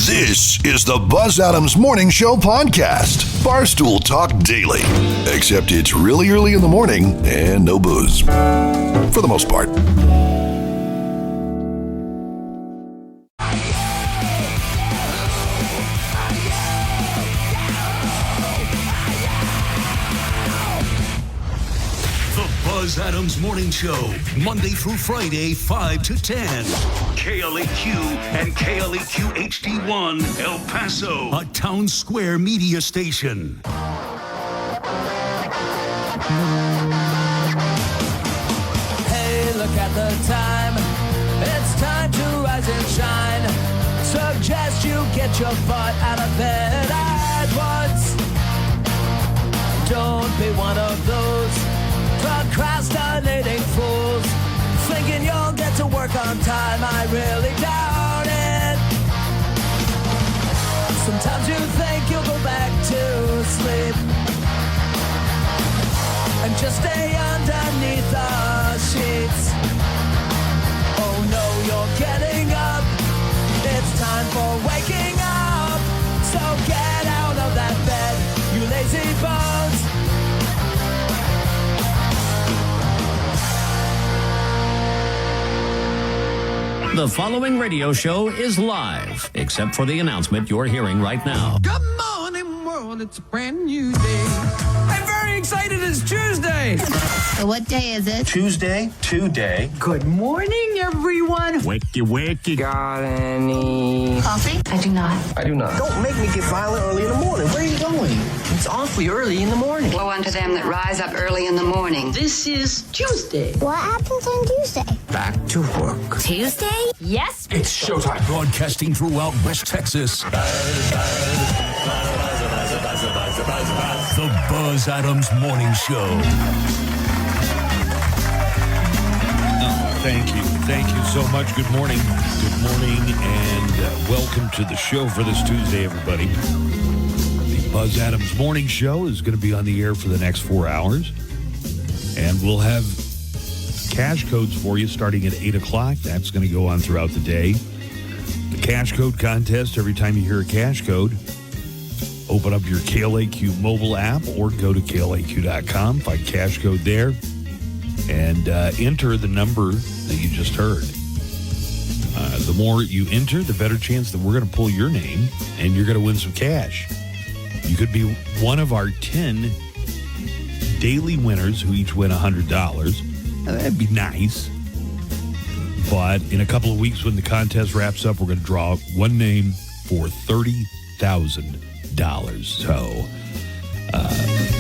This is the Buzz Adams Morning Show podcast. Barstool Talk Daily. Except it's really early in the morning and no booze. For the most part. Buzz Adams Morning Show, Monday through Friday, 5 to 10. KLAQ and KLAQ HD1, El Paso, a town square media station. Hey, look at the time. It's time to rise and shine. Suggest you get your butt out of bed at once. Don't be one of those procrastinating fools, thinking you'll get to work on time. I really doubt it. Sometimes you think you'll go back to sleep and just stay underneath the sheets. Oh no, you're getting up. It's time for waking up. So get out of that bed, you lazy bones. The following radio show is live, except for the announcement you're hearing right now. Good morning, world. It's a brand new day. I'm very excited. It's Tuesday. So what day is it? Tuesday, today. Good morning, everyone. Wakey, wakey. Got any? Coffee? I do not. I do not. Don't make me get violent early in the morning. Where are you going? It's awfully early in the morning. Woe unto them that rise up early in the morning. This is Tuesday. What happens on Tuesday? Back to work. Tuesday? Yes. It's showtime. Broadcasting throughout West Texas. The Buzz Adams Morning Show. Thank you. Thank you so much. Good morning. Good morning, and welcome to the show for this Tuesday, everybody. The Buzz Adams Morning Show is going to be on the air for the next 4 hours, and we'll have cash codes for you starting at 8 o'clock. That's going to go on throughout the day. The cash code contest, every time you hear a cash code, open up your KLAQ mobile app or go to KLAQ.com, find cash code there, and enter the number that you just heard. The more you enter, the better chance that we're going to pull your name and you're going to win some cash. You could be one of our 10 daily winners who each win $100. That'd be nice. But in a couple of weeks when the contest wraps up, we're going to draw one name for $30,000. So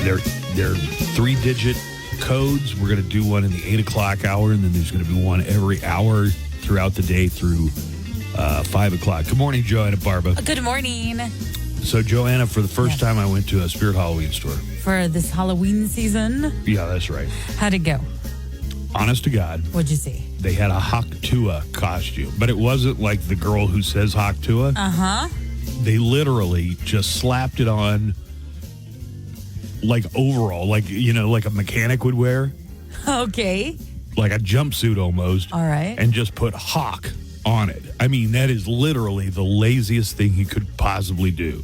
they're 3-digit codes. We're going to do one in the 8 o'clock hour, and then there's going to be one every hour throughout the day through 5 o'clock. Good morning, Joanna Barba. Good morning. So, Joanna, for the first time, I went to a Spirit Halloween store. For this Halloween season? Yeah, that's right. How'd it go? Honest to God. What'd you see? They had a Hawk-Tua costume, but it wasn't like the girl who says Hawk-Tua. Uh-huh. They literally just slapped it on like overall, like, you know, like a mechanic would wear. Okay. Like a jumpsuit almost. All right. And just put Hawk on it. I mean, that is literally the laziest thing he could possibly do.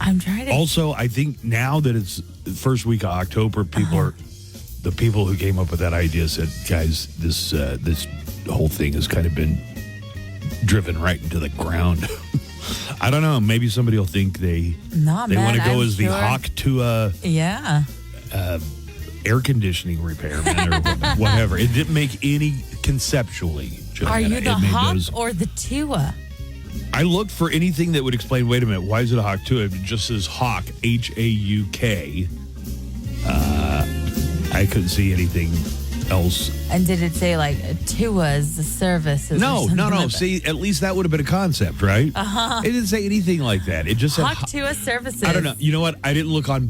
I'm trying to... Also, I think now that it's the first week of October, the people who came up with that idea said, guys, this whole thing has kind of been driven right into the ground. I don't know. Maybe somebody will think they want to go as the Hawk-Tua air conditioning repairman or whatever. It didn't make any conceptually. Joanna. Are you the Hawk or the Tua? I looked for anything that would explain, wait a minute, why is it a Hawk-Tua? It just says Hawk, H-A-U-K. I couldn't see anything else. And did it say, like, Tua's the services? No. Like See, at least that would have been a concept, right? Uh-huh. It didn't say anything like that. It just said Hawk-Tua services. I don't know. You know what? I didn't look on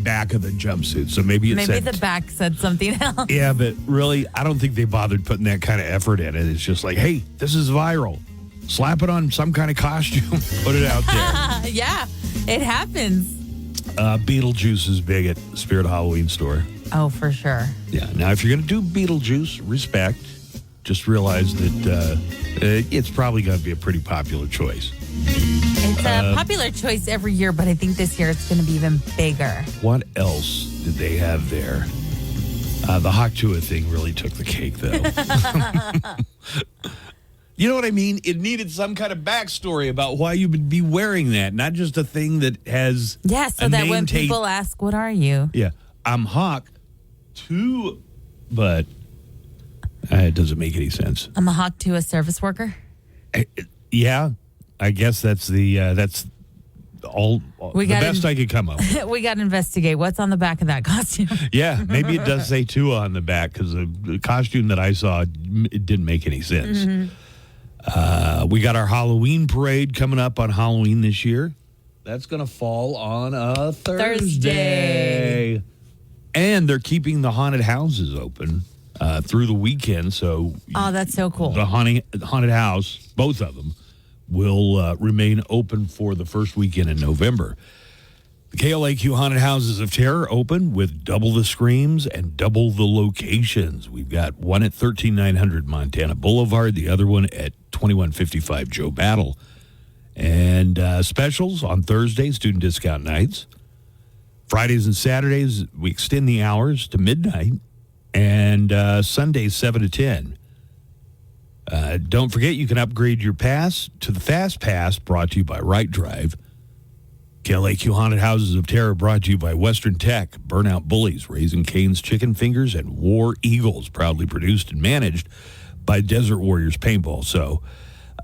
back of the jumpsuit, so maybe it said... Maybe the back said something else. Yeah, but really, I don't think they bothered putting that kind of effort in it. It's just like, hey, this is viral. Slap it on some kind of costume. Put it out there. Yeah, it happens. Beetlejuice is big at Spirit Halloween store. Oh, for sure. Yeah. Now, if you're going to do Beetlejuice, respect. Just realize that it's probably going to be a pretty popular choice. It's a popular choice every year, but I think this year it's going to be even bigger. What else did they have there? The Haktua thing really took the cake, though. You know what I mean? It needed some kind of backstory about why you would be wearing that, not just a thing that has so a that name when tape. people ask, what are you? Yeah, I'm Hawk, too, but it doesn't make any sense. I'm a hawk to a service worker. Yeah, I guess that's all the best I could come up with. We got to investigate what's on the back of that costume. Yeah, maybe it does say Tua on the back because the costume that I saw, it didn't make any sense. Mm-hmm. We got our Halloween parade coming up on Halloween this year. That's going to fall on a Thursday. And they're keeping the haunted houses open through the weekend. So, that's so cool. The haunted house, both of them, will remain open for the first weekend in November. The KLAQ Haunted Houses of Terror open with double the screams and double the locations. We've got one at 13900 Montana Boulevard, the other one at 2155 Joe Battle. And specials on Thursdays, student discount nights. Fridays and Saturdays, we extend the hours to midnight. And Sundays, 7 to 10. Don't forget, you can upgrade your pass to the Fast Pass, brought to you by Right Drive. KLAQ Haunted Houses of Terror brought to you by Western Tech, Burnout Bullies, Raising Cane's Chicken Fingers, and War Eagles, proudly produced and managed by Desert Warriors Paintball. So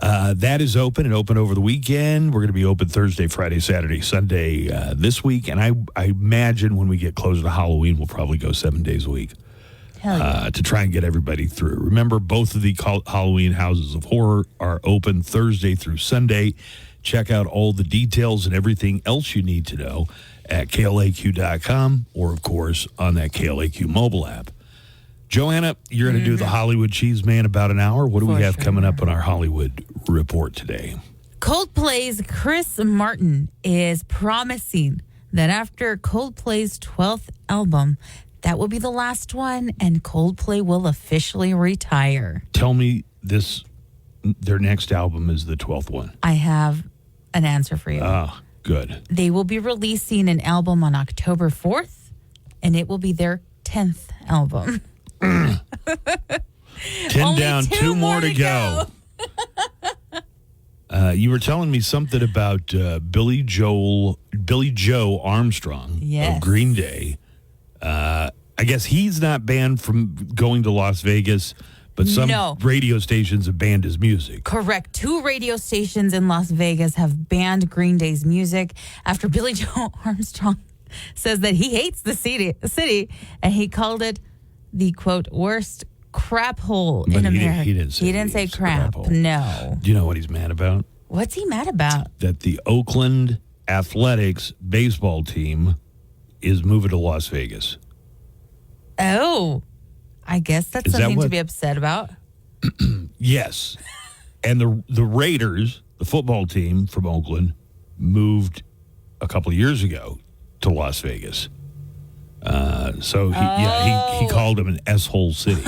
that is open and open over the weekend. We're going to be open Thursday, Friday, Saturday, Sunday this week. And I imagine when we get closer to Halloween, we'll probably go 7 days a week. To try and get everybody through. Remember, both of the Halloween Houses of Horror are open Thursday through Sunday. Check out all the details and everything else you need to know at KLAQ.com or, of course, on that KLAQ mobile app. Joanna, you're going to do the Hollywood Cheese Man about an hour. What do we have coming up on our Hollywood report today? Coldplay's Chris Martin is promising that after Coldplay's 12th album, that will be the last one, and Coldplay will officially retire. Tell me their next album is the 12th one. I have an answer for you. Good. They will be releasing an album on October 4th, and it will be their 10th album. 10 down, two more to go. You were telling me something about Billy Joe Armstrong of Green Day. I guess he's not banned from going to Las Vegas, but some radio stations have banned his music. Correct. 2 radio stations in Las Vegas have banned Green Day's music after Billy Joe Armstrong says that he hates the city, and he called it the, quote, worst crap hole in America. He didn't say crap. No. Do you know what he's mad about? What's he mad about? That the Oakland Athletics baseball team is moving to Las Vegas. Oh, I guess that's something to be upset about. Yes. And the Raiders, the football team from Oakland, moved a couple of years ago to Las Vegas. So he called them an S-hole city.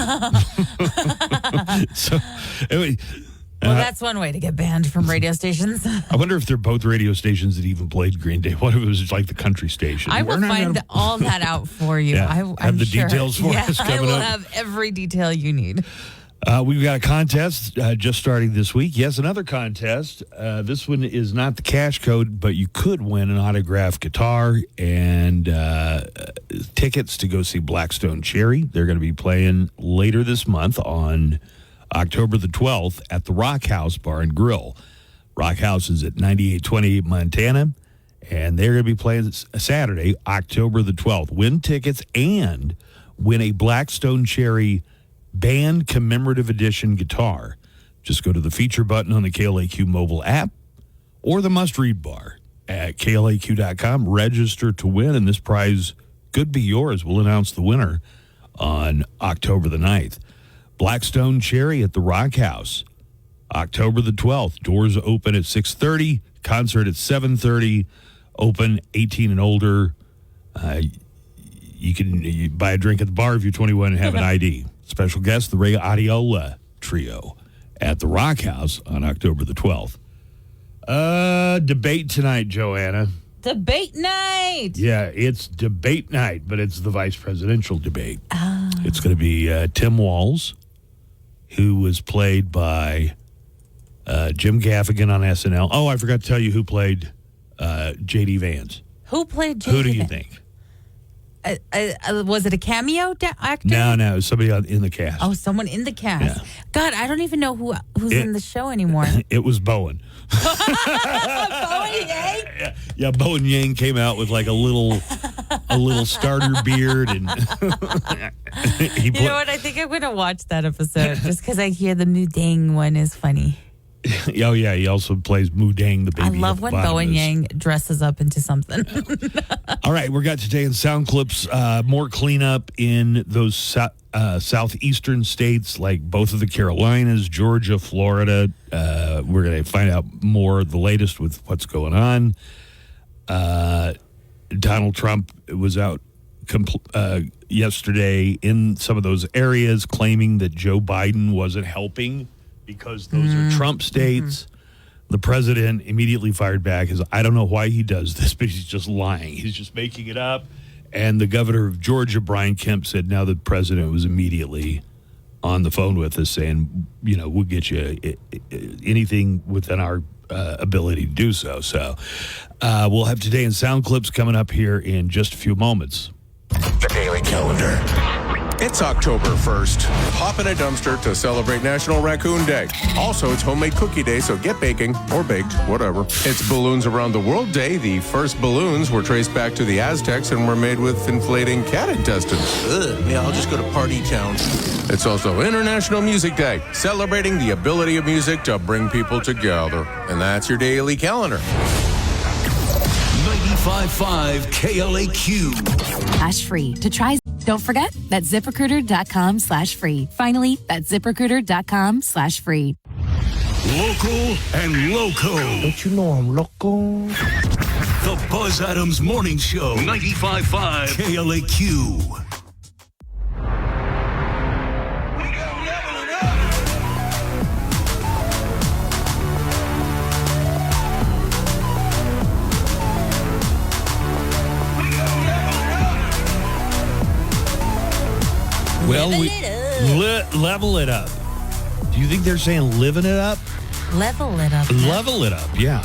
So anyway, well, that's one way to get banned from radio stations. I wonder if they're both radio stations that even played Green Day. What if it was like the country station? I will find all that out for you. Yeah, I'm the sure. details for us coming up. I will have every detail you need. We've got a contest just starting this week. Yes, another contest. This one is not the cash code, but you could win an autographed guitar and tickets to go see Blackstone Cherry. They're going to be playing later this month on October the 12th at the Rock House Bar and Grill. Rock House is at 9828 Montana, and they're going to be playing Saturday, October the 12th. Win tickets and win a Blackstone Cherry Band Commemorative Edition guitar. Just go to the feature button on the KLAQ mobile app or the must-read bar at KLAQ.com. Register to win, and this prize could be yours. We'll announce the winner on October the 9th. Blackstone Cherry at the Rock House, October the 12th. Doors open at 6:30, concert at 7:30, open 18 and older. You can buy a drink at the bar if you're 21 and have an ID. Special guest, the Ray Adiola Trio at the Rock House on October the 12th. Debate tonight, Joanna. Debate night. Yeah, it's debate night, but it's the vice presidential debate. It's going to be Tim Walz, who was played by Jim Gaffigan on SNL. Oh, I forgot to tell you who played J.D. Vance. Who played J.D. Who do you think? Was it a cameo actor? No, it was somebody in the cast. Oh, someone in the cast. Yeah. God, I don't even know who's in the show anymore. It was Bowen. Bowen Yang? Yeah, Bowen Yang came out with like a little starter beard, and you know what? I think I'm going to watch that episode just because I hear the Mudang one is funny. Oh, yeah, he also plays Mudang, the baby. I love when Bowen Yang dresses up into something. All right, we got today in sound clips more cleanup in those southeastern states like both of the Carolinas, Georgia, Florida. We're going to find out more of the latest with what's going on. Donald Trump was out yesterday in some of those areas claiming that Joe Biden wasn't helping because those are Trump states. The president immediately fired back. I don't know why he does this, but he's just lying. He's just making it up. And the governor of Georgia, Brian Kemp, said now the president was immediately on the phone with us saying, we'll get you anything within our ability to do so. So we'll have today in sound clips coming up here in just a few moments. The Daily Calendar. It's October 1st. Hop in a dumpster to celebrate National Raccoon Day. Also, it's Homemade Cookie Day, so get baking or baked, whatever. It's Balloons Around the World Day. The first balloons were traced back to the Aztecs and were made with inflating cat intestines. Yeah, I'll just go to Party Town. It's also International Music Day, celebrating the ability of music to bring people together. And that's your Daily Calendar. 95.5 KLAQ. Hash free to try. Don't forget, that's ZipRecruiter.com/free. Finally, that's ZipRecruiter.com/free. Local and loco. Don't you know I'm loco? The Buzz Adams Morning Show. 95.5 KLAQ. Well, we level it up. Do you think they're saying living it up? Level it up. Level it up, yeah.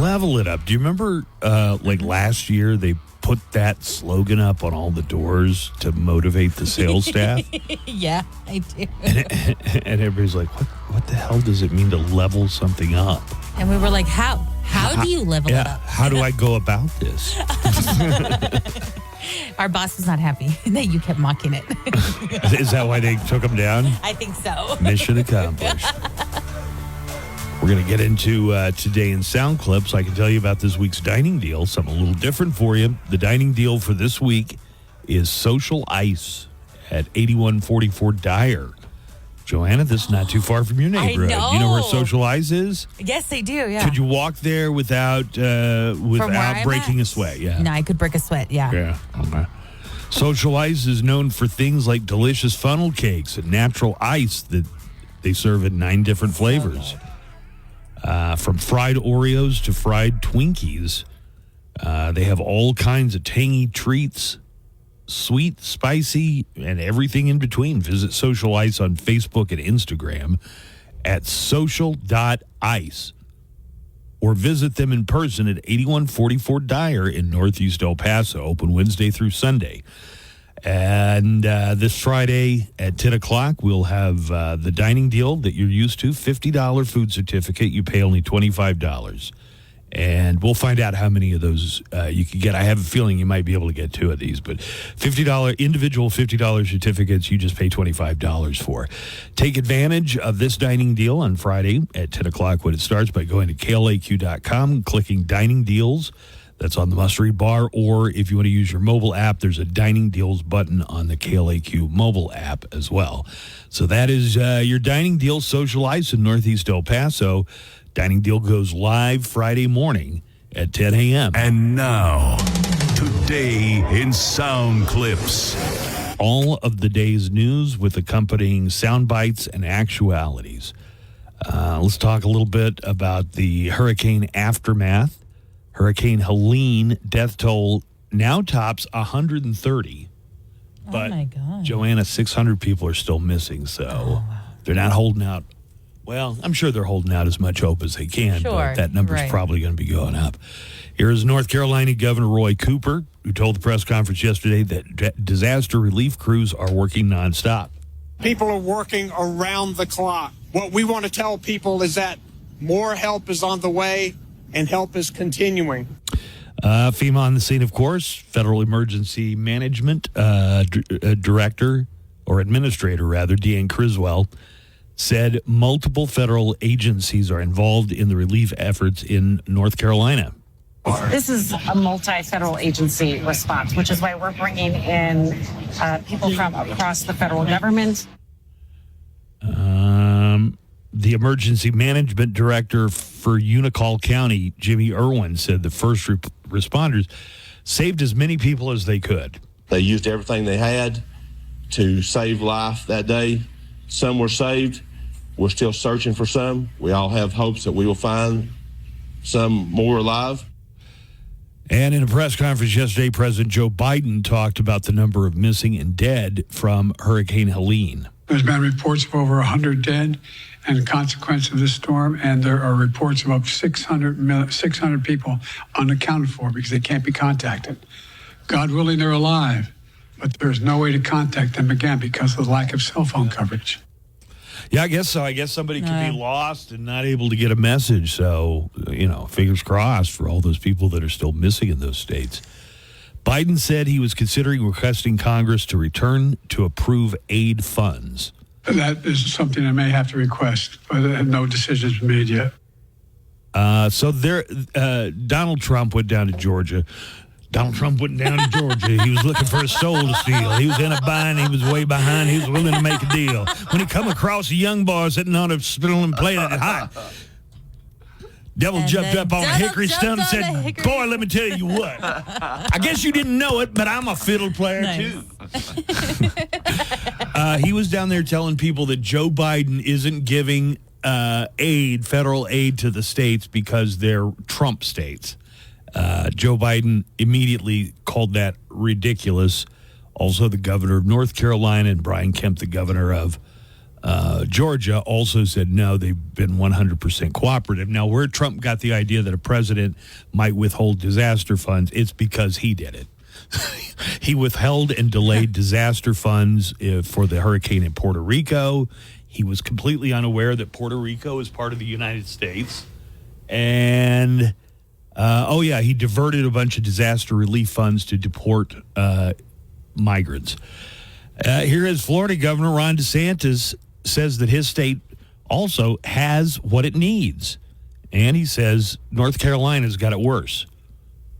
Level it up. Do you remember, like last year, they put that slogan up on all the doors to motivate the sales staff? Yeah, I do. And everybody's like, what the hell does it mean to level something up? And we were like, how? How do you level it up? How do I go about this? Our boss was not happy that you kept mocking it. Is that why they took him down? I think so. Mission accomplished. We're going to get into today in sound clips. I can tell you about this week's dining deal, something a little different for you. The dining deal for this week is Social Ice at 8144 Dyer. Joanna, this is not too far from your neighborhood. I know. You know where Social Ice is? Yes, they do, yeah. Could you walk there without breaking a sweat? Yeah. No, I could break a sweat, yeah. Yeah, okay. Social Ice is known for things like delicious funnel cakes and natural ice that they serve in 9 different flavors. From fried Oreos to fried Twinkies. They have all kinds of tangy treats, sweet, spicy, and everything in between. Visit Social Ice on Facebook and Instagram at social.ice or visit them in person at 8144 Dyer in Northeast El Paso, open Wednesday through Sunday. And this Friday at 10 o'clock, we'll have the dining deal that you're used to, $50 food certificate. You pay only $25. And we'll find out how many of those you can get. I have a feeling you might be able to get 2 of these, but $50 individual $50 certificates you just pay $25 for. Take advantage of this dining deal on Friday at 10 o'clock when it starts by going to KLAQ.com and clicking Dining Deals. That's on the must-read bar, or if you want to use your mobile app, there's a Dining Deals button on the KLAQ mobile app as well. So that is your dining deal, Social Ice in Northeast El Paso. Dining deal goes live Friday morning at 10 a.m. And now, today in sound clips. All of the day's news with accompanying sound bites and actualities. Let's talk a little bit about the hurricane aftermath. Hurricane Helene death toll now tops 130. But, my God. Joanna, 600 people are still missing, so they're not holding out. Well, I'm sure they're holding out as much hope as they can, but that number's probably going to be going up. Here is North Carolina Governor Roy Cooper, who told the press conference yesterday that disaster relief crews are working nonstop. People are working around the clock. What we want to tell people is that more help is on the way and help is continuing. FEMA on the scene, of course. Federal Emergency Management Director, or Administrator, rather, Deanne Criswell, said multiple federal agencies are involved in the relief efforts in North Carolina. This is a multi-federal agency response, which is why we're bringing in people from across the federal government. The Emergency Management Director for Unicall County, Jimmy Irwin, said the first responders saved as many people as they could. They used everything they had to save life that day. Some were saved. We're still searching for some. We all have hopes that we will find some more alive. And in a press conference yesterday, President Joe Biden talked about the number of missing and dead from Hurricane Helene. There's been reports of over 100 dead and a consequence of this storm, and there are reports of up 600 people unaccounted for because they can't be contacted. God willing, they're alive, but there's no way to contact them again because of the lack of cell phone coverage. Yeah, I guess so. I guess somebody could be lost and not able to get a message. So, fingers crossed for all those people that are still missing in those states. Biden said he was considering requesting Congress to return to approve aid funds. That is something I may have to request, but no decisions been made yet. Donald Trump went down to Georgia. He was looking for a soul to steal. He was in a bind. He was way behind. He was willing to make a deal. When he come across a young boy sitting on a spindle and playing it high, devil jumped up on a hickory stump and said, "Boy, let me tell you what. I guess you didn't know it, but I'm a fiddle player too." He was down there telling people that Joe Biden isn't giving federal aid to the states because they're Trump states. Joe Biden immediately called that ridiculous. Also, the governor of North Carolina and Brian Kemp, the governor of Georgia, also said, no, they've been 100% cooperative. Now, where Trump got the idea that a president might withhold disaster funds, it's because he did it. He withheld and delayed disaster funds for the hurricane in Puerto Rico. He was completely unaware that Puerto Rico is part of the United States. And... he diverted a bunch of disaster relief funds to deport migrants. Here is Florida Governor Ron DeSantis says that his state also has what it needs. And he says North Carolina's got it worse.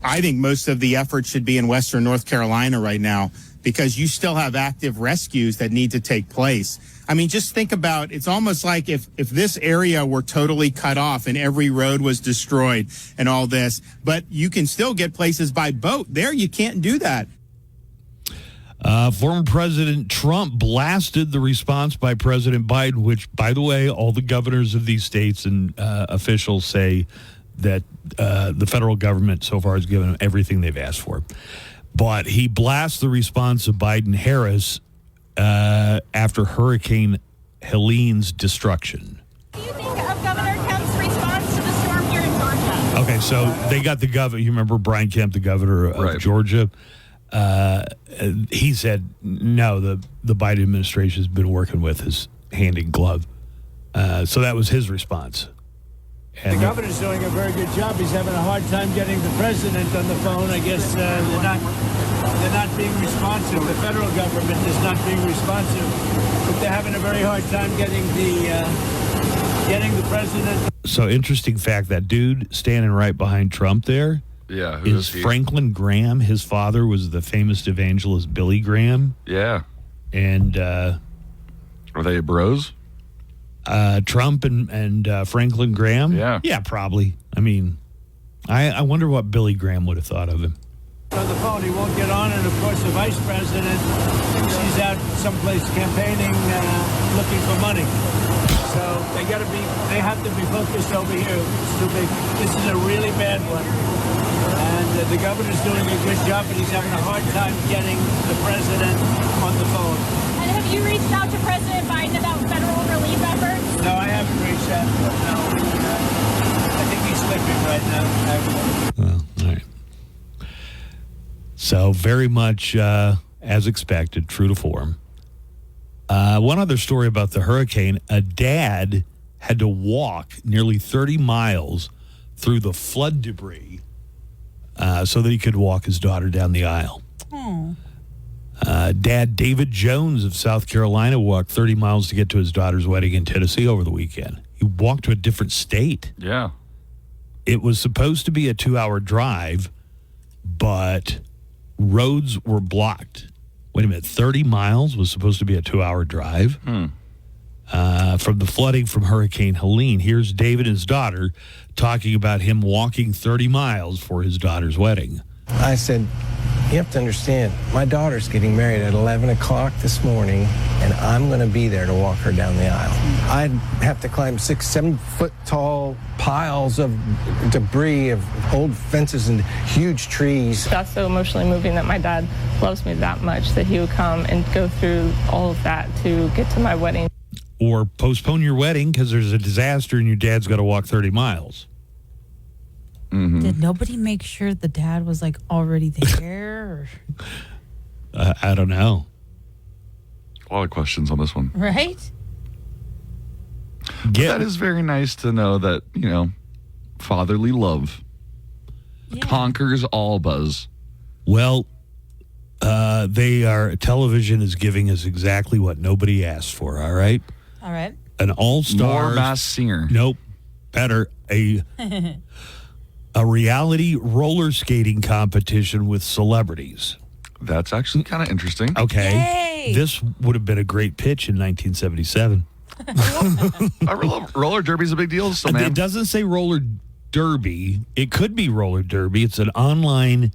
I think most of the effort should be in Western North Carolina right now because you still have active rescues that need to take place. I mean, just think about, it's almost like if this area were totally cut off and every road was destroyed and all this, but you can still get places by boat. There, you can't do that. Former President Trump blasted the response by President Biden, which, by the way, all the governors of these states and officials say that the federal government so far has given them everything they've asked for. But he blasts the response of Biden-Harris after Hurricane Helene's destruction. What do you think of Governor Kemp's response to the storm here in Georgia? Okay, so they got the governor. You remember Brian Kemp, the governor of Georgia? He said, no, the Biden administration has been working with his hand in glove. So that was his response. And the governor's doing a very good job. He's having a hard time getting the president on the phone. I guess they're not being responsive. The federal government is not being responsive. But they're having a very hard time getting the president. So interesting fact, that dude standing right behind Trump there is Franklin Graham. His father was the famous evangelist Billy Graham. Yeah. And are they bros? Trump and Franklin Graham? Yeah, probably. I mean, I wonder what Billy Graham would have thought of him. On the phone, he won't get on, and of course the vice president, she's out someplace campaigning, looking for money. So they have to be focused over here. It's too big. This is a really bad one. And the governor's doing a good job, but he's having a hard time getting the president on the phone. And have you reached out to President Biden about federal relief efforts? No, I haven't reached out. No. I think he's sleeping right now. Well, all right. So very much as expected, true to form. One other story about the hurricane. A dad had to walk nearly 30 miles through the flood debris so that he could walk his daughter down the aisle. Oh. Dad David Jones of South Carolina walked 30 miles to get to his daughter's wedding in Tennessee over the weekend. He walked to a different state. Yeah. It was supposed to be a 2-hour drive, but roads were blocked. Wait a minute, 30 miles was supposed to be a 2-hour drive? From the flooding from Hurricane Helene. Here's David and his daughter talking about him walking 30 miles for his daughter's wedding. I said, you have to understand, my daughter's getting married at 11 o'clock this morning, and I'm going to be there to walk her down the aisle. I'd have to climb 6-7 foot tall piles of debris of old fences and huge trees. That's so emotionally moving that my dad loves me that much that he would come and go through all of that to get to my wedding. Or postpone your wedding because there's a disaster and your dad's got to walk 30 miles. Mm-hmm. Did nobody make sure the dad was like already there? I don't know. A lot of questions on this one. Right? But that is very nice to know that, fatherly love conquers all, Buzz. Well, television is giving us exactly what nobody asked for, all right? All right. An all-star. More Masked Singer. Nope. Better. A reality roller skating competition with celebrities. That's actually kind of interesting. Okay. Yay! This would have been a great pitch in 1977. Roller derby's a big deal still, man. It doesn't say roller derby. It could be roller derby. It's an online,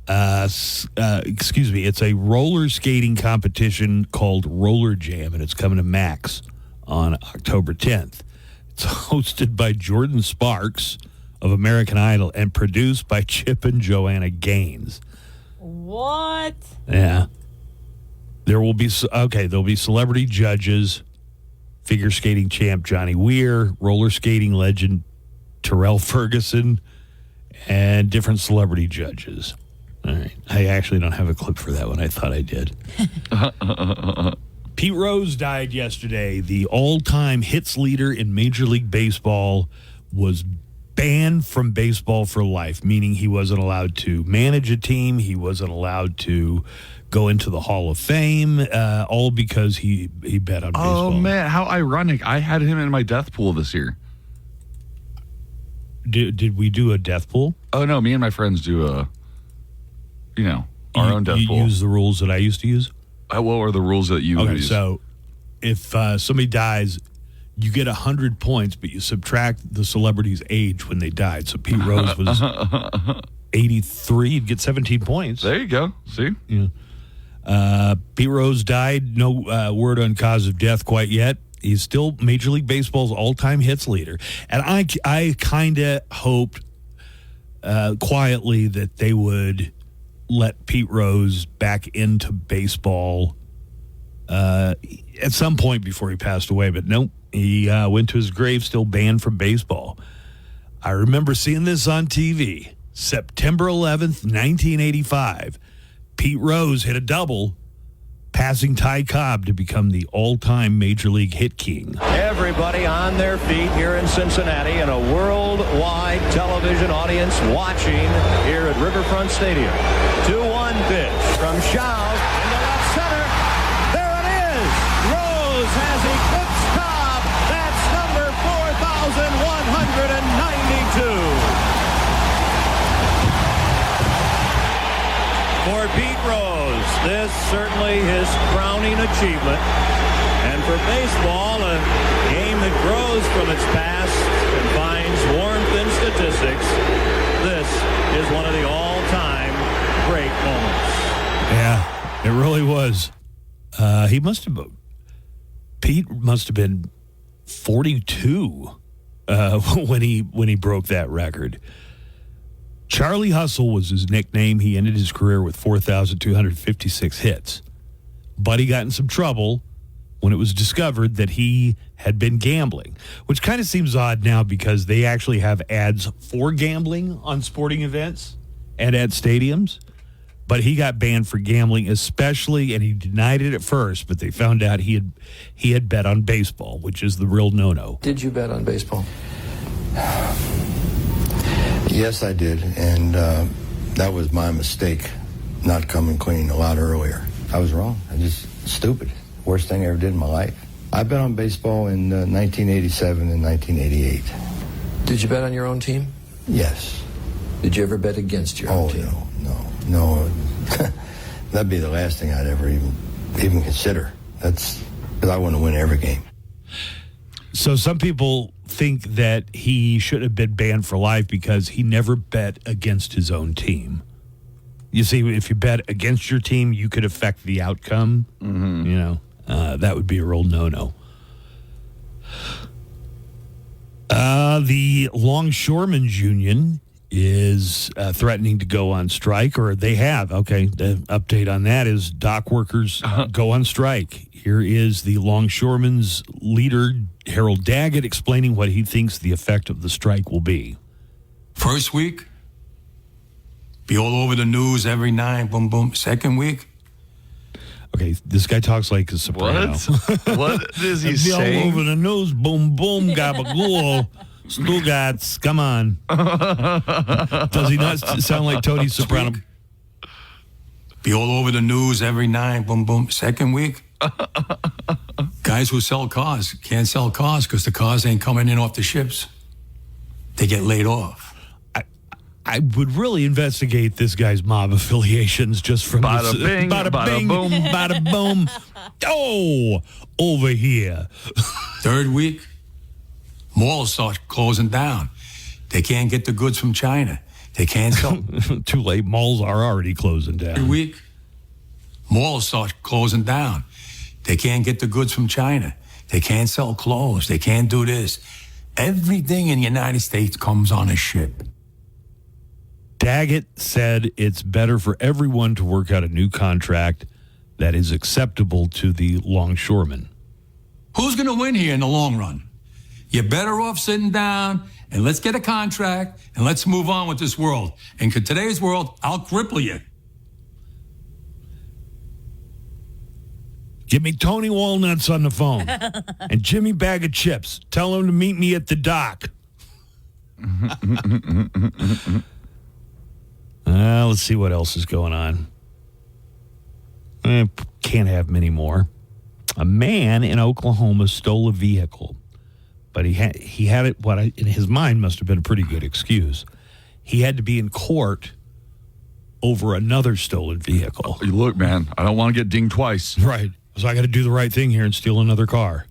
it's a roller skating competition called Roller Jam, and it's coming to Max on October 10th. It's hosted by Jordan Sparks of American Idol and produced by Chip and Joanna Gaines. What? Yeah. There'll be celebrity judges, figure skating champ Johnny Weir, roller skating legend Terrell Ferguson, and different celebrity judges. All right. I actually don't have a clip for that one. I thought I did. Pete Rose died yesterday. The all-time hits leader in Major League Baseball was banned from baseball for life, meaning he wasn't allowed to manage a team. He wasn't allowed to go into the Hall of Fame, all because he bet on baseball. Oh, man, how ironic. I had him in my death pool this year. Did we do a death pool? Oh, no, me and my friends do our own death pool. You use the rules that I used to use? What were the rules that you use? So if somebody dies, you get 100 points, but you subtract the celebrity's age when they died. So Pete Rose was 83. You'd get 17 points. There you go. See? Yeah. Pete Rose died. No word on cause of death quite yet. He's still Major League Baseball's all-time hits leader. And I kind of hoped quietly that they would let Pete Rose back into baseball at some point before he passed away. But nope. He went to his grave still banned from baseball. I remember seeing this on TV. September 11th, 1985. Pete Rose hit a double, passing Ty Cobb to become the all-time Major League hit king. Everybody on their feet here in Cincinnati and a worldwide television audience watching here at Riverfront Stadium. 2-1 pitch from Shaw into left center. There it is. Rose has eclipsed Cobb. That's number 4,192. For Pete Rose, this certainly his crowning achievement. And for baseball, a game that grows from its past and finds warmth in statistics, this is one of the all-time great moments. Yeah, it really was. Pete must have been 42 when he broke that record. Charlie Hustle was his nickname. He ended his career with 4,256 hits. But he got in some trouble when it was discovered that he had been gambling, which kind of seems odd now because they actually have ads for gambling on sporting events and at stadiums. But he got banned for gambling, especially, and he denied it at first, but they found out he had bet on baseball, which is the real no-no. Did you bet on baseball? Yes, I did, and that was my mistake, not coming clean a lot earlier. I was wrong. I just stupid. Worst thing I ever did in my life. I bet on baseball in 1987 and 1988. Did you bet on your own team? Yes. Did you ever bet against your own team? No. That'd be the last thing I'd ever even consider. That's because I want to win every game. So some people think that he should have been banned for life because he never bet against his own team. You see, if you bet against your team, you could affect the outcome. Mm-hmm. You know, that would be a real no-no. The Longshoremen's Union is threatening to go on strike, or they have. Okay, the update on that is dock workers go on strike. Here is the Longshoremen's leader, Harold Daggett, explaining what he thinks the effect of the strike will be. First week, be all over the news every night, boom, boom. Second week. Okay, this guy talks like a soprano. What is he Be saying? all over the news, boom, boom, gabagool. Stugats, come on. Does he not sound like Tony Soprano? Be all over the news every night, boom, boom. Second week, guys who sell cars can't sell cars because the cars ain't coming in off the ships. They get laid off. I would really investigate this guy's mob affiliations just from Bada this. bing, Bada bing, boom. bada boom. Oh, over here. Third week, malls start closing down. They can't get the goods from China. They can't sell. Too late. Malls are already closing down. Third week, malls start closing down. They can't get the goods from China. They can't sell clothes. They can't do this. Everything in the United States comes on a ship. Daggett said it's better for everyone to work out a new contract that is acceptable to the longshoremen. Who's going to win here in the long run? You're better off sitting down and let's get a contract and let's move on with this world. And in today's world, I'll cripple you. Give me Tony Walnuts on the phone and Jimmy Bag of Chips. Tell him to meet me at the dock. Let's see what else is going on. Can't have many more. A man in Oklahoma stole a vehicle, but he had it. In his mind must have been a pretty good excuse. He had to be in court over another stolen vehicle. Look, man, I don't want to get dinged twice. Right. So I got to do the right thing here and steal another car.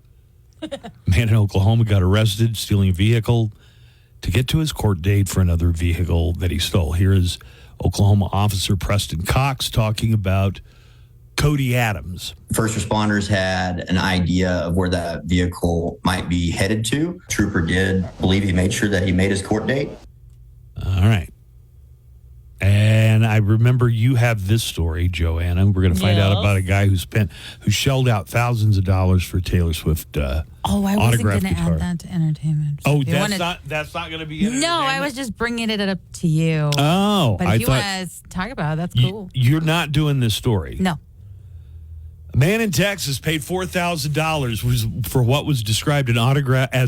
Man in Oklahoma got arrested stealing a vehicle to get to his court date for another vehicle that he stole. Here is Oklahoma officer Preston Cox talking about Cody Adams. First responders had an idea of where that vehicle might be headed to. Trooper did believe he made sure that he made his court date. All right. And I remember you have this story, Joanna. We're going to find out about a guy who shelled out thousands of dollars for Taylor Swift I wasn't going to add that to entertainment. So that's not going to be entertainment? No, I was just bringing it up to you. Oh, but if you want to talk about it, that's cool. You're not doing this story. No. A man in Texas paid $4,000 for what was described as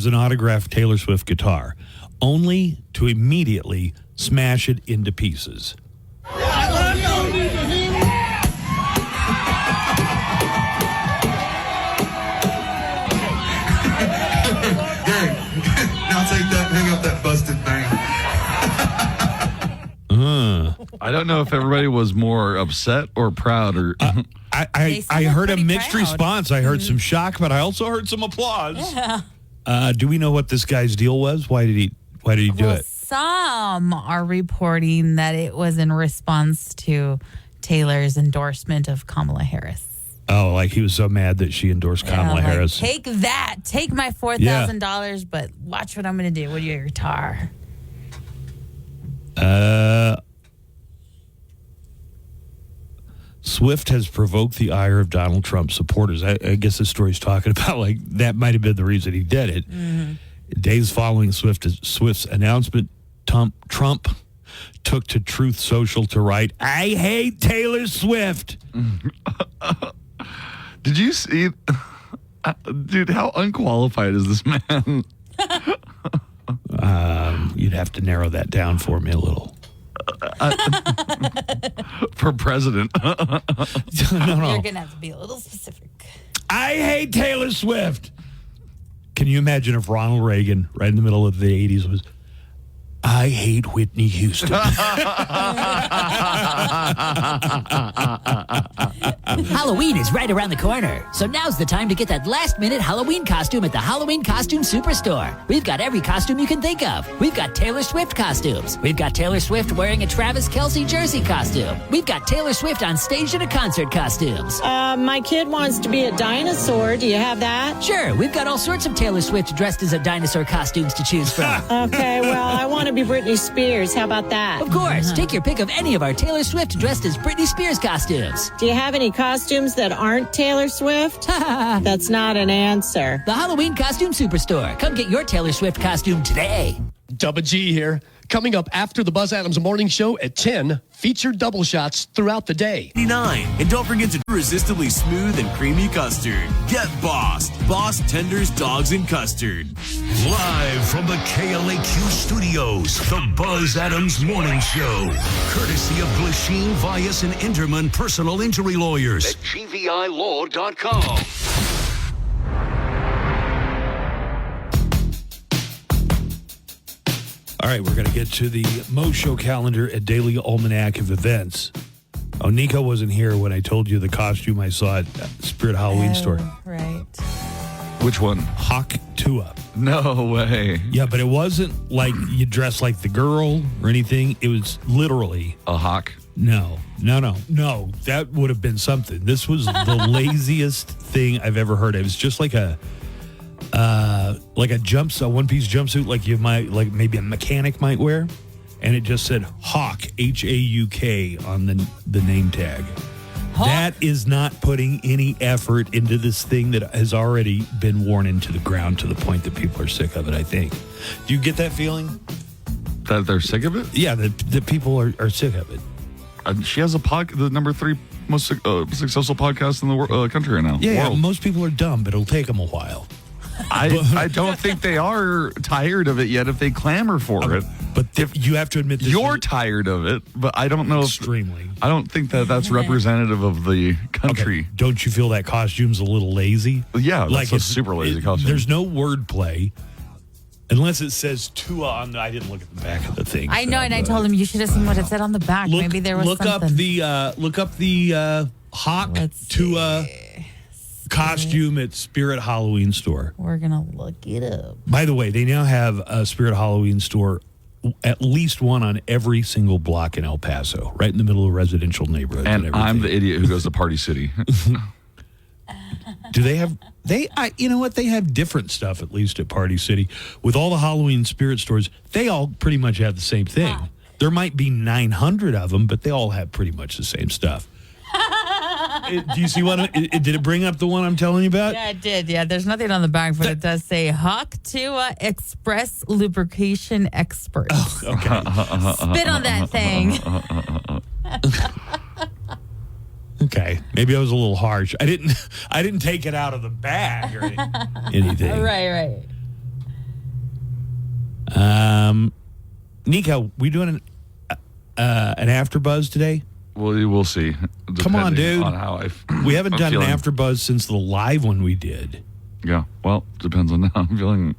an autographed Taylor Swift guitar, only to immediately smash it into pieces. Now take that, hang up that busted thing. I don't know if everybody was more upset or proud. Or I heard a mixed response. I heard some shock, but I also heard some applause. Yeah. Do we know what this guy's deal was? Why did he do it? Some are reporting that it was in response to Taylor's endorsement of Kamala Harris. Oh, like he was so mad that she endorsed Kamala like, Harris. Take that. Take my $4,000, but watch what I'm going to do with your guitar. Swift has provoked the ire of Donald Trump supporters. I guess the story's talking about like that might have been the reason he did it. Mm-hmm. Days following Swift's announcement, Trump took to Truth Social to write, "I hate Taylor Swift." Did you see? Dude, how unqualified is this man? You'd have to narrow that down for me a little. For president. No. You're going to have to be a little specific. I hate Taylor Swift. Can you imagine if Ronald Reagan, right in the middle of the 80s, was, I hate Whitney Houston. Halloween is right around the corner, so now's the time to get that last-minute Halloween costume at the Halloween Costume Superstore. We've got every costume you can think of. We've got Taylor Swift costumes. We've got Taylor Swift wearing a Travis Kelce jersey costume. We've got Taylor Swift on stage at a concert costumes. My kid wants to be a dinosaur. Do you have that? Sure, we've got all sorts of Taylor Swift dressed as a dinosaur costumes to choose from. Okay, well, I want to be Britney Spears. How about that? Of course, take your pick of any of our Taylor Swift dressed as Britney Spears costumes. Do you have any costumes that aren't Taylor Swift? That's not an answer. The Halloween Costume Superstore. Come get your Taylor Swift costume today. Double G here. Coming up after the Buzz Adams Morning Show at 10, featured double shots throughout the day. 9. And don't forget to irresistibly smooth and creamy custard. Get Bossed. Boss Tenders, Dogs, and Custard. Live from the KLAQ studios, the Buzz Adams Morning Show. Courtesy of Glasheen, Vyas, and Enderman Personal Injury Lawyers at GVILaw.com. All right, we're going to get to the Mo Show calendar at Daily Almanac of Events. Oh, Nico wasn't here when I told you the costume I saw at Spirit Halloween store. Right. Which one? Hawk Tua. No way. Yeah, but it wasn't like you dressed like the girl or anything. It was literally a hawk. No. That would have been something. This was the laziest thing I've ever heard of. It's just like a a one-piece jumpsuit, like you might, like maybe a mechanic might wear, and it just said Hawk, H-A-U-K on the name tag. Hawk? That is not putting any effort into this thing that has already been worn into the ground to the point that people are sick of it, I think. Do you get that feeling? That they're sick of it? Yeah, that people are sick of it. She has the number 3 most successful podcast in the country right now. Yeah, most people are dumb, but it'll take them a while. I don't think they are tired of it yet if they clamor for it. But you have to admit you're tired of it, but I don't know extremely. I don't think that's representative of the country. Okay. Don't you feel that costume's a little lazy? Yeah, like it's a super lazy costume. There's no wordplay unless it says Tua on I didn't look at the back of the thing. I know, and I told him you should have seen what it said on the back. Maybe there was something. Look up the Hawk Tua costume at Spirit Halloween store. We're gonna look it up. By the way, they now have a Spirit Halloween store, at least one on every single block in El Paso, right in the middle of residential neighborhoods. And I'm the idiot who goes to Party City. Do they have? You know what? They have different stuff, at least at Party City. With all the Halloween Spirit stores, they all pretty much have the same thing. Wow. There might be 900 of them, but they all have pretty much the same stuff. Do you see what? Did it bring up the one I'm telling you about? Yeah, it did. Yeah, there's nothing on the back, but it does say Hawk Tua Express Lubrication Experts. Oh, okay. Spit on that thing. Okay, maybe I was a little harsh. I didn't take it out of the bag or anything. Right. Nico, we doing an AfterBuzz today? Well, we'll see. Come on, dude. On how we haven't done feeling. An AfterBuzz since the live one we did. Yeah, well, depends on how I'm feeling.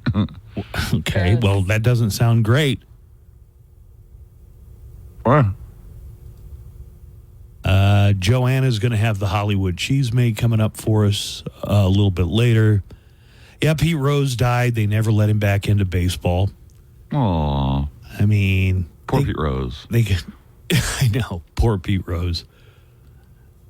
Okay, well, that doesn't sound great. What? Joanna's going to have the Hollywood Cheesemade coming up for us a little bit later. Yeah, Pete Rose died. They never let him back into baseball. Aw. I mean... Poor Pete Rose. I know. Poor Pete Rose.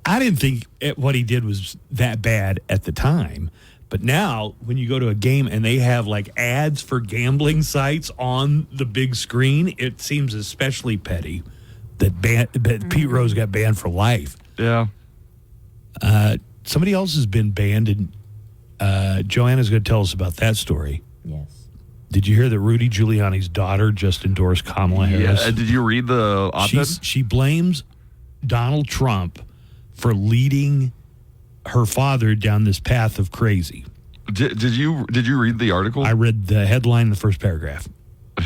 I didn't think what he did was that bad at the time. But now, when you go to a game and they have like ads for gambling sites on the big screen, it seems especially petty that Pete Rose got banned for life. Yeah. Somebody else has been banned, and Joanna's going to tell us about that story. Yes. Did you hear that Rudy Giuliani's daughter just endorsed Kamala Harris? Yeah. Did you read the op-ed? She blames Donald Trump for leading her father down this path of crazy. Did you read the article? I read the headline in the first paragraph.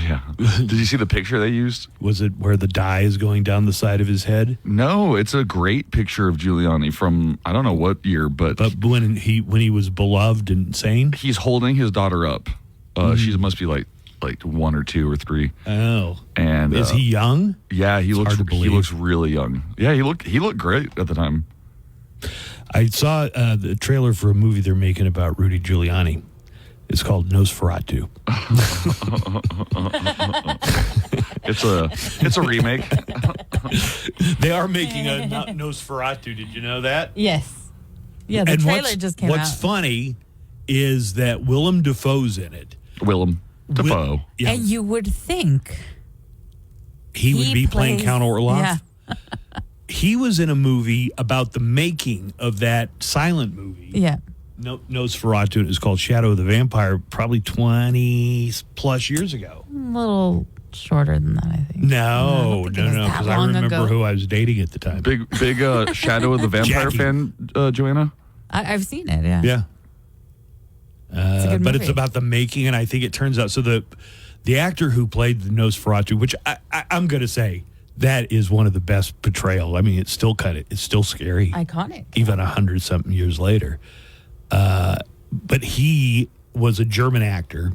Yeah. Did you see the picture they used? Was it where the dye is going down the side of his head? No, it's a great picture of Giuliani from I don't know what year, but when he was beloved and sane, he's holding his daughter up. She must be like 1 or 2 or 3. Oh, and is he young? Yeah, he looks. Hard to believe. He looks really young. Yeah, he looked great at the time. I saw the trailer for a movie they're making about Rudy Giuliani. It's called Nosferatu. It's a remake. They are making a Nosferatu. Did you know that? Yes. Yeah, the trailer just came out. What's funny is that Willem Dafoe's in it. Willem Dafoe. Yeah. And you would think He would be playing Count Orlov. Yeah. He was in a movie about the making of that silent movie. Yeah. Nosferatu. It was called Shadow of the Vampire, probably 20 plus years ago. A little shorter than that, I think. No, because I remember who I was dating at the time. Big Shadow of the Vampire fan, Joanna? I've seen it, yeah. Yeah. It's a good but movie. it's about the making, and I think it turns out, so the actor who played the Nosferatu, which I'm going to say, that is one of the best portrayal. I mean, it's still scary. Iconic. Even 100-something years later. But he was a German actor.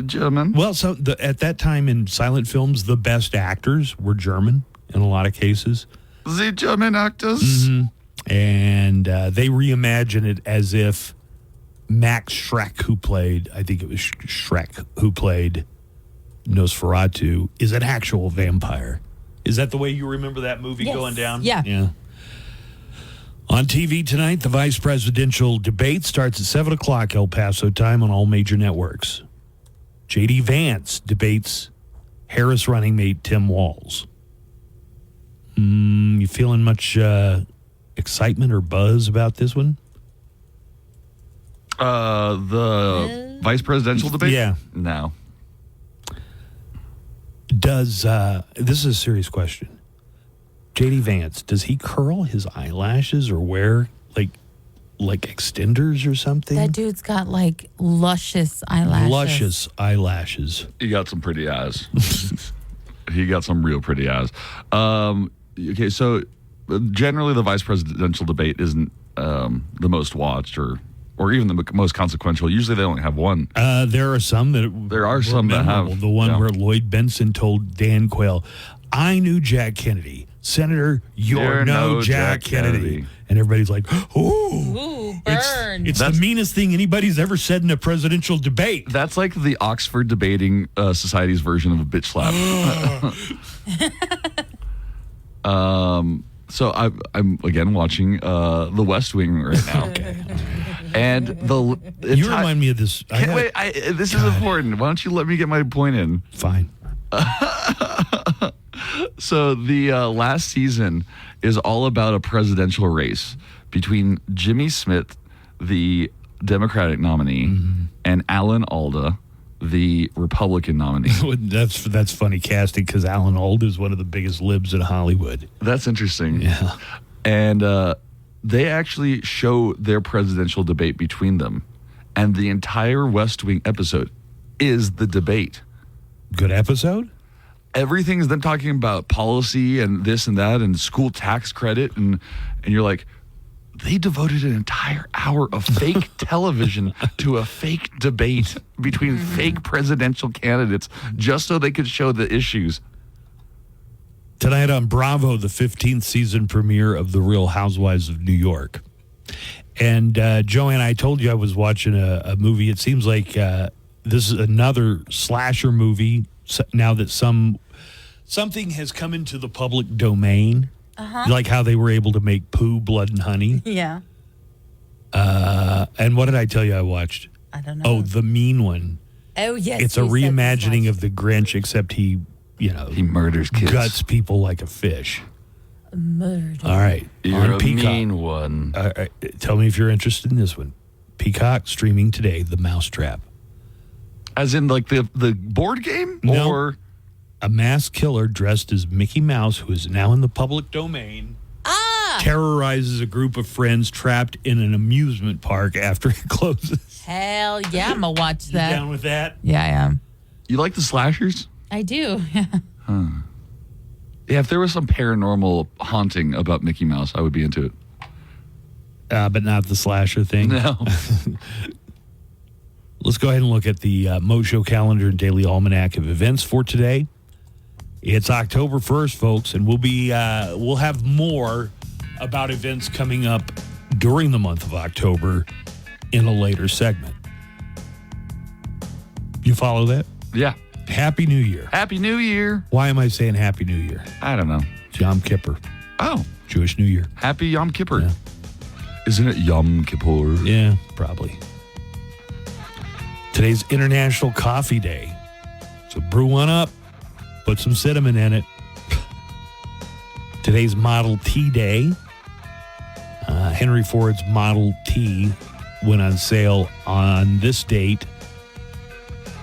German? Well, so at that time in silent films, the best actors were German in a lot of cases. The German actors? Mm-hmm. And they reimagine it as if Max Schreck, who played Nosferatu, is an actual vampire. Is that the way you remember that movie going down? Yeah. On TV tonight, the vice presidential debate starts at 7 o'clock El Paso time on all major networks. J.D. Vance debates Harris running mate Tim Walz. You feeling much excitement or buzz about this one? The vice presidential debate? Yeah. No. This is a serious question. J.D. Vance, does he curl his eyelashes or wear like extenders or something? That dude's got like luscious eyelashes. Luscious eyelashes. He got some pretty eyes. He got some real pretty eyes. Okay, so generally the vice presidential debate isn't the most watched or even the most consequential. Usually they only have one. There are some that have. The one where Lloyd Benson told Dan Quayle, "I knew Jack Kennedy. Senator, you're no Jack Kennedy." And everybody's like, "Ooh, burn." It's the meanest thing anybody's ever said in a presidential debate. That's like the Oxford Debating Society's version of a bitch slap. So I'm again watching The West Wing right now. Okay. And you remind me of this. This is important. Why don't you let me get my point in? Fine. So the last season is all about a presidential race between Jimmy Smith, the Democratic nominee, and Alan Alda, the Republican nominee. That's funny casting because Alan Alda is one of the biggest libs in Hollywood. That's interesting. Yeah. And they actually show their presidential debate between them. And the entire West Wing episode is the debate. Good episode? Everything's them talking about policy and this and that and school tax credit. And you're like, they devoted an entire hour of fake television to a fake debate between fake presidential candidates just so they could show the issues. Tonight on Bravo, the 15th season premiere of The Real Housewives of New York. And Joanne, I told you I was watching a movie. It seems like this is another slasher movie now that something has come into the public domain. Uh-huh. Like how they were able to make poo, blood, and honey. Yeah. And what did I tell you I watched? I don't know. Oh, The Mean One. Oh, yes. It's a you said reimagining of The Grinch, except he murders kids. Guts people like a fish. Murder. All right. You're on a Peacock. mean one. Tell me if you're interested in this one. Peacock streaming today, The Mousetrap. As in, like, the board game? No. Or a masked killer dressed as Mickey Mouse, who is now in the public domain, terrorizes a group of friends trapped in an amusement park after it closes. Hell yeah, I'm going to watch that. You down with that? Yeah, I am. You like the slashers? I do. Huh. Yeah, if there was some paranormal haunting about Mickey Mouse, I would be into it. But not the slasher thing. No. Let's go ahead and look at the Mojo calendar and daily almanac of events for today. It's October 1st, folks, and we'll have more about events coming up during the month of October in a later segment. You follow that? Yeah. Happy New Year. Happy New Year. Why am I saying Happy New Year? I don't know. It's Yom Kippur. Oh. Jewish New Year. Happy Yom Kippur. Yeah. Isn't it Yom Kippur? Yeah, probably. Today's International Coffee Day. So brew one up. Put some cinnamon in it. Today's Model T Day. Henry Ford's Model T went on sale on this date.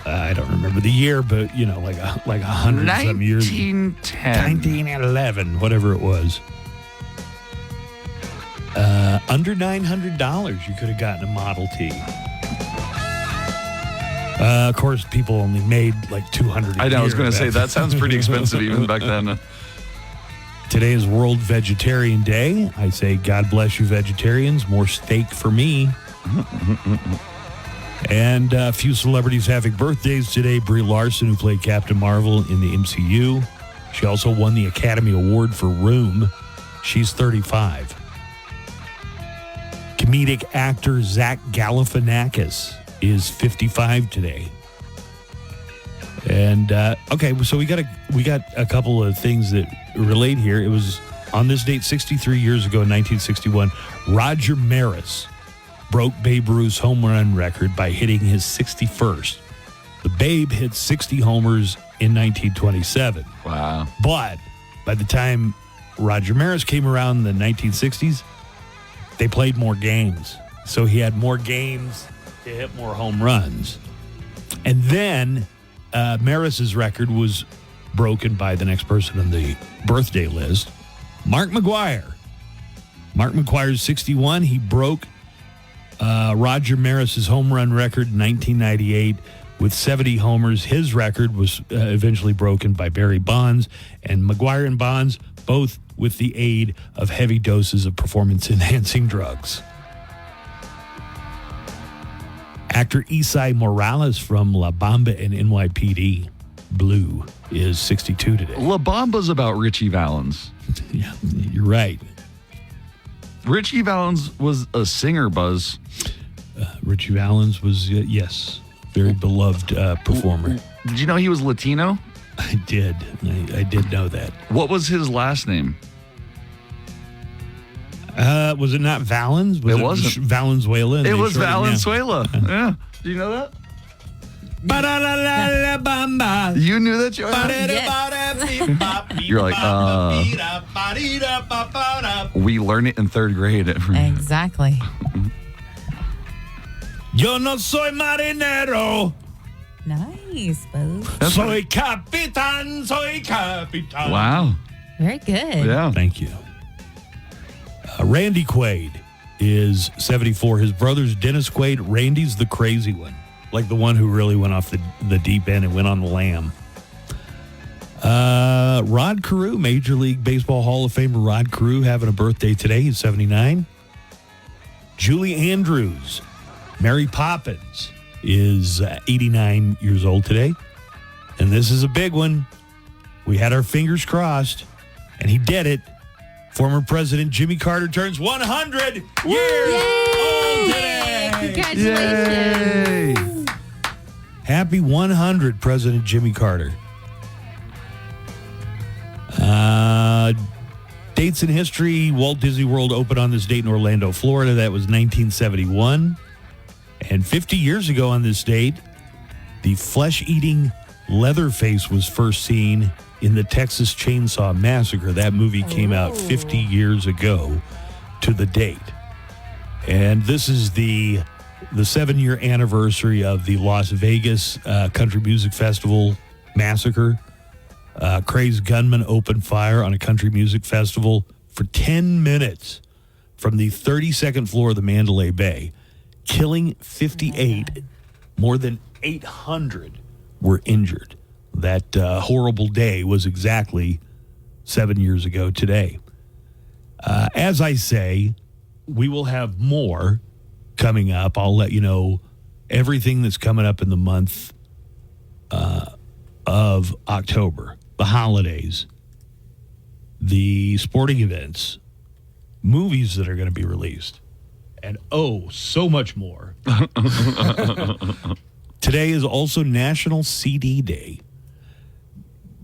I don't remember the year, but, like 100 some years. 1910. 1911, whatever it was. Under $900, you could have gotten a Model T. Of course, people only made like 200 a I know, I was year going to say, back that sounds pretty expensive even back then. Today is World Vegetarian Day. I say, God bless you, vegetarians. More steak for me. And a few celebrities having birthdays today. Brie Larson, who played Captain Marvel in the MCU. She also won the Academy Award for Room. She's 35. Comedic actor Zach Galifianakis is 55 today. And okay, so we got a couple of things that relate here. It was on this date 63 years ago in 1961, Roger Maris broke Babe Ruth's home run record by hitting his 61st. The Babe hit 60 homers in 1927. Wow. But by the time Roger Maris came around in the 1960s, they played more games. So he had more games to hit more home runs. And then Maris's record was broken by the next person on the birthday list, Mark McGwire. Mark McGwire's 61. He broke Roger Maris's home run record in 1998 with 70 homers. His record was eventually broken by Barry Bonds, and McGwire and Bonds both with the aid of heavy doses of performance-enhancing drugs. Actor Isai Morales from La Bamba and NYPD Blue is 62 today. La Bamba's about Richie Valens. Yeah, you're right. Richie Valens was a singer, Buzz. Richie Valens was, yes, very beloved performer. Did you know he was Latino? I did. I did know that. What was his last name? Was it not Valens? It wasn't. Valenzuela? It was Valenzuela. Yeah. Do you know that? You knew that, Joey? Yes. You're like, we learn it in third grade. Exactly. Yo no soy marinero. Nice, Boo. Soy capitán, soy capitán. Wow. Very good. Yeah. Thank you. Randy Quaid is 74. His brother's Dennis Quaid. Randy's the crazy one. Like the one who really went off the deep end and went on the lam. Rod Carew, Major League Baseball Hall of Famer Rod Carew, having a birthday today. He's 79. Julie Andrews, Mary Poppins, is 89 years old today. And this is a big one. We had our fingers crossed, and he did it. Former President Jimmy Carter turns 100 years old today. Congratulations. Yay. Happy 100, President Jimmy Carter. Dates in history, Walt Disney World opened on this date in Orlando, Florida. That was 1971. And 50 years ago on this date, the flesh-eating Leatherface was first seen in the Texas Chainsaw Massacre. That movie came out 50 years ago to the date. And this is the 7-year anniversary of the Las Vegas Country Music Festival massacre. Crazed gunman opened fire on a country music festival for 10 minutes from the 32nd floor of the Mandalay Bay, killing 58. More than 800 were injured. That horrible day was exactly 7 years ago today. As I say, we will have more coming up. I'll let you know everything that's coming up in the month of October. The holidays, the sporting events, movies that are going to be released, and so much more. Today is also National CD Day.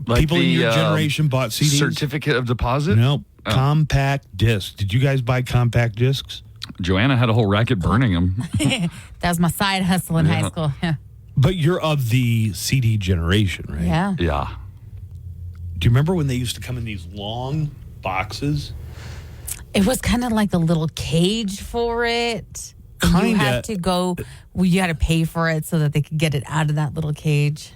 Like People in your generation bought CDs? Certificate of deposit? No, compact disc. Did you guys buy compact discs? Joanna had a whole racket burning them. That was my side hustle in high school. Yeah. But you're of the CD generation, right? Yeah. Yeah. Do you remember when they used to come in these long boxes? It was kind of like a little cage for it. Kinda. You had to go, you had to pay for it so that they could get it out of that little cage.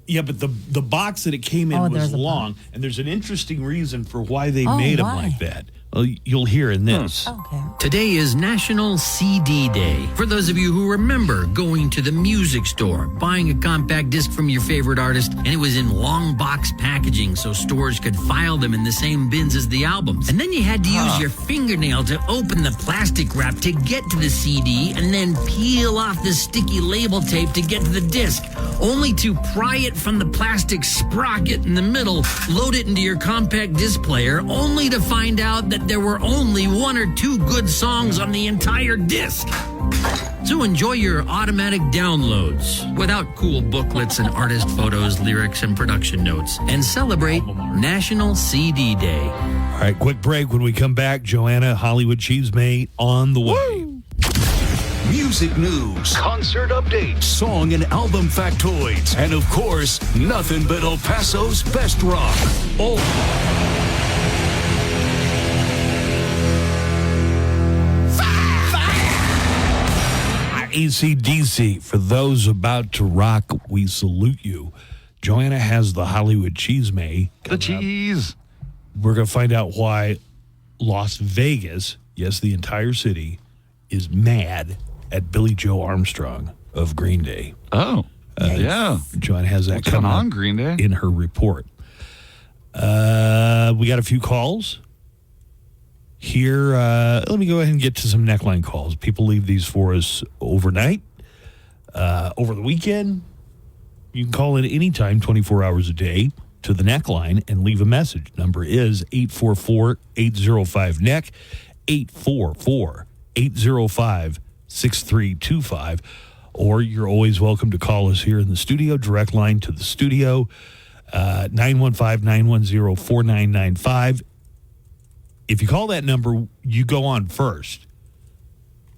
Yeah, but the box that it came in was long, and there's an interesting reason for why they made them like that. Well, you'll hear in this. Okay. Today is National CD Day. For those of you who remember going to the music store, buying a compact disc from your favorite artist, and it was in long box packaging so stores could file them in the same bins as the albums. And then you had to use your fingernail to open the plastic wrap to get to the CD and then peel off the sticky label tape to get to the disc, only to pry it from the plastic sprocket in the middle, load it into your compact disc player, only to find out that there were only 1 or 2 good songs on the entire disc. So enjoy your automatic downloads without cool booklets and artist photos, lyrics, and production notes, and celebrate National CD Day. All right, quick break. When we come back, Joanna, Hollywood Cheesemate on the way. Music news, concert updates, song and album factoids, and of course, nothing but El Paso's best rock. All AC/DC, for those about to rock, we salute you. Joanna has the Hollywood Cheesemate. The cheese. We're going to find out why Las Vegas, yes, the entire city, is mad at Billy Joe Armstrong of Green Day. Oh, yeah. Joanna has that What's going coming on, up Green Day? in her report. We got a few calls. Here, let me go ahead and get to some neckline calls. People leave these for us overnight, over the weekend. You can call in anytime, 24 hours a day, to the neckline and leave a message. Number is 844-805-NECK, 844-805-6325. Or you're always welcome to call us here in the studio, direct line to the studio, 915-910-4995. If you call that number, you go on first.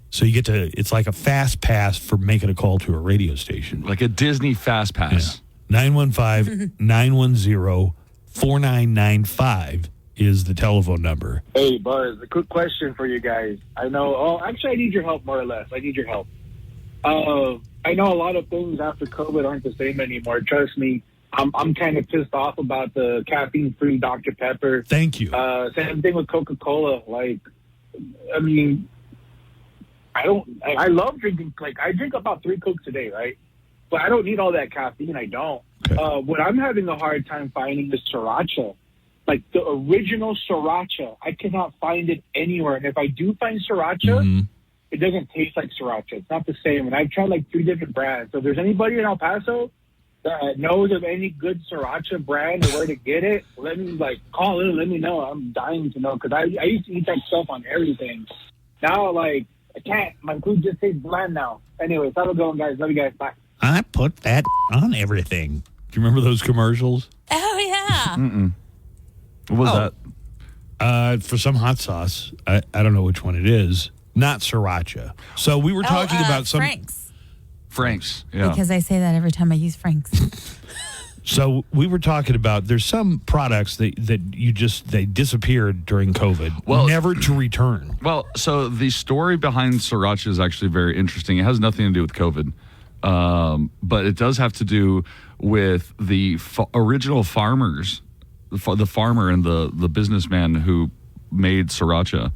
So you get to, it's like a fast pass for making a call to a radio station. Like a Disney fast pass. Yeah. 915-910-4995 is the telephone number. Hey, Buzz, a quick question for you guys. I know, actually, I need your help more or less. I need your help. I know a lot of things after COVID aren't the same anymore. Trust me. I'm kind of pissed off about the caffeine-free Dr. Pepper. Thank you. Same thing with Coca-Cola. Like, I mean, I love drinking. Like, I drink about 3 Cokes a day, right? But I don't need all that caffeine. I don't. Okay. What I'm having a hard time finding is sriracha. Like, the original sriracha. I cannot find it anywhere. And if I do find sriracha, it doesn't taste like sriracha. It's not the same. And I've tried, like, 3 different brands. So if there's anybody in El Paso that knows of any good sriracha brand or where to get it, let me, like, call in and let me know. I'm dying to know, because I used to eat that stuff on everything. Now, like, I can't. My food just tastes bland now. Anyways, how's it going, guys? Love you guys. Bye. I put that on everything. Do you remember those commercials? Oh, yeah. What was that? for some hot sauce. I don't know which one it is. Not sriracha. So we were talking about some Frank's. Yeah. Because I say that every time I use Frank's. So we were talking about there's some products that they disappeared during COVID, never to return. Well, so the story behind sriracha is actually very interesting. It has nothing to do with COVID, but it does have to do with the original farmers, the farmer and the businessman who made sriracha.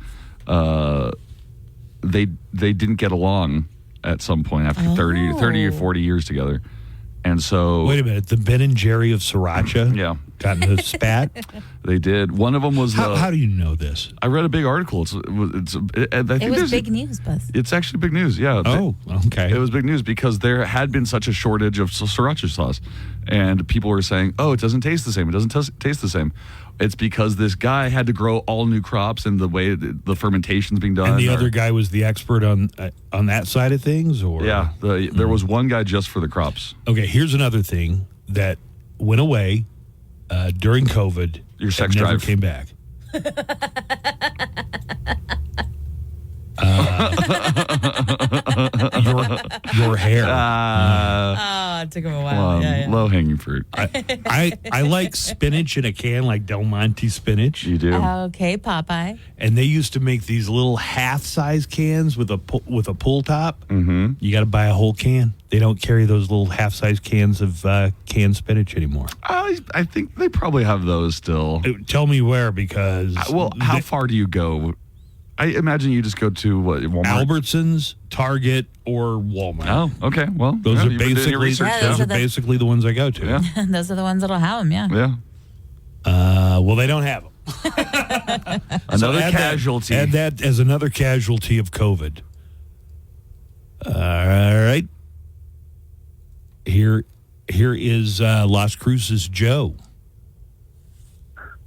They didn't get along at some point after 30 or 40 years together. And so... Wait a minute. The Ben and Jerry of sriracha got in a spat? They did. One of them was... How do you know this? I read a big article. It was big news, Buzz. It's actually big news, yeah. Oh, okay. It was big news because there had been such a shortage of sriracha sauce. And people were saying, oh, it doesn't taste the same. It doesn't taste the same. It's because this guy had to grow all new crops and the way the fermentation's being done. And the other guy was the expert on that side of things? Or yeah, there was one guy just for the crops. Okay, here's another thing that went away during COVID. Your sex never drive came back. Your hair. It took him a while. Low hanging fruit. I like spinach in a can, like Del Monte spinach. You do? Okay, Popeye. And they used to make these little half-size cans with a pull top. Mm-hmm. You got to buy a whole can. They don't carry those little half-size cans of canned spinach anymore. I think they probably have those still. Tell me where, because... how far do you go? I imagine you just go to Walmart? Albertsons, Target, or Walmart. Oh, okay. Well, those are basically the ones I go to. Yeah. Those are the ones that'll have them, yeah. Yeah. Well, they don't have them. Another casualty. Add that as another casualty of COVID. All right. Here is Las Cruces Joe.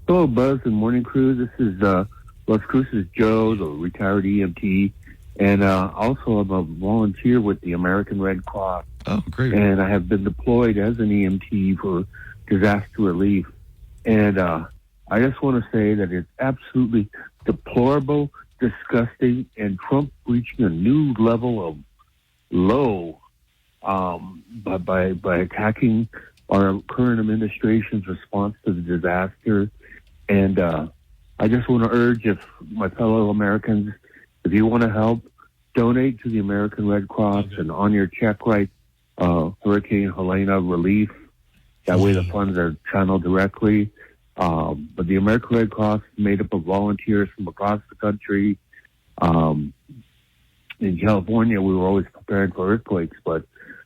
Hello, Buzz and Morning Crew. This is Las Cruces Joe, the retired EMT, and also I'm a volunteer with the American Red Cross. Oh, great. And I have been deployed as an EMT for disaster relief. And I just want to say that it's absolutely deplorable, disgusting, and Trump reaching a new level of low by attacking our current administration's response to the disaster. And I just want to urge my fellow Americans, if you want to help, donate to the American Red Cross and on your check write Hurricane Helena relief. That way the funds are channeled directly. But the American Red Cross is made up of volunteers from across the country. In California, we were always prepared for earthquakes, but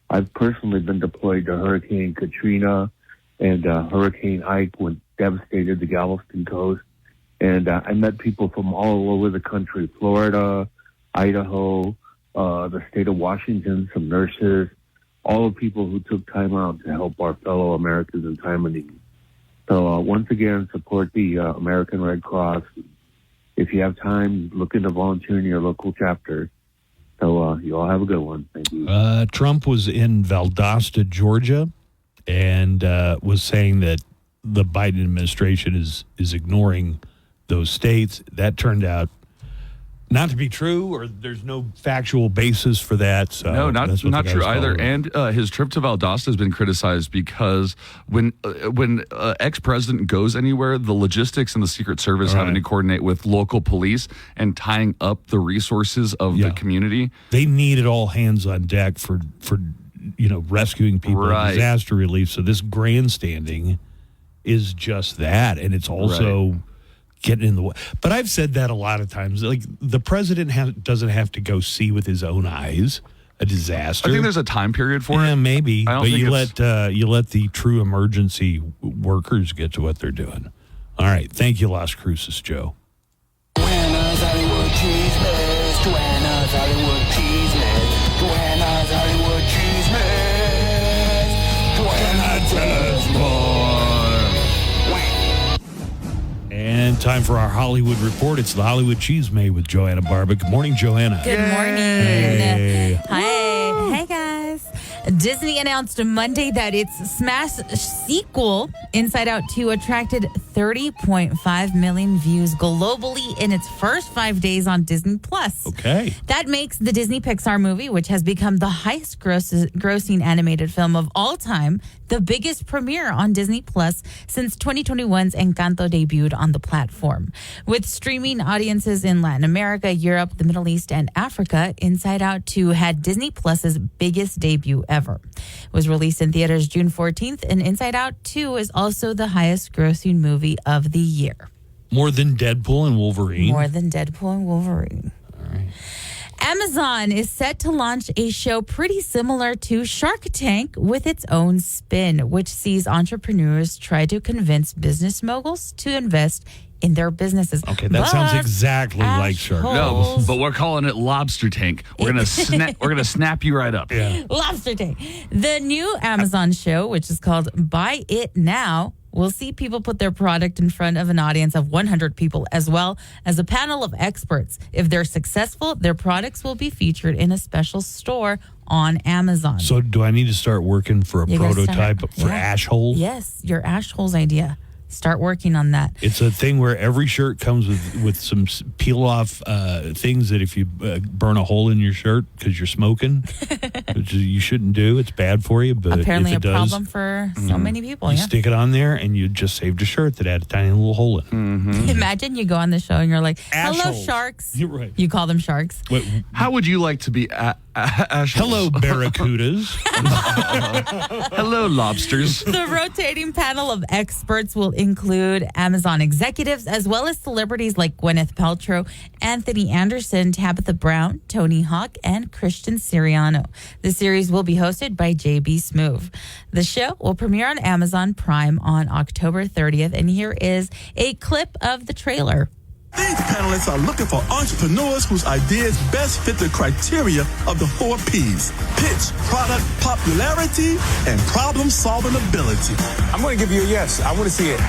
I've personally been deployed to Hurricane Katrina and Hurricane Ike, when devastated the Galveston coast. And I met people from all over the country, Florida, Idaho, the state of Washington, some nurses, all the people who took time out to help our fellow Americans in time of need. So once again, support the American Red Cross. If you have time, look into volunteering in your local chapter. So you all have a good one. Thank you. Trump was in Valdosta, Georgia, and was saying that the Biden administration is ignoring those states. That turned out not to be true, or there's no factual basis for that. So no, not true either. About. And his trip to Valdosta has been criticized because when ex-president goes anywhere, the logistics and the Secret Service having to coordinate with local police and tying up the resources of the community. They needed all hands on deck for rescuing people in disaster relief. So this grandstanding is just that, and it's also getting in the way. But I've said that a lot of times. Like, the president doesn't have to go see with his own eyes a disaster. I think there's a time period for it. Yeah, maybe. I don't But think you let the true emergency workers get to what they're doing. All right. Thank you, Las Cruces Joe. Buenas Hollywood Cheesemans, Buenas Hollywood Cheesemans, Buenas Hollywood Cheesemans, Buenas Hollywood. And time for our Hollywood Report. It's the Hollywood Cheesemay with Joanna Barba. Good morning, Joanna. Good morning. Hey. Hi. Hey, guys. Disney announced Monday that its smash sequel, Inside Out 2, attracted 30.5 million views globally in its first 5 days on Disney+. Okay. That makes the Disney Pixar movie, which has become the highest grossing animated film of all time, the biggest premiere on Disney Plus since 2021's Encanto debuted on the platform. With streaming audiences in Latin America, Europe, the Middle East, and Africa, Inside Out 2 had Disney Plus's biggest debut ever. It was released in theaters June 14th, and Inside Out 2 is also the highest grossing movie of the year. More than Deadpool and Wolverine. More than Deadpool and Wolverine. All right. Amazon is set to launch a show pretty similar to Shark Tank with its own spin, which sees entrepreneurs try to convince business moguls to invest in their businesses. Okay, that sounds exactly like Shark Tank. No, but we're calling it Lobster Tank. We're gonna snap you right up. Yeah. Lobster Tank. The new Amazon show, which is called Buy It Now, will see people put their product in front of an audience of 100 people, as well as a panel of experts. If they're successful, their products will be featured in a special store on Amazon. So do I need to start working for a You gotta prototype start- for yeah. Ash Hole? Yes, your Ash Holes idea. Start working on that. It's a thing where every shirt comes with some peel-off things that if you burn a hole in your shirt because you're smoking, which you shouldn't do. It's bad for you, but Apparently if it a does, problem for so many people. you Yeah. stick it on there and you just saved a shirt that had a tiny little hole in it. Mm-hmm. Imagine you go on the show and you're like, Ash hello, holes. sharks. You're right. You call them sharks. Wait, How would you like to be Ash? hello, barracudas. Hello, lobsters. The rotating panel of experts will include Amazon executives as well as celebrities like Gwyneth Paltrow, Anthony Anderson, Tabitha Brown, Tony Hawk, and Christian Siriano. The series will be hosted by JB Smoove. The show will premiere on Amazon Prime on October 30th, and here is a clip of the trailer. These panelists are looking for entrepreneurs whose ideas best fit the criteria of the 4 Ps: pitch, product, popularity, and problem-solving ability. I'm going to give you a yes. I want to see it.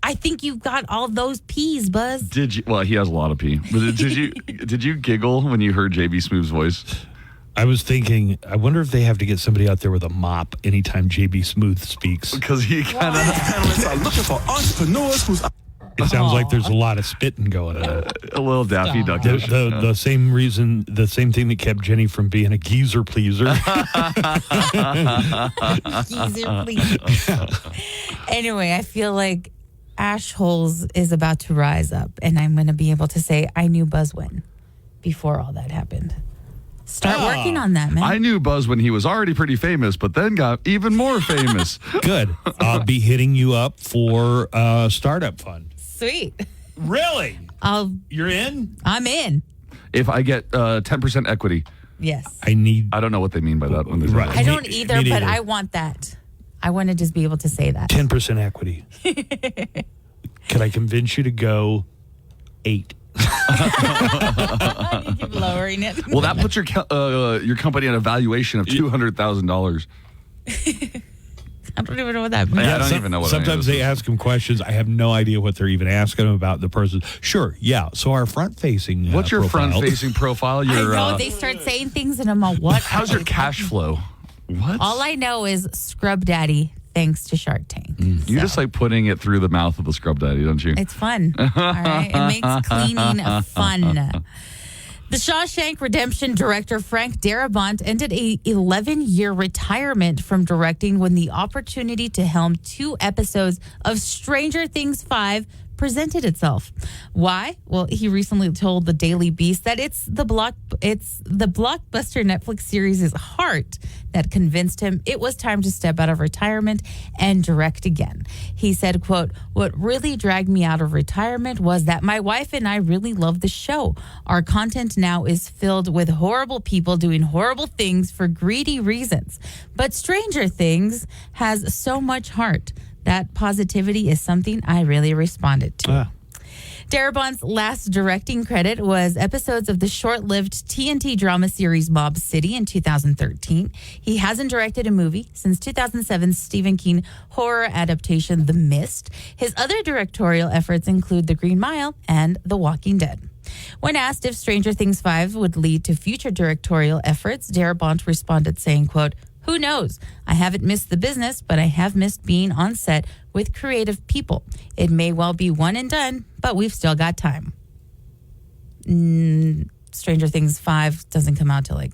I think you got all those P's, Buzz. Did you? Well, he has a lot of pee. But did you giggle when you heard JB Smoove's voice? I was thinking, I wonder if they have to get somebody out there with a mop anytime JB Smooth speaks. Because he kind These of panelists are looking for entrepreneurs whose It sounds like there's a lot of spitting going on. a little Daffy Duckish. The same reason, the same thing that kept Jenny from being a geezer pleaser. Geezer, please. Anyway, I feel like Ash Holes is about to rise up, and I'm going to be able to say I knew Buzz when before all that happened. Start working on that, man. I knew Buzz when he was already pretty famous, but then got even more famous. Good. I'll be hitting you up for startup fund. Sweet. Really? You're in? I'm in. If I get 10% equity. Yes. I don't know what they mean by that. When they say Right. that. I don't either, but I want that. I want to just be able to say that. 10% equity. Can I convince you to go 8? You keep lowering it. Well, that puts your company at a valuation of $200,000. I don't even know what that means. I don't even know what Sometimes they ask them questions. I have no idea what they're even asking them about the person. Sure, yeah. So our front-facing What's your profile? front-facing profile? Your, I know they start saying things and I'm all, what? How's your cash flow? What? All I know is Scrub Daddy, thanks to Shark Tank. You just like putting it through the mouth of the scrub daddy, don't you? It's fun. All right. It makes cleaning fun. The Shawshank Redemption director Frank Darabont ended a 11-year retirement from directing when the opportunity to helm 2 episodes of Stranger Things 5 presented itself. Why? Well, he recently told the Daily Beast that it's the blockbuster Netflix series' heart that convinced him it was time to step out of retirement and direct again. He said, quote, "What really dragged me out of retirement was that my wife and I really love the show. Our content now is filled with horrible people doing horrible things for greedy reasons. But Stranger Things has so much heart. That positivity is something I really responded to." Darabont's last directing credit was episodes of the short-lived TNT drama series Mob City in 2013. He hasn't directed a movie since 2007's Stephen King horror adaptation The Mist. His other directorial efforts include The Green Mile and The Walking Dead. When asked if Stranger Things 5 would lead to future directorial efforts, Darabont responded saying, quote, Who knows? I haven't missed the business, but I have missed being on set with creative people. It may well be one and done, but we've still got time. Stranger Things 5 doesn't come out till like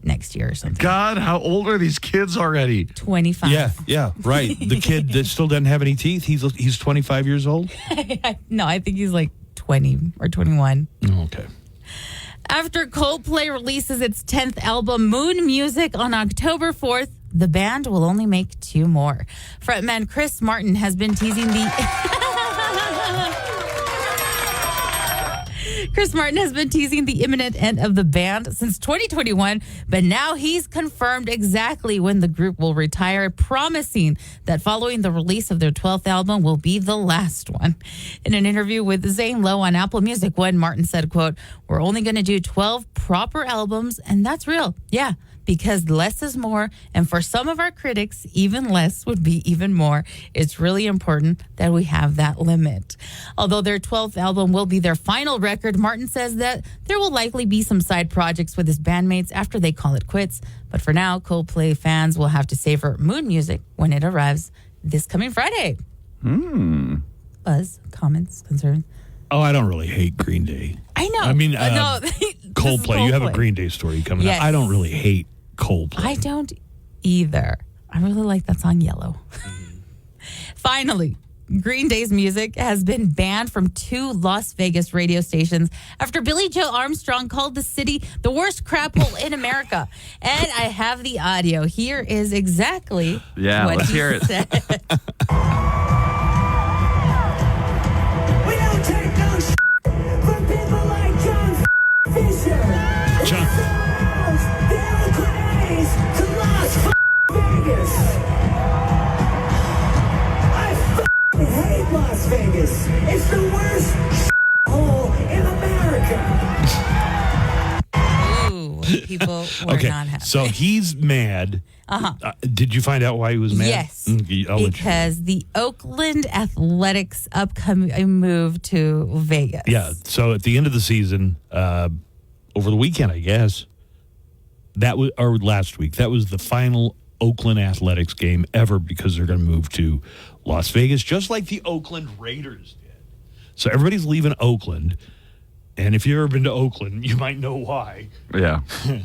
next year or something. God, how old are these kids already? 25. Yeah, right. The kid that still doesn't have any teeth, he's 25 years old? No, I think he's like 20 or 21. Oh, okay. After Coldplay releases its 10th album, Moon Music, on October 4th, the band will only make 2 more. Frontman Chris Martin has been teasing the imminent end of the band since 2021, but now he's confirmed exactly when the group will retire, promising that following the release of their 12th album will be the last one. In an interview with Zane Lowe on Apple Music One, Martin said, quote, "We're only going to do 12 proper albums, and that's real. Yeah, because less is more, and for some of our critics, even less would be even more. It's really important that we have that limit." Although their 12th album will be their final record, Martin says that there will likely be some side projects with his bandmates after they call it quits. But for now, Coldplay fans will have to savor Moon Music when it arrives this coming Friday. Buzz, comments, concerns? Oh, I don't really hate Green Day. I know. I mean, no, Coldplay. You have a Green Day story coming Yes. up. I don't really hate Coldplay. I don't either. I really like that song, Yellow. Finally, Green Day's music has been banned from 2 Las Vegas radio stations after Billy Joe Armstrong called the city the worst crap hole in America. And I have the audio. Here is exactly what let's he hear it. said. We don't take no shit from people like John Fisher. John. The eloquent A's to Las Vegas. I hate Las Vegas. It's the worst hole in America. Ooh, people were Okay, not happy. so he's mad. Did you find out why he was mad? Yes, I'll let you know. because the Oakland Athletics' upcoming move to Vegas. Yeah, so at the end of the season, over the weekend, I guess, or last week, that was the final Oakland Athletics game ever because they're going to move to Las Vegas, just like the Oakland Raiders did. So everybody's leaving Oakland, and if you've ever been to Oakland, you might know why. Yeah.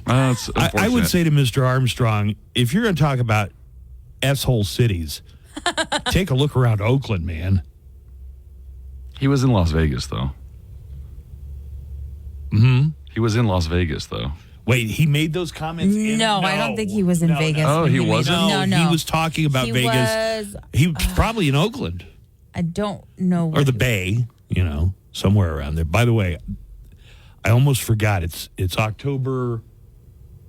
That's I would say to Mr. Armstrong, if you're going to talk about S-hole cities, take a look around Oakland, man. He was in Las Vegas, though. He was in Las Vegas, though. Wait, he made those comments? No, I don't think he was in Vegas. Oh, when he made wasn't? it. No. He was talking about He Vegas. was, He was probably in Oakland. I don't know. Or the Bay, somewhere around there. By the way, I almost forgot. It's October.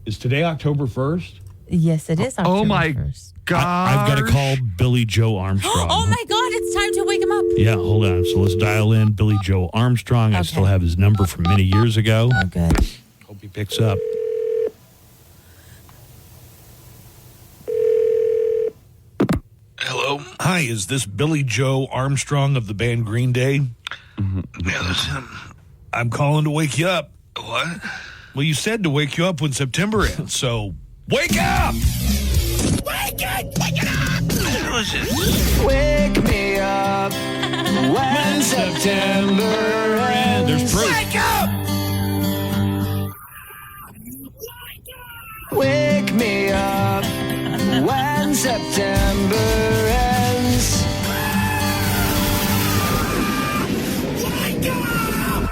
Is today October 1st? Yes, it is October Oh, my 1st. God. I've got to call Billy Joe Armstrong. Oh, my God. It's time to wake him up. Yeah, hold on. So let's dial in Billy Joe Armstrong. I still have his number from many years ago. Oh, good. Hope he picks up. Hello? Hi, is this Billy Joe Armstrong of the band Green Day? Yeah, that's him. I'm calling to wake you up. What? Well, you said to wake you up when September ends, so wake up! Wake it up! Who is this? Wake me up when September ends. There's proof. Wake up! Wake me up when September ends. Wake up!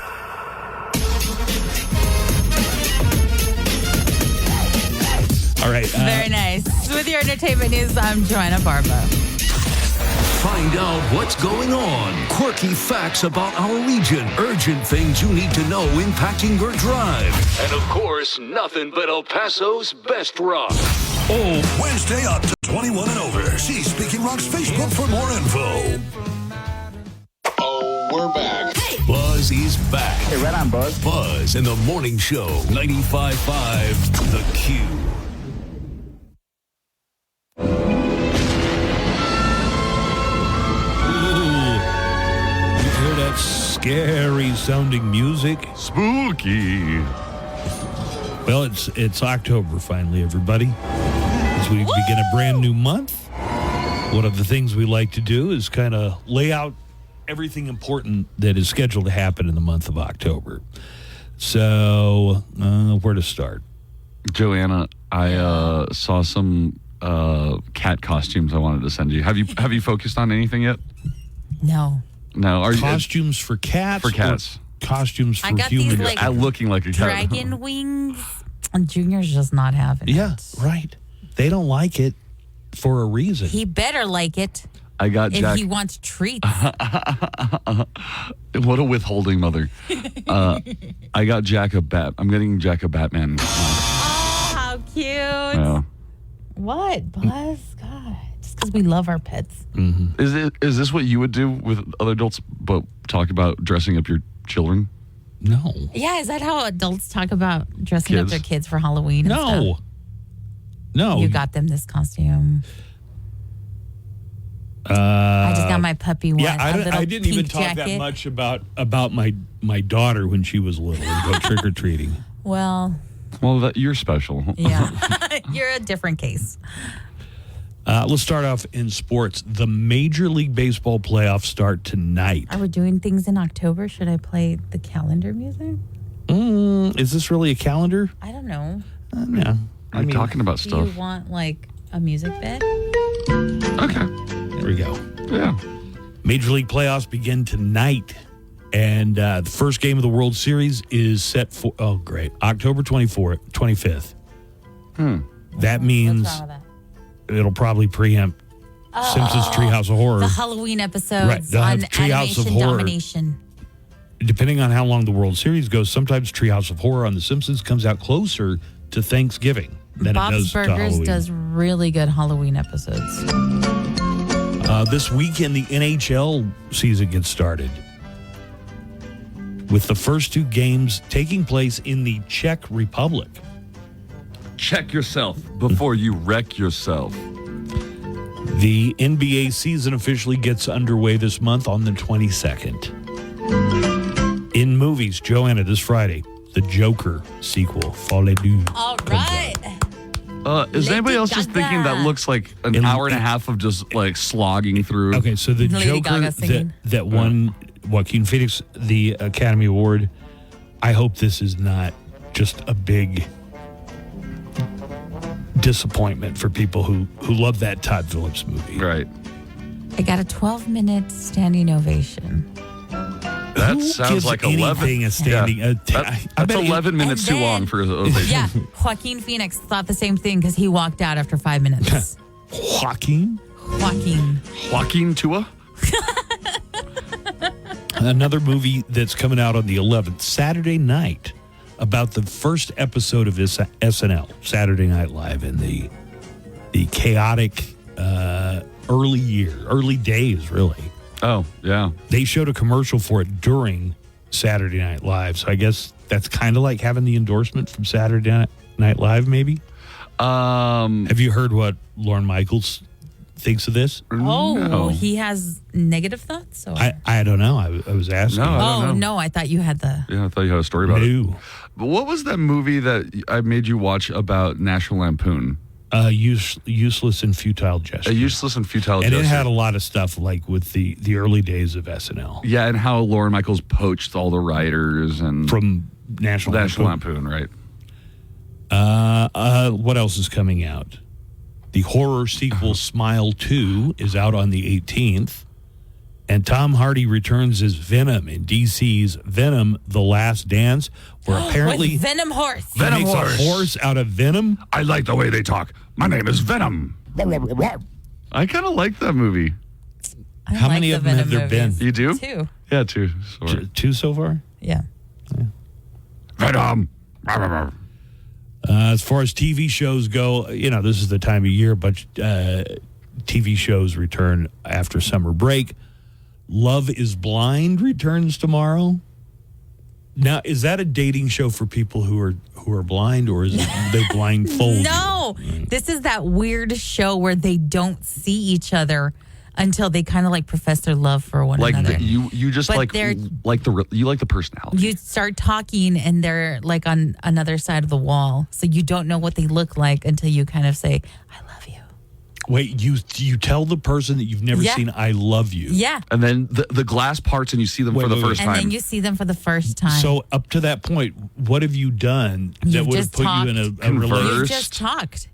All right. Very nice. With your entertainment news, I'm Joanna Barba. Find out what's going on. Quirky facts about our region. Urgent things you need to know impacting your drive. And of course, nothing but El Paso's best rock. Oh, Wednesday up to 21 and over. See Speaking Rock's Facebook for more info. Oh, we're back. Buzz is back. Hey, right on, Buzz. Buzz in the morning show. 95.5 The Q. Scary sounding music. Spooky. Well, it's October finally, everybody. It's As we begin a brand new month, one of the things we like to do is kind of lay out everything important that is scheduled to happen in the month of October. So, where to start? Joanna, I saw some cat costumes I wanted to send you. Have you focused on anything yet? No. No. Are costumes for cats? For cats. Costumes for I got humans? these, like, looking like a cat. dragon wings. And Junior's just not having Yeah, it. right. They don't like it for a reason. He better like it. I got if Jack. he wants treats. What a withholding mother. I got Jack a bat. I'm getting Jack a Batman. Oh, how cute. Yeah. What, Buzz? God, just because we love our pets. Mm-hmm. Is this what you would do with other adults, but talk about dressing up your children? No. Yeah, is that how adults talk about dressing up Kids? their kids for Halloween and stuff? No. You got them this costume. I just got my puppy one. Yeah, a little I didn't even pink talk jacket. that much about my daughter when she was little and go trick or treating. Well, you're special. yeah. You're a different case. Let's start off in sports. The Major League Baseball playoffs start tonight. Are we doing things in October? Should I play the calendar music? Is this really a calendar? I don't know. No. I'm talking about Do stuff. you want like a music bed? Okay. There we go. Yeah. Major League playoffs begin tonight. And the first game of the World Series is set for, October 25th. That means What's wrong with that? it'll probably preempt Simpsons Treehouse of Horror. The Halloween episodes Right, they'll have on Treehouse of Animation Horror. Domination. Depending on how long the World Series goes, sometimes Treehouse of Horror on The Simpsons comes out closer to Thanksgiving than it Bob's does to Burgers Halloween. does really good Halloween episodes. This weekend, the NHL season gets started, with the first two games taking place in the Czech Republic. Check yourself before you wreck yourself. The NBA season officially gets underway this month on the 22nd. In movies, Joanna, this Friday, the Joker sequel, Folie Deux. All right. Is anybody else just Gaga. thinking that looks like an hour and a half of just like slogging through? Okay, so the Lady Joker Gaga singing. that won Joaquin Phoenix the Academy Award, I hope this is not just a big disappointment for people who love that Todd Phillips movie. Right. I got a 12-minute standing ovation. That Who sounds gives like anything 11. a standing? Yeah. I That's bet 11 minutes too And then- long for his ovation. Yeah, Joaquin Phoenix thought the same thing because he walked out after 5 minutes. Joaquin? Joaquin Tua? Another movie that's coming out on the 11th, Saturday night, about the first episode of this SNL, Saturday Night Live, in the chaotic early days, really. Oh, yeah. They showed a commercial for it during Saturday Night Live, so I guess that's kind of like having the endorsement from Saturday Night Live, maybe? Have you heard what Lorne Michaels thinks of this? Oh, No. he has negative thoughts? Or? I don't know. I was asking. No, I don't know. No, I thought you had the... Yeah, I thought you had a story about it. No. But what was that movie that I made you watch about National Lampoon? Useless and Futile Gesture. A Useless and Futile And Gesture. it had a lot of stuff like with the early days of SNL. Yeah, and how Lorne Michaels poached all the writers and From National Lampoon, right? What else is coming out? The horror sequel Smile 2 is out on the 18th. And Tom Hardy returns as Venom in DC's Venom: The Last Dance, where apparently With Venom Horse. he makes a horse out of Venom. I like the way they talk. My name is Venom. I kind of like that movie. I How like many the of them have Venom there movies. been? You do? 2. Yeah, two. Sorry. Two so far? Yeah. Venom. As far as TV shows go, this is the time of year, but TV shows return after summer break. Love is Blind returns tomorrow. Now, is that a dating show for people who are blind, or is it they blindfold? No, this is that weird show where they don't see each other until they kind of like profess their love for one another. You just But like they're- the personality. You start talking and they're like on another side of the wall, so you don't know what they look like until you kind of say, "I love Wait, you tell the person that you've never Yeah. seen I love you. Yeah. And then the glass parts and you see them for the first And time. then you see them for the first time. So up to that point, what have you done that You've would have just put you in a You've relationship? just talked,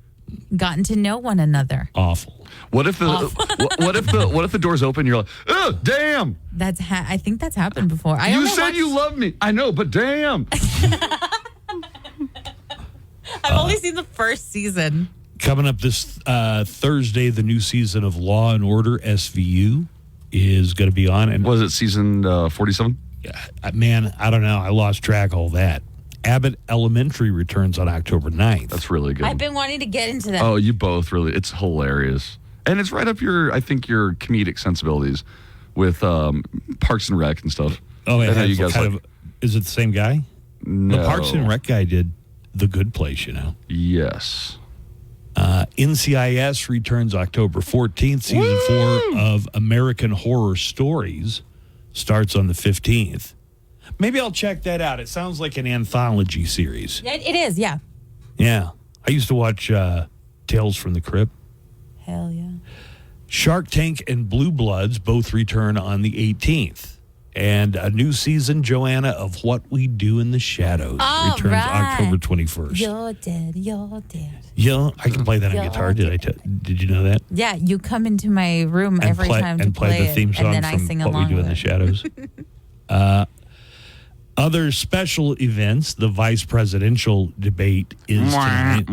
gotten to know one another. Awful. What if what if the doors open and you're like, oh, damn. I think that's happened before. I You only said watched- you love me. I know, but damn. I've only seen the first season. Coming up this Thursday, the new season of Law and Order SVU is going to be on. And was it season 47? Man, I don't know. I lost track of all that. Abbott Elementary returns on October 9th. That's really good. I've been wanting to get into that. Oh, you both really. It's hilarious. And it's right up your comedic sensibilities with Parks and Rec and stuff. Oh, I know it you guys kind like. of, is it the same guy? No. The Parks and Rec guy did The Good Place, you know. Yes. NCIS returns October 14th. Season 4 of American Horror Stories starts on the 15th. Maybe I'll check that out. It sounds like an anthology series. It is, yeah. Yeah. I used to watch Tales from the Crypt. Hell yeah. Shark Tank and Blue Bloods both return on the 18th. And a new season, Joanna, of What We Do in the Shadows returns October 21st. You're dead. Yeah, I can play that on guitar. Did you know that? Yeah, you come into my room every time to play the theme it, song and then I from sing What along We Do in with the it. Shadows. Other special events, the vice presidential debate is tonight.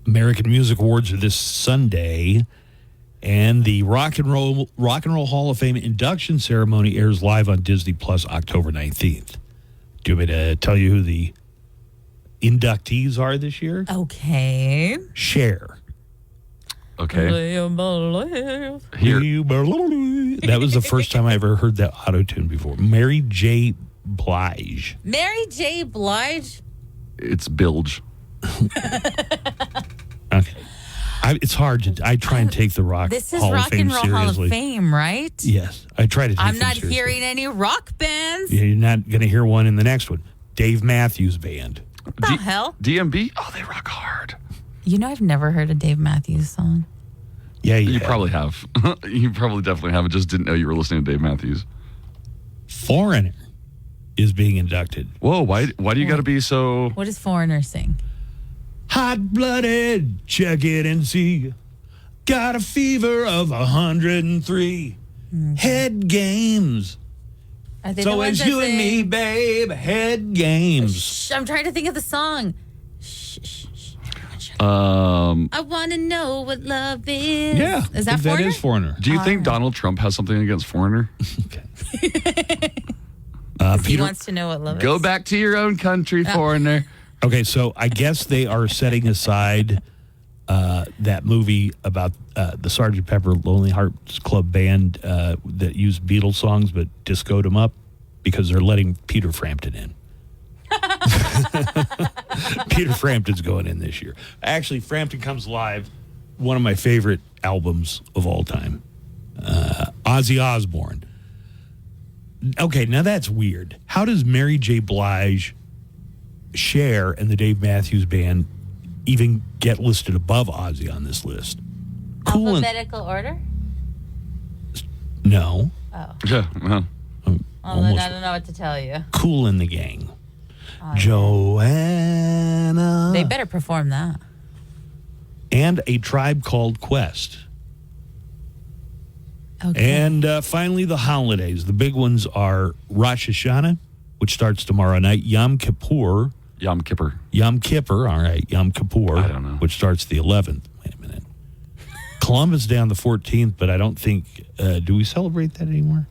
American Music Awards are this Sunday, and the Rock and Roll Hall of Fame induction ceremony airs live on Disney Plus October 19th. Do you want me to tell you who the inductees are this year? Okay. Cher. Okay. Here. That was the first time I ever heard that auto-tune before. Mary J. Blige. Mary J. Blige. It's Bilge. Okay. It's hard to. I try and take the Rock This is Hall Rock of Fame and Roll Hall of seriously. Fame, right? Yes, I try to take I'm them not seriously. hearing any rock bands. Yeah, you're not going to hear one in the next one. Dave Matthews Band. What the hell? DMB? Oh, they rock hard. You know, I've never heard a Dave Matthews song. Yeah, you probably have. You probably definitely have. Just didn't know you were listening to Dave Matthews. Foreigner is being inducted. Whoa, why do you got to be so... What does Foreigner sing? Hot-blooded, check it and see. Got a fever of 103. Head games. Are they the So ones it's that you and sing- me, babe. Head games. Shh, I'm trying to think of the song. I want to know what love is. Yeah, Is that Foreigner? Foreigner. Do you think right. Donald Trump has something against Foreigner? He wants to know what love Go is. back to your own country, Foreigner. Okay, so I guess they are setting aside that movie about the Sgt. Pepper Lonely Hearts Club Band that used Beatles songs but discoed them up because they're letting Peter Frampton in. Peter Frampton's going in this year. Actually, Frampton Comes Live, one of my favorite albums of all time. Ozzy Osbourne. Okay, now that's weird. How does Mary J. Blige, Cher, and the Dave Matthews Band even get listed above Ozzy on this list? Cool. Alphabetical order? No. Oh. Yeah, well. Well, then Almost. I don't know what to tell you. Cool in the Gang. Joanna. They better perform that. And A Tribe Called Quest. Okay. And finally, the holidays. The big ones are Rosh Hashanah, which starts tomorrow night. Yom Kippur. Yom Kippur. Yom Kippur. All right. Yom Kippur. I don't know. Which starts the 11th. Wait a minute. Columbus Day on the 14th, but I don't think... do we celebrate that anymore?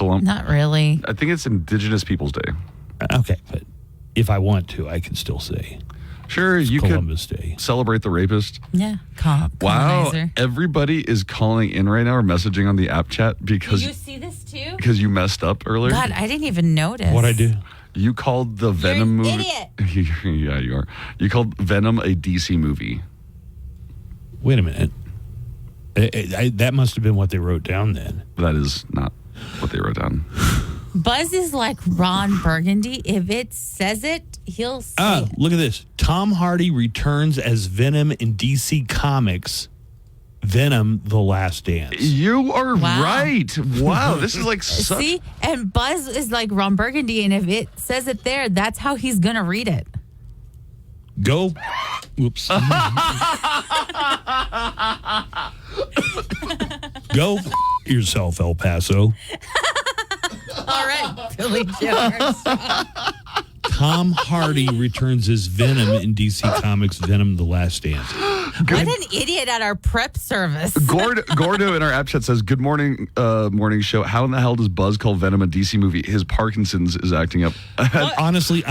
Not really. I think it's Indigenous Peoples Day. Okay, but if I want to, I can still say. Sure, you Columbus could Day. celebrate the rapist. Yeah. Wow, Colonizer. everybody is calling in right now or messaging on the app chat Did because you see this too? because you messed up earlier. God, I didn't even notice. What'd I do? You called the Venom movie. idiot. Yeah, you are. You called Venom a DC movie. Wait a minute. That must have been what they wrote down then. That is not what they wrote down. Buzz is like Ron Burgundy. If it says it, he'll say Look at this. Tom Hardy returns as Venom in DC Comics. Venom: The Last Dance. You are Wow. right. Wow, this is like such... See, and Buzz is like Ron Burgundy, and if it says it there, that's how he's gonna read it. Go. Whoops. Go yourself, El Paso. All right, Billy Joe. Tom Hardy returns as Venom in DC Comics' Venom: The Last Dance. What an idiot at our prep service. Gordo in our app chat says, "Good morning, morning show. How in the hell does Buzz call Venom a DC movie? His Parkinson's is acting up." Honestly,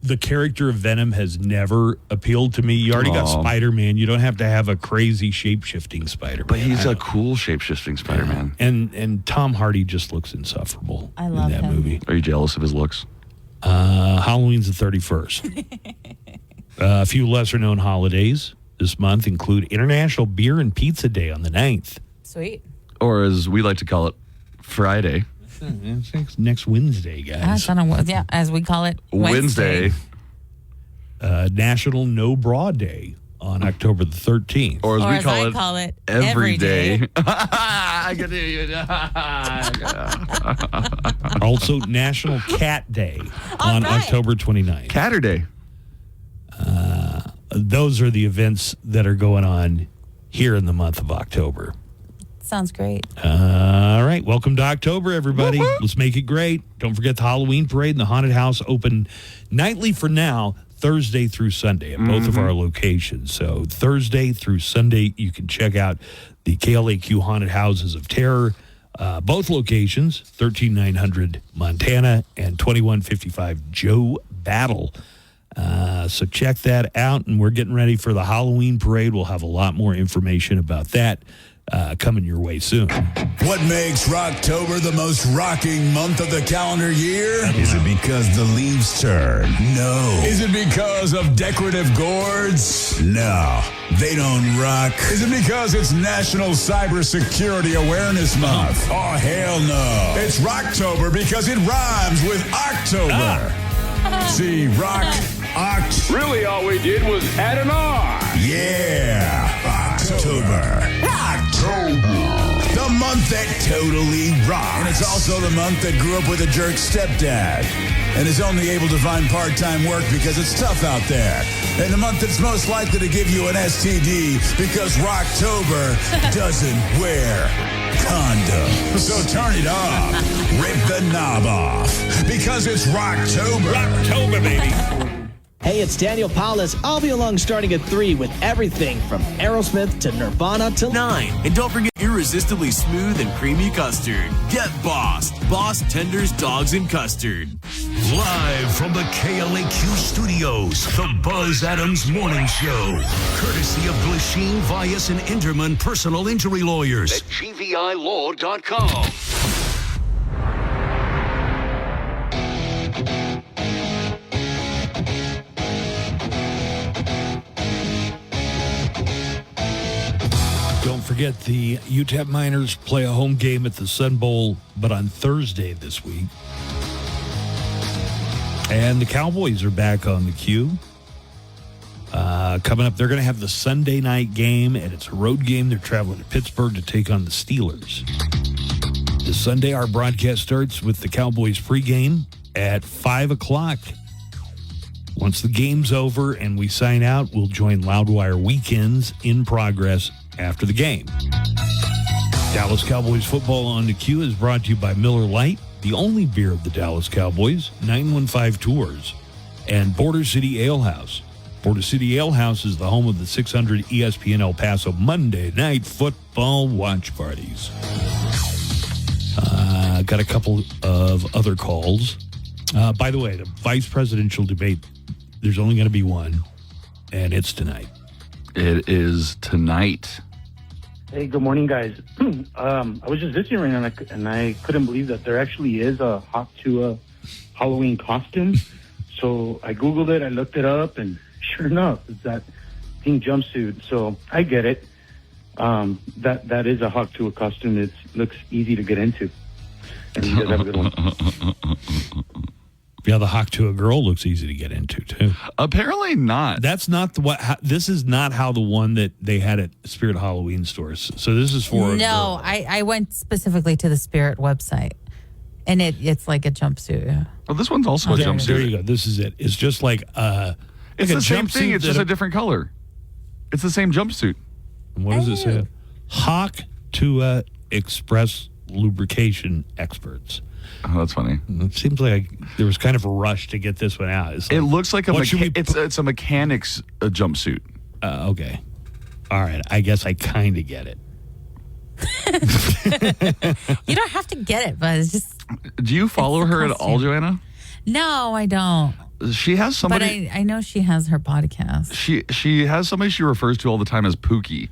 the character of Venom has never appealed to me. You already got Spider-Man. You don't have to have a crazy shape-shifting Spider-Man. But he's a cool shape-shifting Spider-Man. And Tom Hardy just looks insufferable I love in that him. movie. Are you jealous of his looks? Halloween's the 31st. A few lesser-known holidays this month include International Beer and Pizza Day on the 9th. Sweet. Or as we like to call it, Friday. It's next Wednesday, guys. As we call it, Wednesday. National No Bra Day on October the 13th. Or as Or we as call I it, call it, every day. Also, National Cat Day on October 29th. Catter Day. Those are the events that are going on here in the month of October. Sounds great. All right. Welcome to October, everybody. Let's make it great. Don't forget the Halloween parade and the haunted house open nightly for now, Thursday through Sunday at both of our locations. So Thursday through Sunday, you can check out the KLAQ Haunted Houses of Terror. Both locations, 13900 Montana and 2155 Joe Battle. So check that out. And we're getting ready for the Halloween parade. We'll have a lot more information about that coming your way soon. What makes Rocktober the most rocking month of the calendar year? Is it because the leaves turn? No. Is it because of decorative gourds? No. They don't rock. Is it because it's National Cybersecurity Awareness Month? Oh, hell no. It's Rocktober because it rhymes with October. See, rock, oct. Really, all we did was add an R. Yeah. October. The month that totally rocks. And it's also the month that grew up with a jerk stepdad and is only able to find part-time work because it's tough out there. And the month that's most likely to give you an STD because Rocktober doesn't wear condoms. So turn it off. Rip the knob off because it's Rocktober. Rocktober, baby. Hey, it's Daniel Paulus. I'll be along starting at 3 with everything from Aerosmith to Nirvana to 9. And don't forget irresistibly smooth and creamy custard. Get Bossed. Boss Tenders, Dogs, and Custard. Live from the KLAQ studios, the Buzz Adams Morning Show. Courtesy of Glasheen, Vyas, and Enderman Personal Injury Lawyers at GVILaw.com. Don't forget the UTEP Miners play a home game at the Sun Bowl, but on Thursday this week. And the Cowboys are back on the queue. Coming up, they're going to have the Sunday night game, and it's a road game. They're traveling to Pittsburgh to take on the Steelers. This Sunday, our broadcast starts with the Cowboys pregame at 5 o'clock. Once the game's over and we sign out, we'll join Loudwire Weekends in progress after the game. Dallas Cowboys football on the queue is brought to you by Miller Lite, the only beer of the Dallas Cowboys, 915 Tours, and Border City Ale House. Border City Ale House is the home of the 600 ESPN El Paso Monday Night Football watch parties. Got a couple of other calls. By the way, the vice presidential debate, there's only going to be one, and it's tonight. It is tonight. Hey, good morning, guys. I was just visiting right now, and I couldn't believe that there actually is a Hawk Tuah Halloween costume. So I Googled it, I looked it up, and sure enough, it's that pink jumpsuit. So I get it. That is a Hawk Tuah costume. It looks easy to get into. And you guys have a good one. Yeah, the Hawk to a Girl looks easy to get into, too. Apparently not. That's not this is not how the one that they had at Spirit Halloween stores. So this is for a girl. I went specifically to the Spirit website, and it's like a jumpsuit. Yeah. Well, this one's also a jumpsuit. There you go. This is it. It's just like it's the same thing. It's just a different color. It's the same jumpsuit. What does it say? Hawk to Express Lubrication Experts. Oh, that's funny. It seems like there was kind of a rush to get this one out. It looks like it's a mechanic's jumpsuit. Okay. All right. I guess I kind of get it. You don't have to get it, but it's just... Do you follow her at all, Joanna? No, I don't. She has somebody... But I know she has her podcast. She has somebody she refers to all the time as Pookie.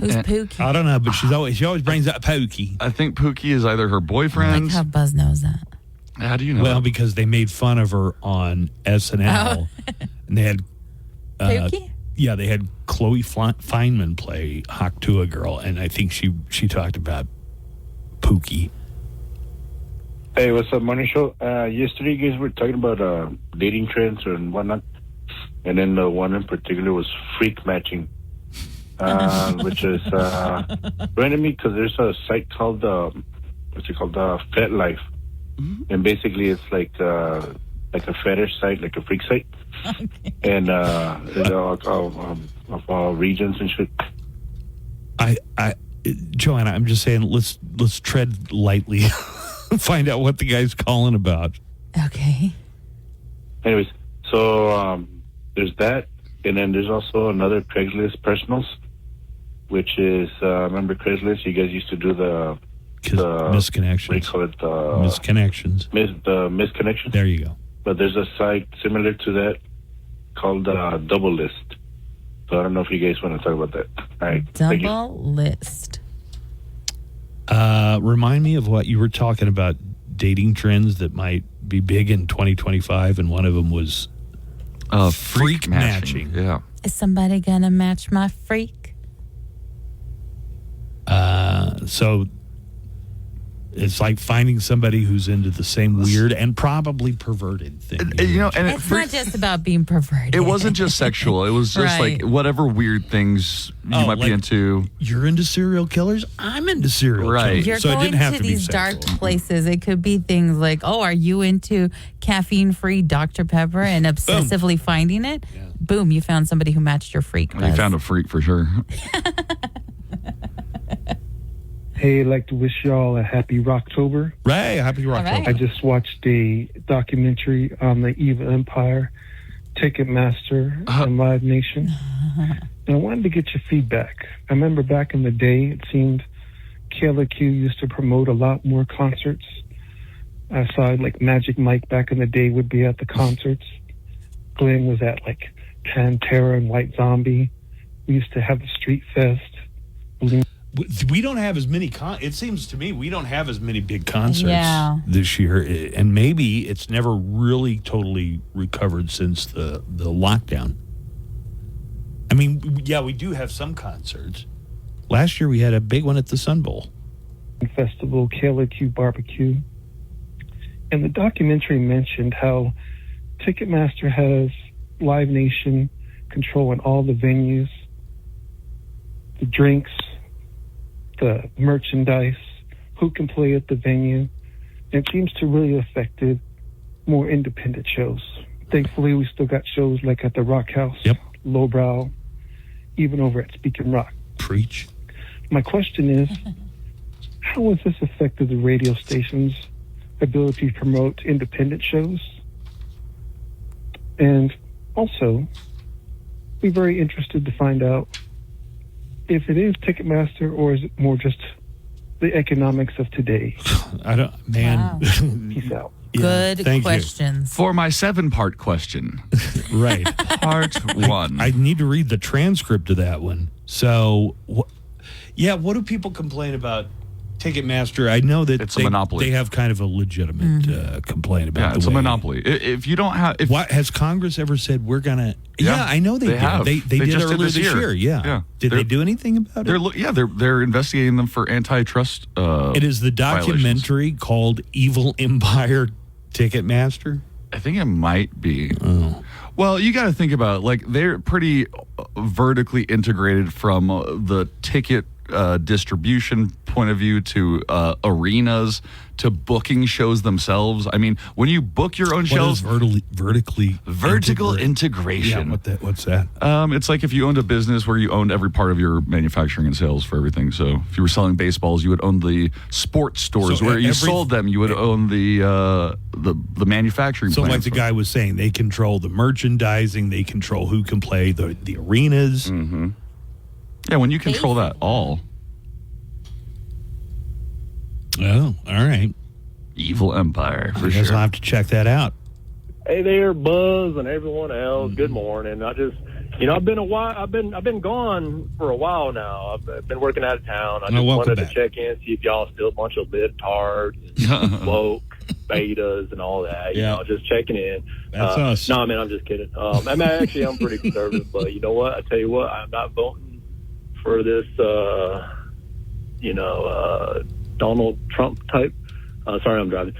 Who's Pookie? I don't know, but she always brings up Pookie. I think Pookie is either her boyfriend. I like how Buzz knows that. How do you know? Well, that? because they made fun of her on SNL, and they had Pookie. Yeah, they had Chloe Feynman play Hawk to a Girl, and I think she talked about Pookie. Hey, what's up, Morning Show? Yesterday, you guys were talking about dating trends and whatnot, and then the one in particular was freak matching. Which is random me because there's a site called FetLife, and basically it's like a fetish site, like a freak site, and of all regions and shit. Joanna, I'm just saying, let's tread lightly, find out what the guy's calling about. Okay. Anyways, so there's that, and then there's also another Craigslist personals. Which is, remember Craigslist? You guys used to do the misconnections. What do you call it? Misconnections. The misconnections. There you go. But there's a site similar to that called Double List. So I don't know if you guys want to talk about that. All right. Double List. Remind me of what you were talking about, dating trends that might be big in 2025, and one of them was freak matching. Yeah. Is somebody going to match my freak? So it's like finding somebody who's into the same weird and probably perverted thing. And it's not just about being perverted. It wasn't just sexual. It was just Right. like whatever weird things you might be into. You're into serial killers? I'm into serial killers. You're So it going didn't have to to be these sexual. dark places. It could be things like, oh, are you into caffeine-free Dr. Pepper and obsessively finding it? Boom, you found somebody who matched your freak. You found a freak for sure. Hey, I'd like to wish y'all a happy Rocktober. Right, happy Rocktober. Right. I just watched a documentary on the evil empire, Ticketmaster, and Live Nation. And I wanted to get your feedback. I remember back in the day, it seemed KLAQ used to promote a lot more concerts. I saw like Magic Mike back in the day would be at the concerts. Glenn was at like Pantera and White Zombie. We used to have the Street Fest. We don't have as many it seems to me we don't have as many big concerts this year, and maybe it's never really totally recovered since the lockdown. I mean, yeah, we do have some concerts. Last year we had a big one at the Sun Bowl Festival, KLAQ Barbecue. And the documentary mentioned how Ticketmaster has Live Nation controlling all the venues, the drinks, the merchandise, who can play at the venue. It seems to really affected more independent shows. Thankfully, we still got shows like at the Rock House, Lowbrow, even over at Speaking Rock. Preach. My question is, how has this affected the radio station's ability to promote independent shows? And also, be very interested to find out if it is Ticketmaster or is it more just the economics of today? I don't, man. Peace out. Good thank you. questions. For my 7-part question. Right. Part 1. I need to read the transcript of that one. So, what do people complain about Ticketmaster? I know that it's a monopoly. They have kind of a legitimate complaint about it's a monopoly. If you don't have... What, has Congress ever said we're going to... Yeah, I know they did. Have. They did just earlier did this year. Yeah. Did they do anything about it? They're investigating them for antitrust It is the documentary called Evil Empire Ticketmaster? I think it might be. Oh. Well, you got to think about it. Like, they're pretty vertically integrated from the ticket distribution point of view to arenas to booking shows themselves. I mean, when you book your own shows, vertical integration. Yeah, what's that? It's like if you owned a business where you owned every part of your manufacturing and sales for everything. So if you were selling baseballs, you would own the sports stores. So where you sold them, you would own the manufacturing. So, plants like the guy was saying, they control the merchandising, they control who can play the arenas. Mm-hmm. Yeah, when you control that all. Oh, all right. Evil empire, for I guess sure. I'll have to check that out. Hey there, Buzz and everyone else. Good morning. I just, I've been I've been gone for a while now. I've been working out of town. I just wanted to check in, see if y'all still a bunch of libtards, woke, betas, and all that. You know, just checking in. That's us. No, man, I'm just kidding. I'm pretty conservative, but you know what? I tell you what, I'm not voting for this. Donald Trump type. Sorry, I'm driving.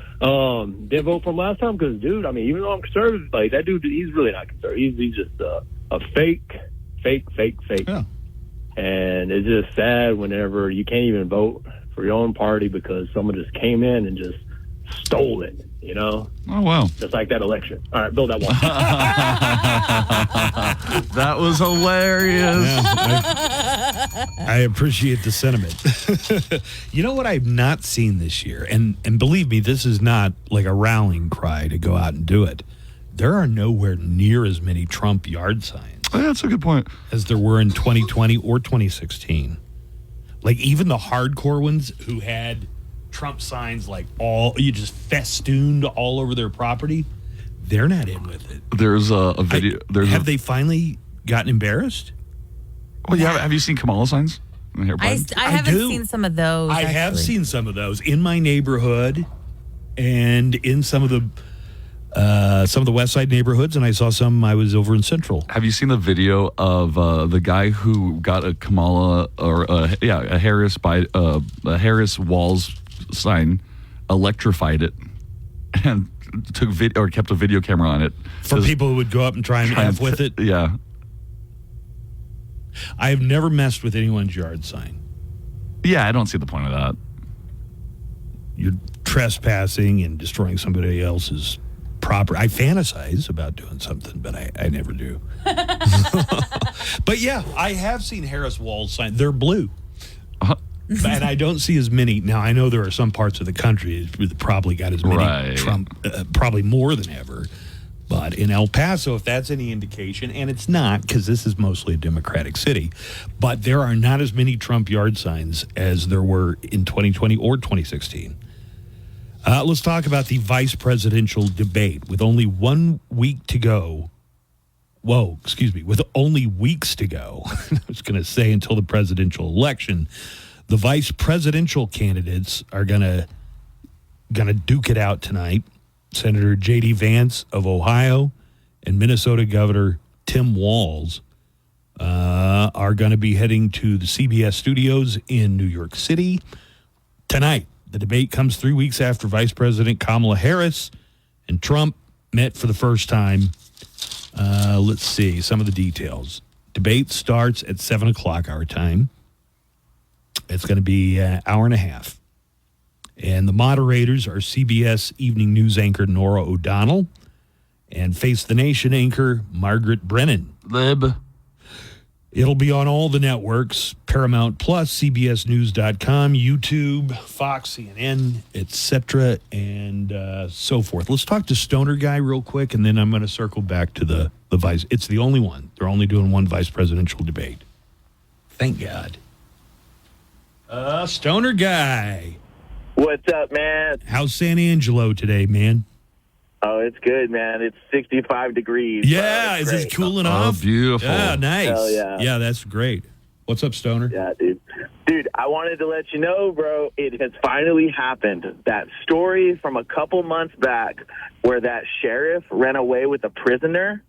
Didn't vote for him last time because, dude, I mean, even though I'm conservative, like that dude, he's really not conservative. He's just a fake. Yeah. And it's just sad whenever you can't even vote for your own party because someone just came in and just stole it, Oh, wow. Just like that election. All right, build that one. That was hilarious. Yeah, I appreciate the sentiment. You know what I've not seen this year, and believe me, this is not like a rallying cry to go out and do it. There are nowhere near as many Trump yard signs. Oh, yeah, that's a good point. As there were in 2020 or 2016. Like even the hardcore ones who had Trump signs you just festooned all over their property, they're not in with it. There's a video. Have they finally gotten embarrassed? Well, yeah. Have you seen Kamala signs? I haven't seen some of those. I have seen some of those in my neighborhood and in some of the West Side neighborhoods, and I saw some. I was over in Central. Have you seen the video of the guy who got a Kamala or a Harris Walls sign, electrified it, and kept a video camera on it for people who would go up and try and F with it? Yeah. I have never messed with anyone's yard sign. Yeah, I don't see the point of that. You're trespassing and destroying somebody else's property. I fantasize about doing something, but I never do. But yeah, I have seen Harris Walls signs. They're blue. And I don't see as many. Now, I know there are some parts of the country that probably got as many Trump, probably more than ever. But in El Paso, if that's any indication, and it's not because this is mostly a Democratic city, but there are not as many Trump yard signs as there were in 2020 or 2016. Let's talk about the vice presidential debate. With only 1 week to go. With only weeks to go. I was going to say until the presidential election. The vice presidential candidates are gonna duke it out tonight. Senator J.D. Vance of Ohio and Minnesota Governor Tim Walz are going to be heading to the CBS studios in New York City tonight. The debate comes 3 weeks after Vice President Kamala Harris and Trump met for the first time. Let's see some of the details. Debate starts at 7 o'clock our time. It's going to be an hour and a half. And the moderators are CBS Evening News anchor Nora O'Donnell and Face the Nation anchor Margaret Brennan. It'll be on all the networks, Paramount Plus, CBSNews.com, YouTube, Fox, CNN, etc., and so forth. Let's talk to Stoner Guy real quick, and then I'm going to circle back to the vice. It's the only one. They're only doing one vice presidential debate. Thank God. Stoner Guy. What's up, man? How's San Angelo today, man? Oh, it's good, man. It's 65 degrees. Yeah, is it cooling off? Oh, beautiful. Yeah, nice. Hell yeah. Yeah, that's great. What's up, Stoner? Yeah, dude. Dude, I wanted to let you know, bro, it has finally happened. That story from a couple months back where that sheriff ran away with a prisoner,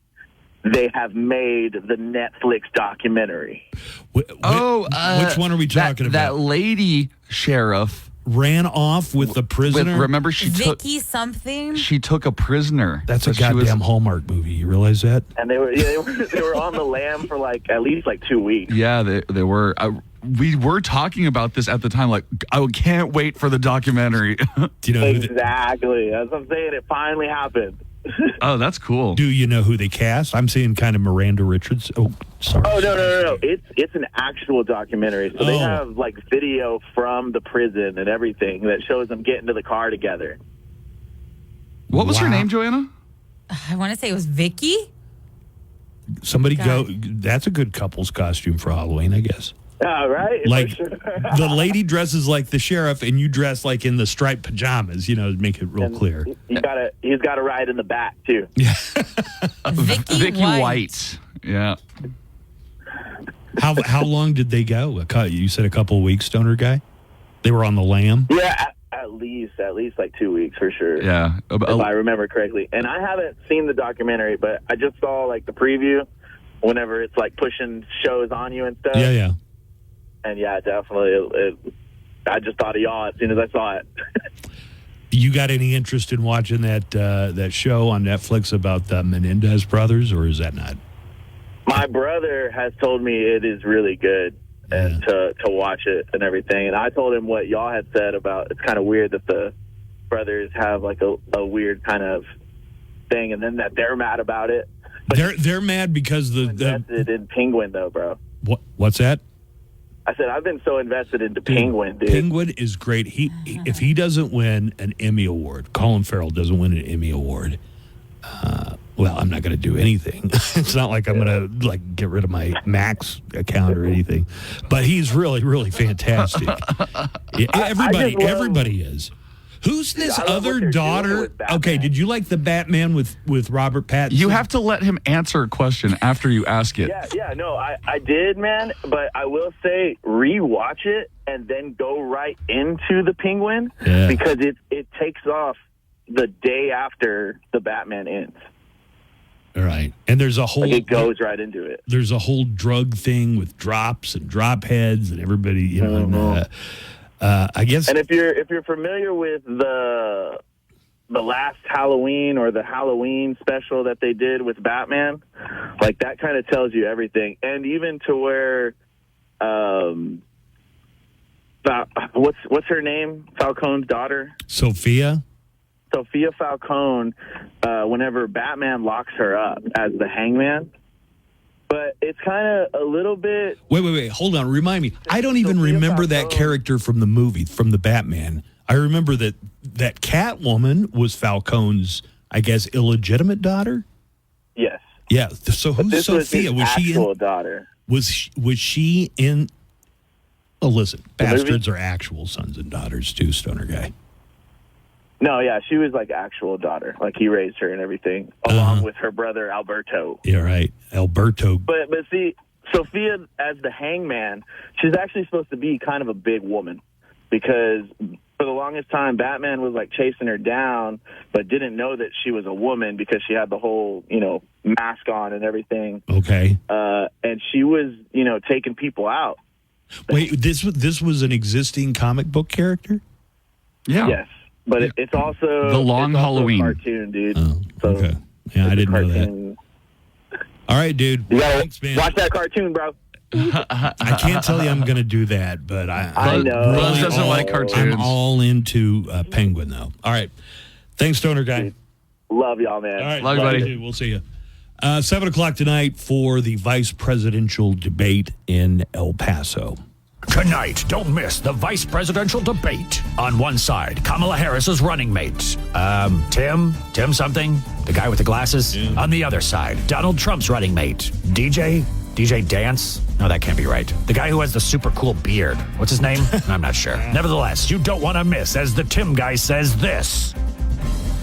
they have made the Netflix documentary. Which one are we talking about? That lady sheriff ran off with the prisoner. Remember, she Vicky something. took a prisoner. That's a goddamn Hallmark movie. You realize that? And they were on the lam for at least 2 weeks. Yeah, they were. We were talking about this at the time. Like, I can't wait for the documentary. Do you know exactly? That's what I'm saying. It finally happened. Oh, that's cool. Do you know who they cast? I'm seeing kind of Miranda Richards. Oh, sorry. Oh no! It's an actual documentary. So they have video from the prison and everything that shows them getting to the car together. What was her name, Joanna? I want to say it was Vicky. Somebody go. That's a good couple's costume for Halloween, I guess. Oh, right. The lady dresses like the sheriff, and you dress like in the striped pajamas. To make it real clear. He's got to ride in the back too. Yeah. Vicky White. Yeah. How long did they go? You said a couple of weeks, Stoner guy. They were on the lam. Yeah, at least 2 weeks for sure. Yeah, if I remember correctly. And I haven't seen the documentary, but I just saw the preview. Whenever it's pushing shows on you and stuff. Yeah. And yeah, definitely. I just thought of y'all as soon as I saw it. You got any interest in watching that show on Netflix about the Menendez brothers, or is that not? My brother has told me it is really good and to watch it and everything. And I told him what y'all had said about it's kind of weird that the brothers have a weird kind of thing, and then that they're mad about it. But they're mad because invested in Penguin though, bro. What's that? I said I've been so invested into Penguin, dude. Penguin is great. If he doesn't win an Emmy Award, Colin Farrell doesn't win an Emmy Award. Well, I'm not going to do anything. It's not like I'm going to get rid of my Max account or anything. But he's really, really fantastic. Everybody is. Who's this other daughter? Okay, did you like the Batman with Robert Pattinson? You have to let him answer a question after you ask it. No, I did, man. But I will say, rewatch it and then go right into the Penguin because it takes off the day after the Batman ends. All right, and there's a whole it goes right into it. There's a whole drug thing with drops and drop heads and everybody, I guess. And if you're familiar with the last Halloween or the Halloween special that they did with Batman, that kind of tells you everything. And even to where, what's her name? Falcone's daughter, Sophia Falcone. Whenever Batman locks her up as the Hangman. But it's kind of a little bit... Wait. Hold on. Remind me. I don't even remember that character from the movie, from the Batman. I remember that Catwoman was Falcone's, I guess, illegitimate daughter? Yes. Yeah. So who's Sophia? Was she actual daughter? Was she in... Oh, listen. Bastards are actual sons and daughters, too, Stoner guy. No, yeah, she was actual daughter. He raised her and everything, along with her brother Alberto. Yeah, right. Alberto. But see, Sophia as the Hangman, she's actually supposed to be kind of a big woman because for the longest time Batman was chasing her down, but didn't know that she was a woman because she had the whole mask on and everything. Okay. And she was taking people out. Wait, this was an existing comic book character? Yeah. Yes. But it's also the Long Halloween cartoon, dude. Oh, okay. Yeah, I didn't know that. All right, dude. You gotta watch that cartoon, bro. I can't tell you I'm going to do that, but I know. Buzz doesn't like cartoons. I'm all into Penguin, though. All right. Thanks, Stoner guy. Dude, love y'all, man. All right, love you, buddy. Dude, we'll see you. 7 o'clock tonight for the vice presidential debate in El Paso. Tonight, don't miss the vice presidential debate. On one side, Kamala Harris's running mate, Tim something, the guy with the glasses. Yeah. On the other side, Donald Trump's running mate, DJ Dance. No, that can't be right. The guy who has the super cool beard. What's his name? I'm not sure. Nevertheless, you don't want to miss as the Tim guy says this.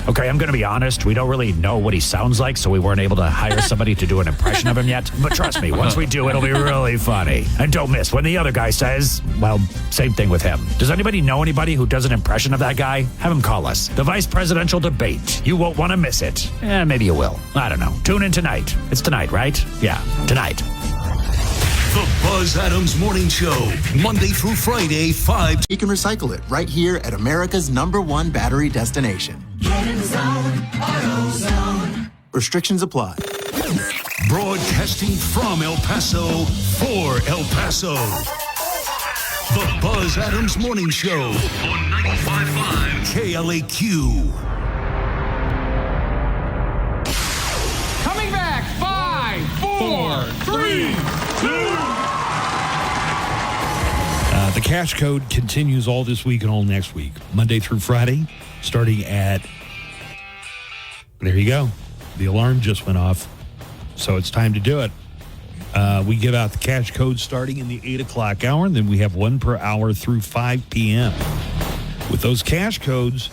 Okay, I'm going to be honest. We don't really know what he sounds like, so we weren't able to hire somebody to do an impression of him yet. But trust me, once we do, it'll be really funny. And don't miss when the other guy says, well, same thing with him. Does anybody know anybody who does an impression of that guy? Have him call us. The vice presidential debate. You won't want to miss it. Maybe you will. I don't know. Tune in tonight. It's tonight, right? Yeah, tonight. The Buzz Adams Morning Show, Monday through Friday, 5. You can recycle it right here at America's #1 battery destination. Get in the zone, AutoZone. Restrictions apply. Broadcasting from El Paso for El Paso. The Buzz Adams Morning Show on 95.5 KLAQ. Coming back, 5, 4, 3, 2. The cash code continues all this week and all next week, Monday through Friday, starting at, there you go. The alarm just went off, so it's time to do it. We give out the cash code starting in the 8 o'clock hour, and then we have one per hour through 5 p.m. With those cash codes,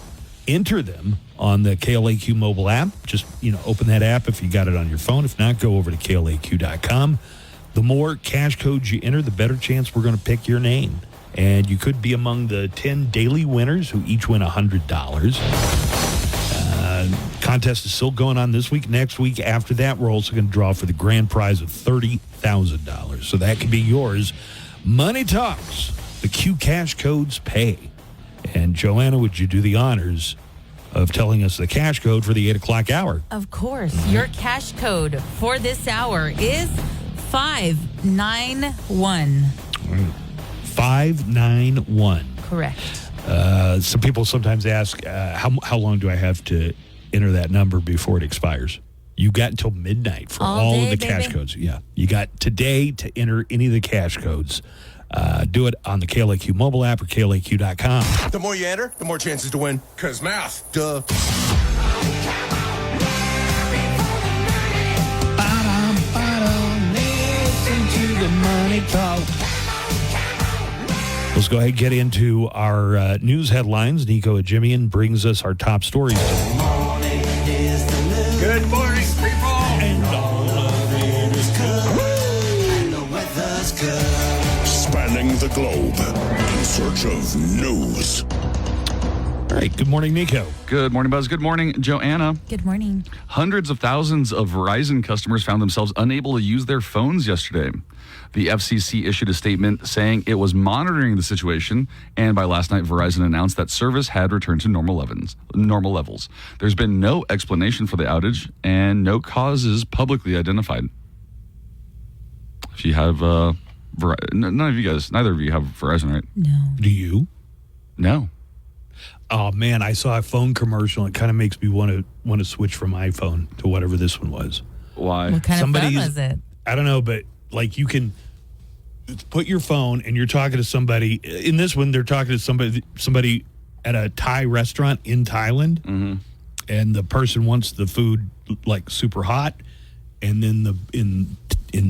enter them on the KLAQ mobile app. Just, open that app if you got it on your phone. If not, go over to KLAQ.com. The more cash codes you enter, the better chance we're going to pick your name. And you could be among the 10 daily winners who each win $100. Contest is still going on this week. Next week after that, we're also going to draw for the grand prize of $30,000. So that could be yours. Money talks. The Q cash codes pay. And Joanna, would you do the honors of telling us the cash code for the 8 o'clock hour? Of course. Your cash code for this hour is 591. 591. Correct. Some people sometimes ask, how long do I have to enter that number before it expires? You got until midnight for all day, of the cash codes. Yeah. You got today to enter any of the cash codes. Do it on the KLAQ mobile app or KLAQ.com. The more you enter, the more chances to win. Because math. Duh. Listen to the money talk. Let's go ahead and get into our news headlines. Nico Ajimian brings us our top stories. Good morning, people. And all of it is good. And the weather's good. Spanning the globe in search of news. All right. Good morning, Nico. Good morning, Buzz. Good morning, Joanna. Good morning. Hundreds of thousands of Verizon customers found themselves unable to use their phones yesterday. The FCC issued a statement saying it was monitoring the situation, and by last night, Verizon announced that service had returned to normal levels. There's been no explanation for the outage, and no causes publicly identified. If you have neither of you have Verizon, right? No. Do you? No. Oh man, I saw a phone commercial. It kind of makes me want to switch from iPhone to whatever this one was. Why? What kind of phone was it? I don't know, but like you can put your phone and you're talking to somebody. In this one, they're talking to somebody at a Thai restaurant in Thailand, and the person wants the food like super hot, and then in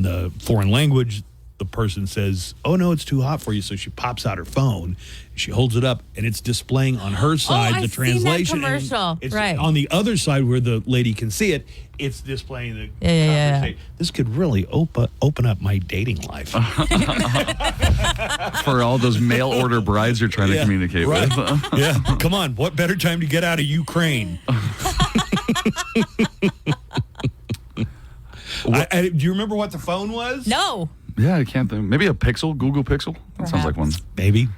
the foreign language, the person says, "Oh no, it's too hot for you." So she pops out her phone, she holds it up, and it's displaying on her side the translation. Seen that commercial. It's right. On the other side where the lady can see it, it's displaying the Yeah. conversation. This could really open up my dating life. For all those mail order brides you're trying to communicate with. Yeah. Come on. What better time to get out of Ukraine? Do you remember what the phone was? No. Yeah, I can't think. Maybe a Pixel, Google Pixel? That sounds like one. Maybe.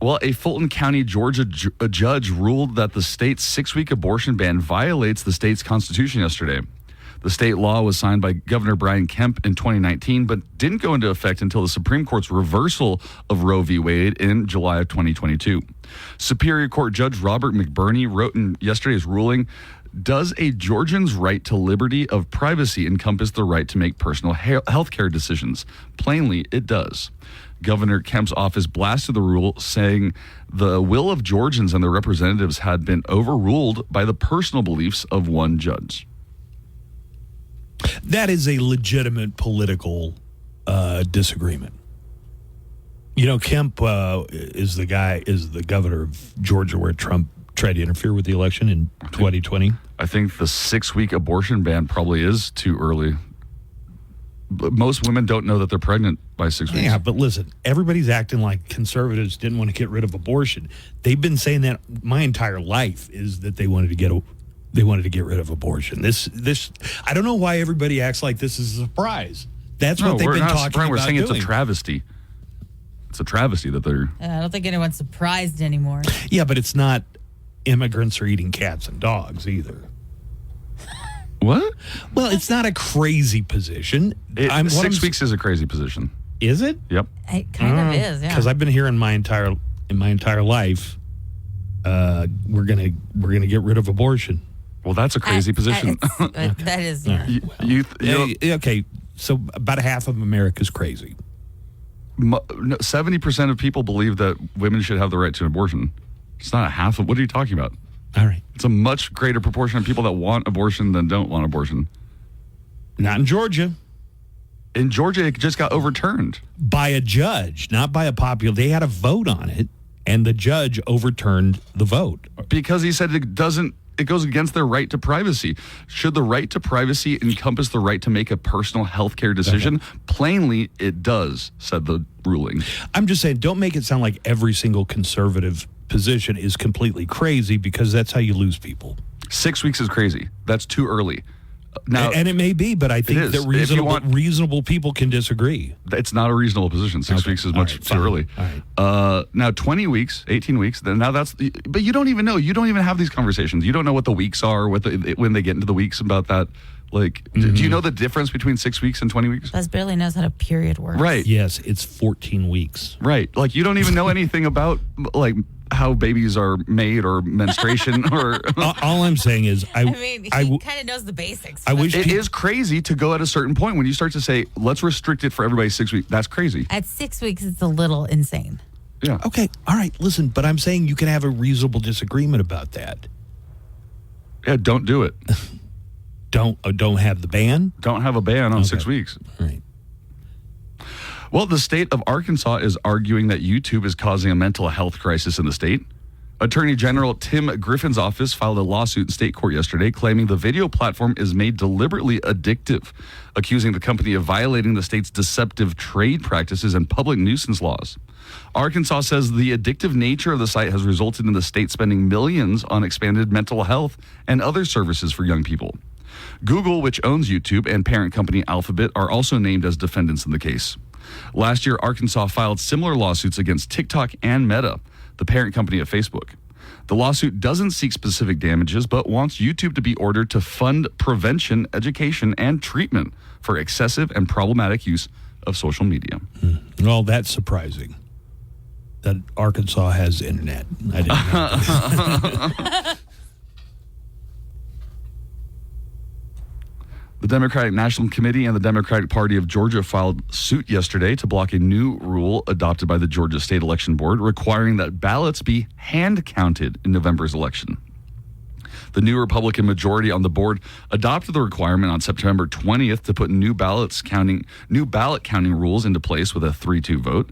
Well, a Fulton County, Georgia judge ruled that the state's 6-week abortion ban violates the state's constitution yesterday. The state law was signed by Governor Brian Kemp in 2019, but didn't go into effect until the Supreme Court's reversal of Roe v. Wade in July of 2022. Superior Court Judge Robert McBurney wrote in yesterday's ruling, "Does a Georgian's right to liberty of privacy encompass the right to make personal health care decisions? Plainly, it does." Governor Kemp's office blasted the rule, saying the will of Georgians and their representatives had been overruled by the personal beliefs of one judge. That is a legitimate political disagreement. You know, Kemp is the governor of Georgia where Trump tried to interfere with the election in 2020. I think the 6-week abortion ban probably is too early. Most women don't know that they're pregnant by 6 weeks. Yeah, but listen, everybody's acting like conservatives didn't want to get rid of abortion. They've been saying that my entire life is that they wanted to get rid of abortion. This I don't know why everybody acts like this is a surprise. That's what they've been talking about. We're saying doing. it's a travesty. It's a travesty that they're. I don't think anyone's surprised anymore. Yeah, but it's not immigrants are eating cats and dogs either. What? Well, it's not a crazy position. 6 weeks is a crazy position. Is it? Yep. It kind of is, yeah. Because I've been hearing my entire life, we're gonna get rid of abortion. Well, that's a crazy position. That is. Yeah. Okay, so about half of America's crazy. 70% of people believe that women should have the right to an abortion. It's not a half of. What are you talking about? All right. It's a much greater proportion of people that want abortion than don't want abortion. Not in Georgia. In Georgia, it just got overturned. By a judge, not by a popular. They had a vote on it, and the judge overturned the vote. Because he said it goes against their right to privacy. Should the right to privacy encompass the right to make a personal health care decision? Okay. Plainly, it does, said the ruling. I'm just saying, don't make it sound like every single conservative position is completely crazy, because that's how you lose people. 6 weeks is crazy. That's too early. Now, and it may be, but I think that reasonable people can disagree. It's not a reasonable position. 6 weeks is much too early. Now 20 weeks, 18 weeks. Now but you don't even know. You don't even have these conversations. You don't know what the weeks are. When they get into the weeks about that. Like, do you know the difference between 6 weeks and 20 weeks? Buzz barely knows how a period works. Right. Yes, it's 14 weeks. Right. Like, you don't even know anything about, like, how babies are made or menstruation or. All I'm saying is, he kind of knows the basics. I wish it is crazy to go at a certain point when you start to say, let's restrict it for everybody 6 weeks. That's crazy. At 6 weeks, it's a little insane. Yeah. Okay. All right. Listen, but I'm saying you can have a reasonable disagreement about that. Yeah. Don't do it. Don't have the ban? Don't have a ban on 6 weeks. Right. Well, the state of Arkansas is arguing that YouTube is causing a mental health crisis in the state. Attorney General Tim Griffin's office filed a lawsuit in state court yesterday claiming the video platform is made deliberately addictive, accusing the company of violating the state's deceptive trade practices and public nuisance laws. Arkansas says the addictive nature of the site has resulted in the state spending millions on expanded mental health and other services for young people. Google, which owns YouTube, and parent company Alphabet are also named as defendants in the case. Last year, Arkansas filed similar lawsuits against TikTok and Meta, the parent company of Facebook. The lawsuit doesn't seek specific damages, but wants YouTube to be ordered to fund prevention, education, and treatment for excessive and problematic use of social media. Well, that's surprising that Arkansas has internet. I didn't know. The Democratic National Committee and the Democratic Party of Georgia filed suit yesterday to block a new rule adopted by the Georgia State Election Board requiring that ballots be hand counted in November's election. The new Republican majority on the board adopted the requirement on September 20th to put new ballot counting rules into place with a 3-2 vote.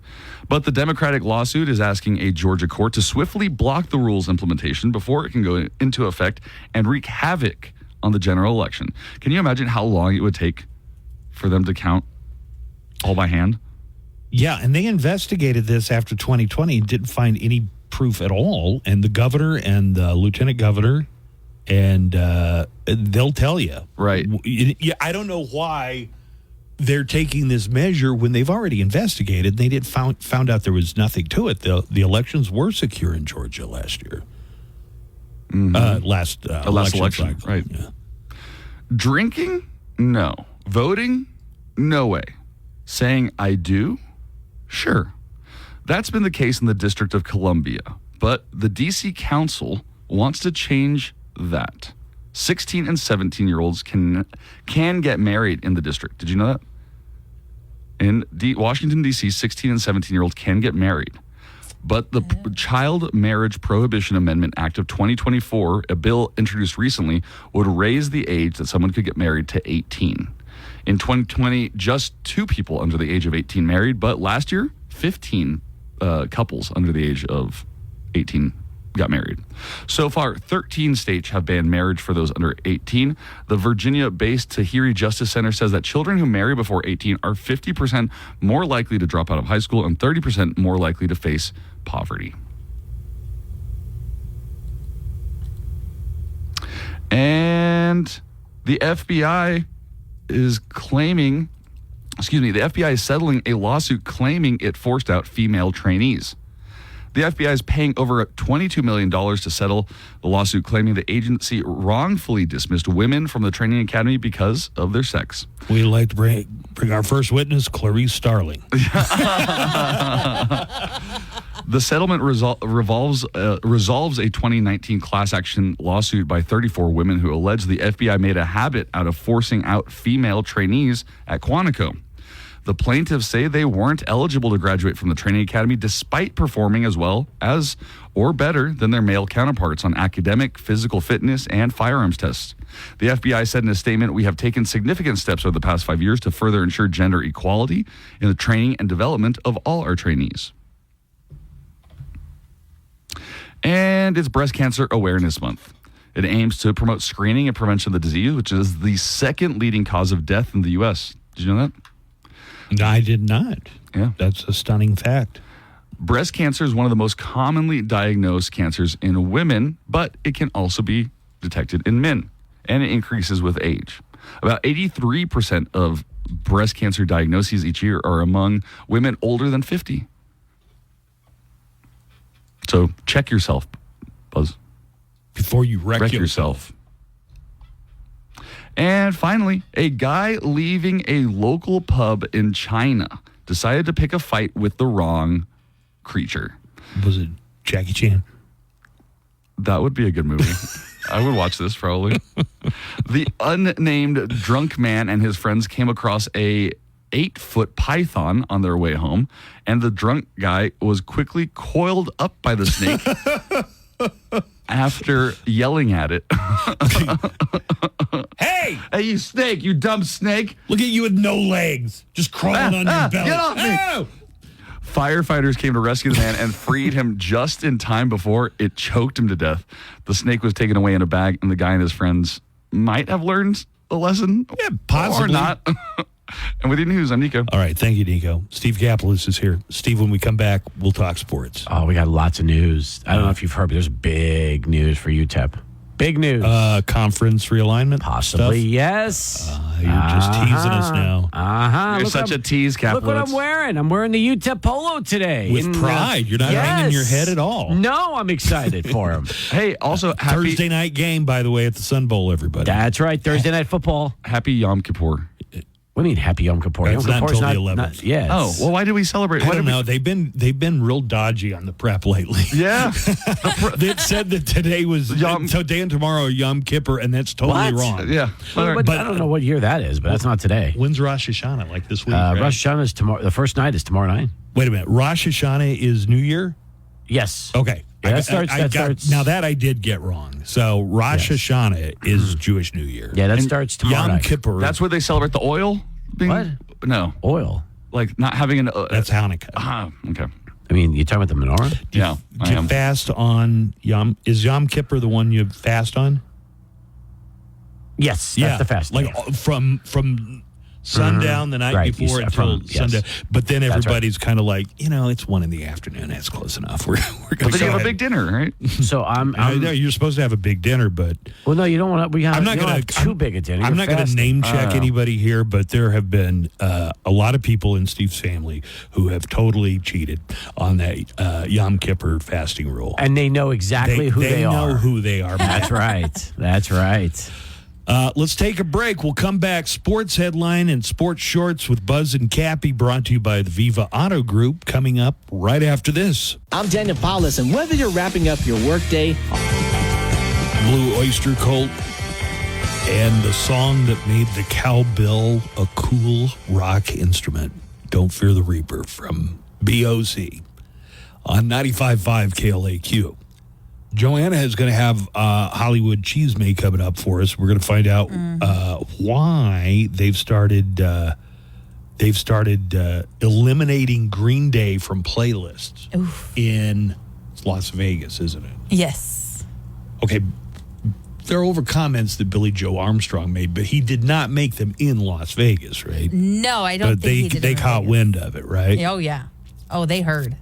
But the Democratic lawsuit is asking a Georgia court to swiftly block the rules implementation before it can go into effect and wreak havoc on the general election. Can you imagine how long it would take for them to count all by hand? Yeah, and they investigated this after 2020, didn't find any proof at all. And the governor and the lieutenant governor, and they'll tell you. Right. Yeah, I don't know why they're taking this measure when they've already investigated. They found out there was nothing to it. The elections were secure in Georgia last year. Mm-hmm. Last election, right? Yeah. Drinking, no. Voting, no way. Saying I do, sure. That's been the case in the District of Columbia, but the D.C. Council wants to change that. 16 and 17-year-olds can get married in the district. Did you know that? In Washington, D.C., 16 and 17-year-olds can get married. But the Child Marriage Prohibition Amendment Act of 2024, a bill introduced recently, would raise the age that someone could get married to 18. In 2020, just 2 people under the age of 18 married, but last year, 15 couples under the age of 18 got married. So far, 13 states have banned marriage for those under 18. The Virginia-based Tahiri Justice Center says that children who marry before 18 are 50% more likely to drop out of high school and 30% more likely to face poverty. And the FBI is claiming the FBI is settling a lawsuit claiming it forced out female trainees. The FBI is paying over $22 million to settle the lawsuit, claiming the agency wrongfully dismissed women from the training academy because of their sex. We'd like to bring our first witness, Clarice Starling. The settlement resolves a 2019 class action lawsuit by 34 women who allege the FBI made a habit out of forcing out female trainees at Quantico. The plaintiffs say they weren't eligible to graduate from the training academy despite performing as well as or better than their male counterparts on academic, physical fitness, and firearms tests. The FBI said in a statement, "We have taken significant steps over the past 5 years to further ensure gender equality in the training and development of all our trainees." And it's Breast Cancer Awareness Month. It aims to promote screening and prevention of the disease, which is the second leading cause of death in the U.S. Did you know that? I did not. Yeah. That's a stunning fact. Breast cancer is one of the most commonly diagnosed cancers in women, but it can also be detected in men, and it increases with age. About 83% of breast cancer diagnoses each year are among women older than 50. So check yourself, Buzz. Before you wreck yourself. And finally, a guy leaving a local pub in China decided to pick a fight with the wrong creature. Was it Jackie Chan? That would be a good movie. I would watch this probably. The unnamed drunk man and his friends came across a 8-foot python on their way home, and the drunk guy was quickly coiled up by the snake after yelling at it. Hey! Hey, you snake, you dumb snake. Look at you with no legs, just crawling on your belly. Get off me. Oh! Firefighters came to rescue the man and freed him just in time before it choked him to death. The snake was taken away in a bag, and the guy and his friends might have learned a lesson. Yeah, possibly. Or not. And with your news, I'm Nico. All right, thank you, Nico. Steve Kaplis is here. Steve, when we come back, we'll talk sports. Oh, we got lots of news. I don't know if you've heard, but there's big news for UTEP. Big news. Conference realignment? Possibly, stuff? yes. You're just teasing us now. Uh-huh. You're such a tease, Kaplis. Look what I'm wearing. I'm wearing the UTEP polo today. With pride. You're not hanging your head at all. No, I'm excited for him. Hey, also happy Thursday night game, by the way, at the Sun Bowl, everybody. That's right. Thursday night football. Happy Yom Kippur. What do you mean Happy Yom Kippur? That's Yom not Kippur's until the 11th. Yeah. Oh, well, why do we celebrate? I don't know. They've been real dodgy on the prep lately. Yeah. They said that today and tomorrow are Yom Kippur, and that's totally wrong. Yeah. But I don't know what year that is, but that's not today. When's Rosh Hashanah? Like this week? Right? Rosh Hashanah is tomorrow. The first night is tomorrow night. Wait a minute. Rosh Hashanah is New Year? Yes. Okay. Yeah, that starts. Now that I did get wrong. So Rosh Hashanah is Jewish New Year. Yeah, that starts tomorrow Yom night. Kippur. That's where they celebrate the oil? What? No. Oil. Like not having an... That's Hanukkah. Okay. I mean, you're talking about the menorah? Yeah, Do you fast on Yom... Is Yom Kippur the one you fast on? Yes, that's the fast. Like from sundown the night before until sundown. But then everybody's kind of like, it's 1 PM. That's close enough. We're But going then you have a big dinner, right? So I'm you're supposed to have a big dinner, but well, no, you don't want to. I'm not going to too big a dinner. I'm not going to name check anybody here, but there have been a lot of people in Steve's family who have totally cheated on that Yom Kippur fasting rule, and they know exactly who they are. They know who they are. That's right. That's right. Let's take a break. We'll come back. Sports Headline and Sports Shorts with Buzz and Cappy, brought to you by the Viva Auto Group, coming up right after this. I'm Daniel Paulus, and whether you're wrapping up your workday, Blue Oyster Cult, and the song that made the cowbell a cool rock instrument, Don't Fear the Reaper, from BOC on 95.5 KLAQ. Joanna is going to have Hollywood Cheese May coming up for us. We're going to find out why they've started eliminating Green Day from playlists in Las Vegas, isn't it? Yes. Okay. There are over comments that Billy Joe Armstrong made, but he did not make them in Las Vegas, right? No, I don't but think he did. They caught wind of it, right? Oh, yeah. Oh, they heard.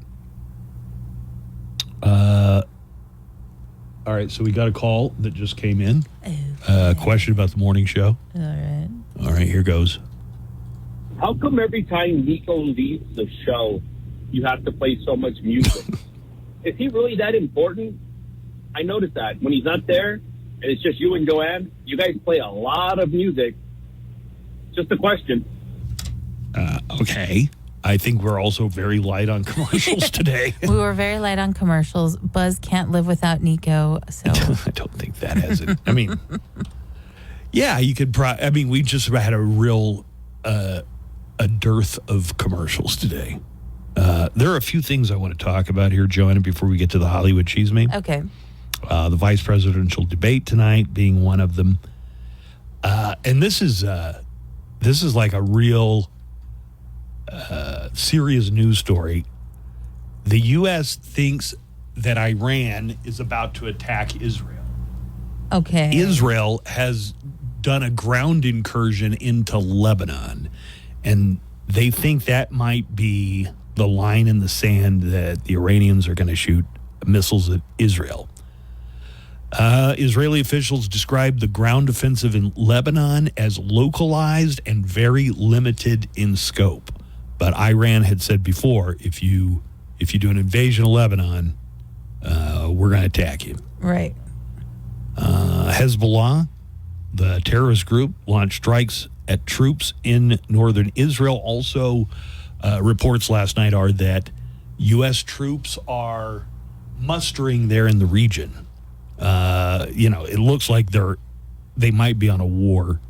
All right, so we got a call that just came in. Okay. Question about the morning show. All right. All right, here goes. how come every time Nico leaves the show, you have to play so much music? Is he really that important? I noticed that when he's not there and it's just you and Joanne, you guys play a lot of music. Just a question. Okay. I think we're also very light on commercials today. We were very light on commercials. Buzz can't live without Nico, so I don't think that has it. I mean, yeah, you could we just had a real a dearth of commercials today. There are a few things I want to talk about here, Joanna, before we get to the Hollywood Cheesemate. okay. The vice presidential debate tonight being one of them. And this is like a real serious news story. The U.S. thinks that Iran is about to attack Israel. Okay. Israel has done a ground incursion into Lebanon, and they think that might be the line in the sand that the Iranians are going to shoot missiles at Israel. Israeli officials described the ground offensive in Lebanon as localized and very limited in scope. But Iran had said before, if you do an invasion of Lebanon, we're going to attack you. Right. Hezbollah, the terrorist group, launched strikes at troops in northern Israel. Also, reports last night are that U.S. troops are mustering there in the region. It looks like they might be on a war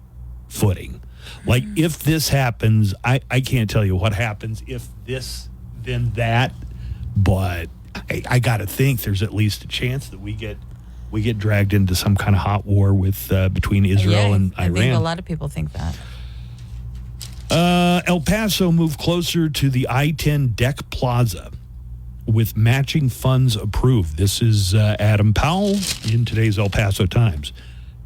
footing. Like, if this happens, I can't tell you what happens if this, then that, but I got to think there's at least a chance that we get dragged into some kind of hot war with between Israel and Iran. I think a lot of people think that. El Paso moved closer to the I-10 deck plaza with matching funds approved. This is Adam Powell in today's El Paso Times.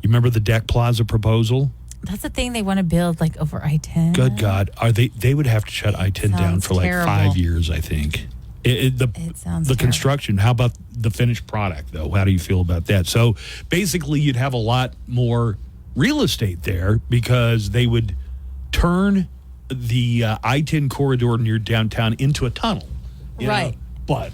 You remember the deck plaza proposal? That's the thing they want to build, like, over I-10. Good God. They would have to shut I-10 down for like terrible. 5 years, I think. It sounds the terrible. construction. How about the finished product, though? How do you feel about that? So basically, you'd have a lot more real estate there because they would turn the I-10 corridor near downtown into a tunnel. you Right. know? But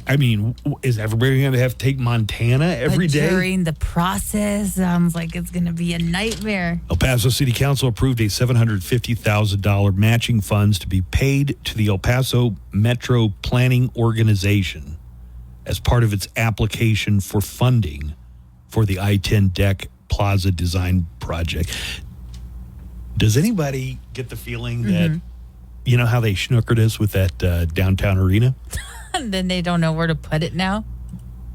I mean, is everybody going to have to take Montana every day? During the process, sounds like it's going to be a nightmare. El Paso City Council approved a $750,000 matching funds to be paid to the El Paso Metro Planning Organization as part of its application for funding for the I-10 Deck Plaza Design Project. Does anybody get the feeling that, you know how they schnookered us with that downtown arena? And then they don't know where to put it now.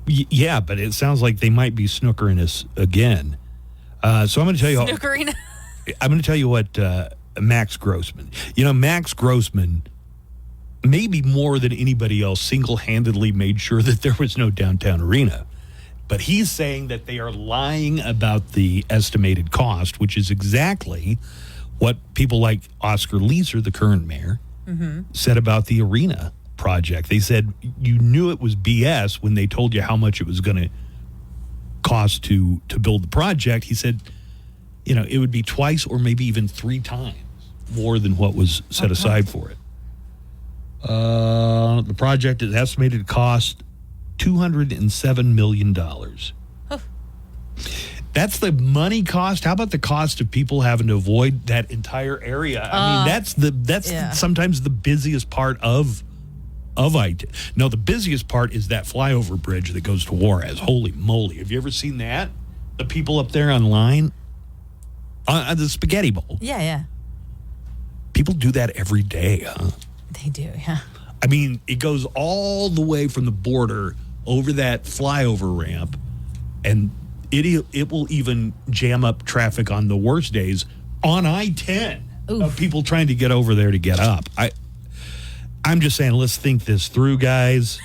Yeah, but it sounds like they might be snookering us again. So I'm going to tell you. Snookering? I'm going to tell you what Max Grossman. You know, Max Grossman, maybe more than anybody else, single-handedly made sure that there was no downtown arena. But he's saying that they are lying about the estimated cost, which is exactly what people like Oscar Leeser, the current mayor, said about the arena project. They said you knew it was BS when they told you how much it was going to cost to build the project. He said, you know, it would be twice or maybe even 3 times more than what was set aside for it. The project is estimated to cost $207 million. That's the money cost. How about the cost of people having to avoid that entire area? I mean, that's sometimes the busiest part of I-10. No, the busiest part is that flyover bridge that goes to Juarez. Holy moly. Have you ever seen that? The people up there online on the Spaghetti Bowl. Yeah, yeah. People do that every day, huh? They do, yeah. I mean, it goes all the way from the border over that flyover ramp, and it will even jam up traffic on the worst days on I-10 of people trying to get over there to get up. I'm just saying, let's think this through, guys.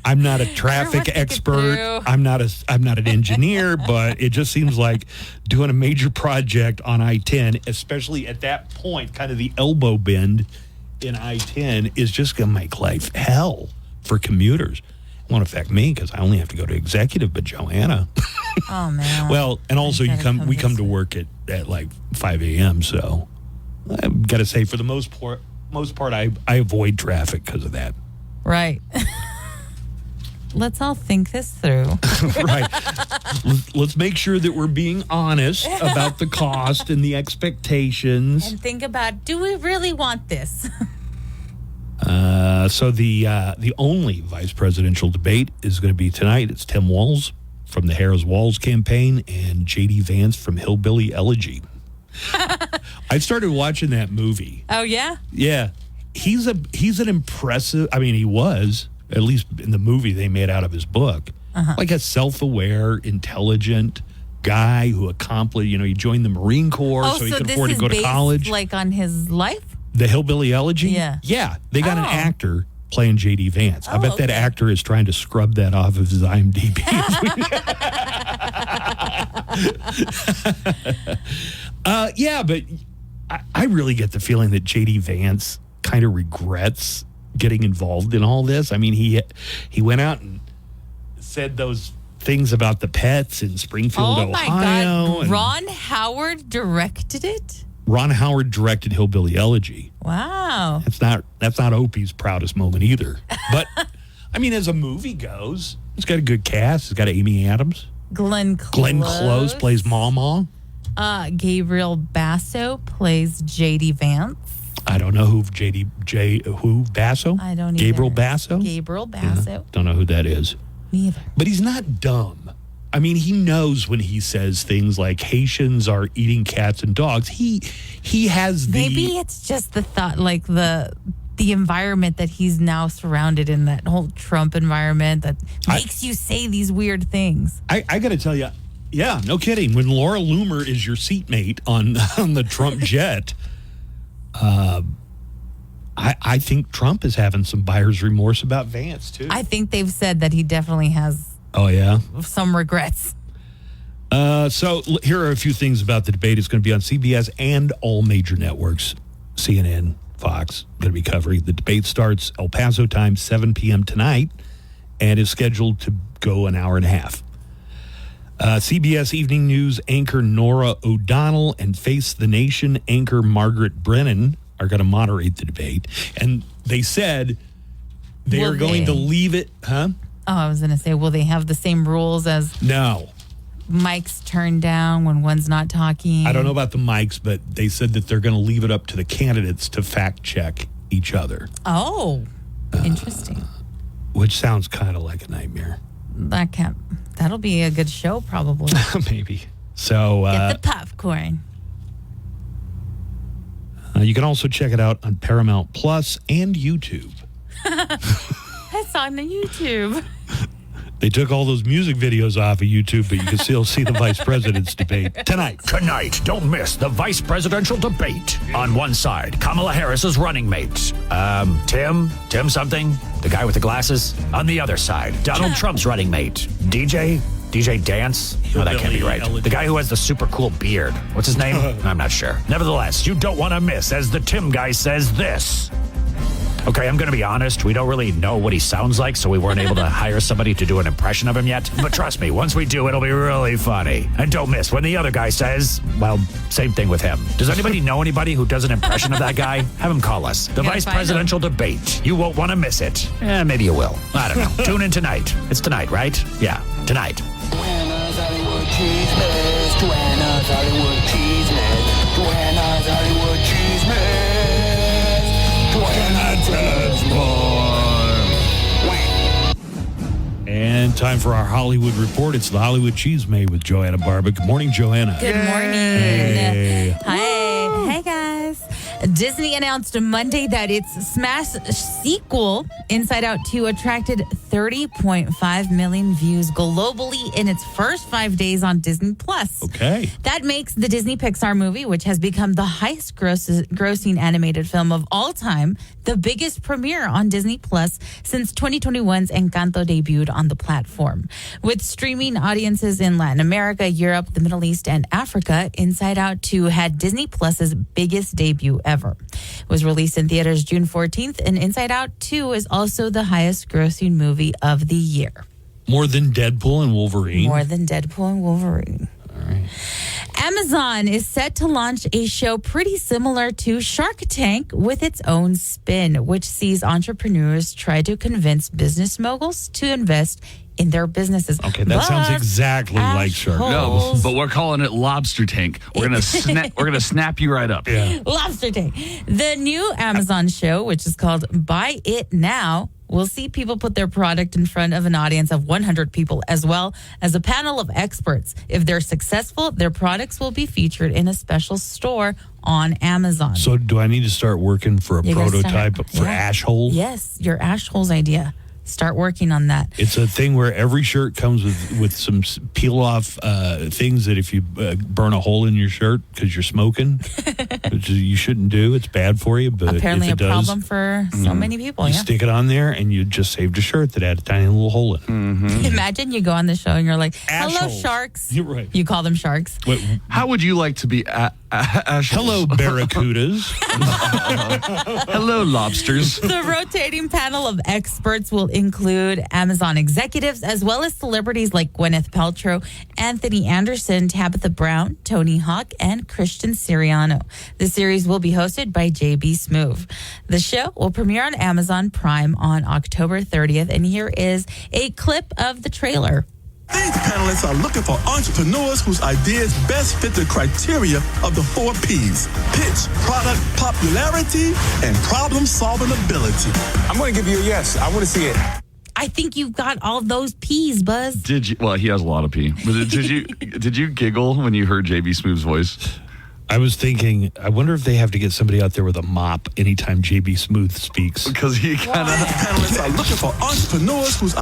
I'm not a traffic expert. I'm not an engineer, but it just seems like doing a major project on I-10, especially at that point, kind of the elbow bend in I-10, is just going to make life hell for commuters. It won't affect me because I only have to go to executive, but Joanna. Oh, man. Well, and also we come to work at like 5 a.m., so I've got to say, for the most part, I avoid traffic because of that. Right. Let's all think this through. Right. Let's make sure that we're being honest about the cost and the expectations. And think about, do we really want this? So the only vice presidential debate is going to be tonight. It's Tim Walz from the Harris-Walz campaign and J.D. Vance from Hillbilly Elegy. I started watching that movie. Oh, yeah? Yeah. He's an impressive, I mean, he was, at least in the movie they made out of his book, like a self-aware, intelligent guy who accomplished, he joined the Marine Corps so he could afford to go to college. Like on his life? The Hillbilly Elegy? Yeah. Yeah. They got an actor playing J.D. Vance. I bet that actor is trying to scrub that off of his IMDb. Yeah, but I really get the feeling that J.D. Vance kind of regrets getting involved in all this. I mean, he went out and said those things about the pets in Springfield, Ohio. Oh, my God. Ron Howard directed it? Ron Howard directed Hillbilly Elegy. Wow. That's not Opie's proudest moment either. But, I mean, as a movie goes, it's got a good cast. It's got Amy Adams. Glenn Close plays Mama. Gabriel Basso plays J.D. Vance. I don't know who who Basso? I don't either. Gabriel Basso? Gabriel Basso. Yeah, don't know who that is. Neither. But he's not dumb. I mean, he knows when he says things like Haitians are eating cats and dogs. He has the... Maybe it's just the thought, like the environment that he's now surrounded in, that whole Trump environment that makes you say these weird things. I got to tell you, yeah, no kidding. When Laura Loomer is your seatmate on the Trump jet, I think Trump is having some buyer's remorse about Vance, too. I think they've said that he definitely has some regrets. So here are a few things about the debate. It's going to be on CBS and all major networks. CNN, Fox, going to be covering. The debate starts El Paso time, 7 p.m. tonight, and is scheduled to go an hour and a half. CBS Evening News anchor Nora O'Donnell and Face the Nation anchor Margaret Brennan are going to moderate the debate. And they said they are going to leave it, huh? Oh, I was going to say, will they have the same rules as... No. Mics turned down when one's not talking? I don't know about the mics, but they said that they're going to leave it up to the candidates to fact check each other. Oh, interesting. Which sounds kind of like a nightmare. That'll be a good show, probably. Maybe. So get the popcorn. You can also check it out on Paramount Plus and YouTube. It's on the YouTube. They took all those music videos off of YouTube, but you can still see the vice president's debate tonight. Tonight, don't miss the vice presidential debate. On one side, Kamala Harris's running mate. Tim something, the guy with the glasses. On the other side, Donald Trump's running mate. DJ Dance? No, that can't be right. The guy who has the super cool beard. What's his name? I'm not sure. Nevertheless, you don't want to miss as the Tim guy says this. Okay, I'm going to be honest. We don't really know what he sounds like, so we weren't able to hire somebody to do an impression of him yet. But trust me, once we do, it'll be really funny. And don't miss when the other guy says, well, same thing with him. Does anybody know anybody who does an impression of that guy? Have him call us. The vice presidential debate. You won't want to miss it. Maybe you will. I don't know. Tune in tonight. It's tonight, right? Yeah, tonight. Joanna's Hollywood Cheese Mess. Joanna's Hollywood Cheese Mess. Joanna's Hollywood Cheese Mess. And time for our Hollywood report. It's the Hollywood Cheese Made with Joanna Barba. Good morning, Joanna. Good morning. Hey. Hi. Hey, guys. Disney announced Monday that its smash sequel, Inside Out 2, attracted 30.5 million views globally in its first 5 days on Disney+. Okay. That makes the Disney Pixar movie, which has become the highest grossing animated film of all time, the biggest premiere on Disney Plus since 2021's Encanto debuted on the platform. With streaming audiences in Latin America, Europe, the Middle East, and Africa, Inside Out 2 had Disney Plus's biggest debut ever. It was released in theaters June 14th, and Inside Out 2 is also the highest grossing movie of the year. More than Deadpool and Wolverine? More than Deadpool and Wolverine. All right. Amazon is set to launch a show pretty similar to Shark Tank with its own spin, which sees entrepreneurs try to convince business moguls to invest in their businesses. Okay, that sounds exactly like Shark Tank. No, but we're calling it Lobster Tank. We're gonna snap you right up. Yeah. Lobster Tank. The new Amazon show, which is called Buy It Now, will see people put their product in front of an audience of 100 people, as well as a panel of experts. If they're successful, their products will be featured in a special store on Amazon. So do I need to start working for a You gotta prototype start- for yeah. Ash Hole? Yes, your Ash Holes idea. Start working on that. It's a thing where every shirt comes with some peel-off things that if you burn a hole in your shirt because you're smoking, which you shouldn't do. It's bad for you, but Apparently if it a does, problem for so many people. you Yeah. stick it on there and you just saved a shirt that had a tiny little hole in it. Mm-hmm. Imagine you go on the show and you're like, Ash hello, holes. sharks. You're right. You call them sharks. Wait, how would you like to be Ash? Hello, barracudas. Hello, lobsters. The rotating panel of experts will include Amazon executives as well as celebrities like Gwyneth Paltrow, Anthony Anderson, Tabitha Brown, Tony Hawk, and Christian Siriano. The series will be hosted by JB Smoove. The show will premiere on Amazon Prime on October 30th, and here is a clip of the trailer. These panelists are looking for entrepreneurs whose ideas best fit the criteria of the 4 Ps: pitch, product, popularity, and problem-solving ability. I'm going to give you a yes. I want to see it. I think you've got all those P's, Buzz. Did you? Well, he has a lot of pee. But did you giggle when you heard JB Smoove's voice? I was thinking, I wonder if they have to get somebody out there with a mop anytime JB Smoove speaks. Because he kind of... Panelists are looking for entrepreneurs whose...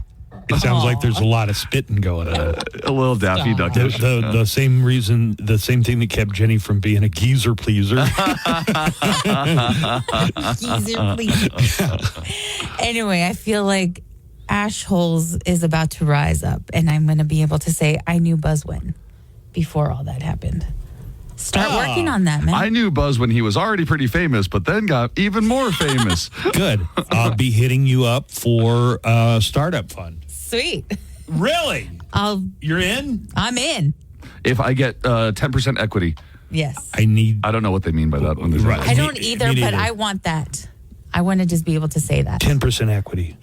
It sounds like there's a lot of spitting going on. A little Daffy Duck. The same reason, the same thing that kept Jenny from being a geezer pleaser. Geezer, please. Anyway, I feel like Ash Holes is about to rise up, and I'm going to be able to say I knew Buzz when before all that happened. Start working on that, man. I knew Buzz when he was already pretty famous, but then got even more famous. Good. I'll be hitting you up for Startup Fund. Sweet. Really? You're in? I'm in. If I get 10% equity. Yes. I don't know what they mean by that. When they say that. I don't either, but I want that. I want to just be able to say that. 10% equity.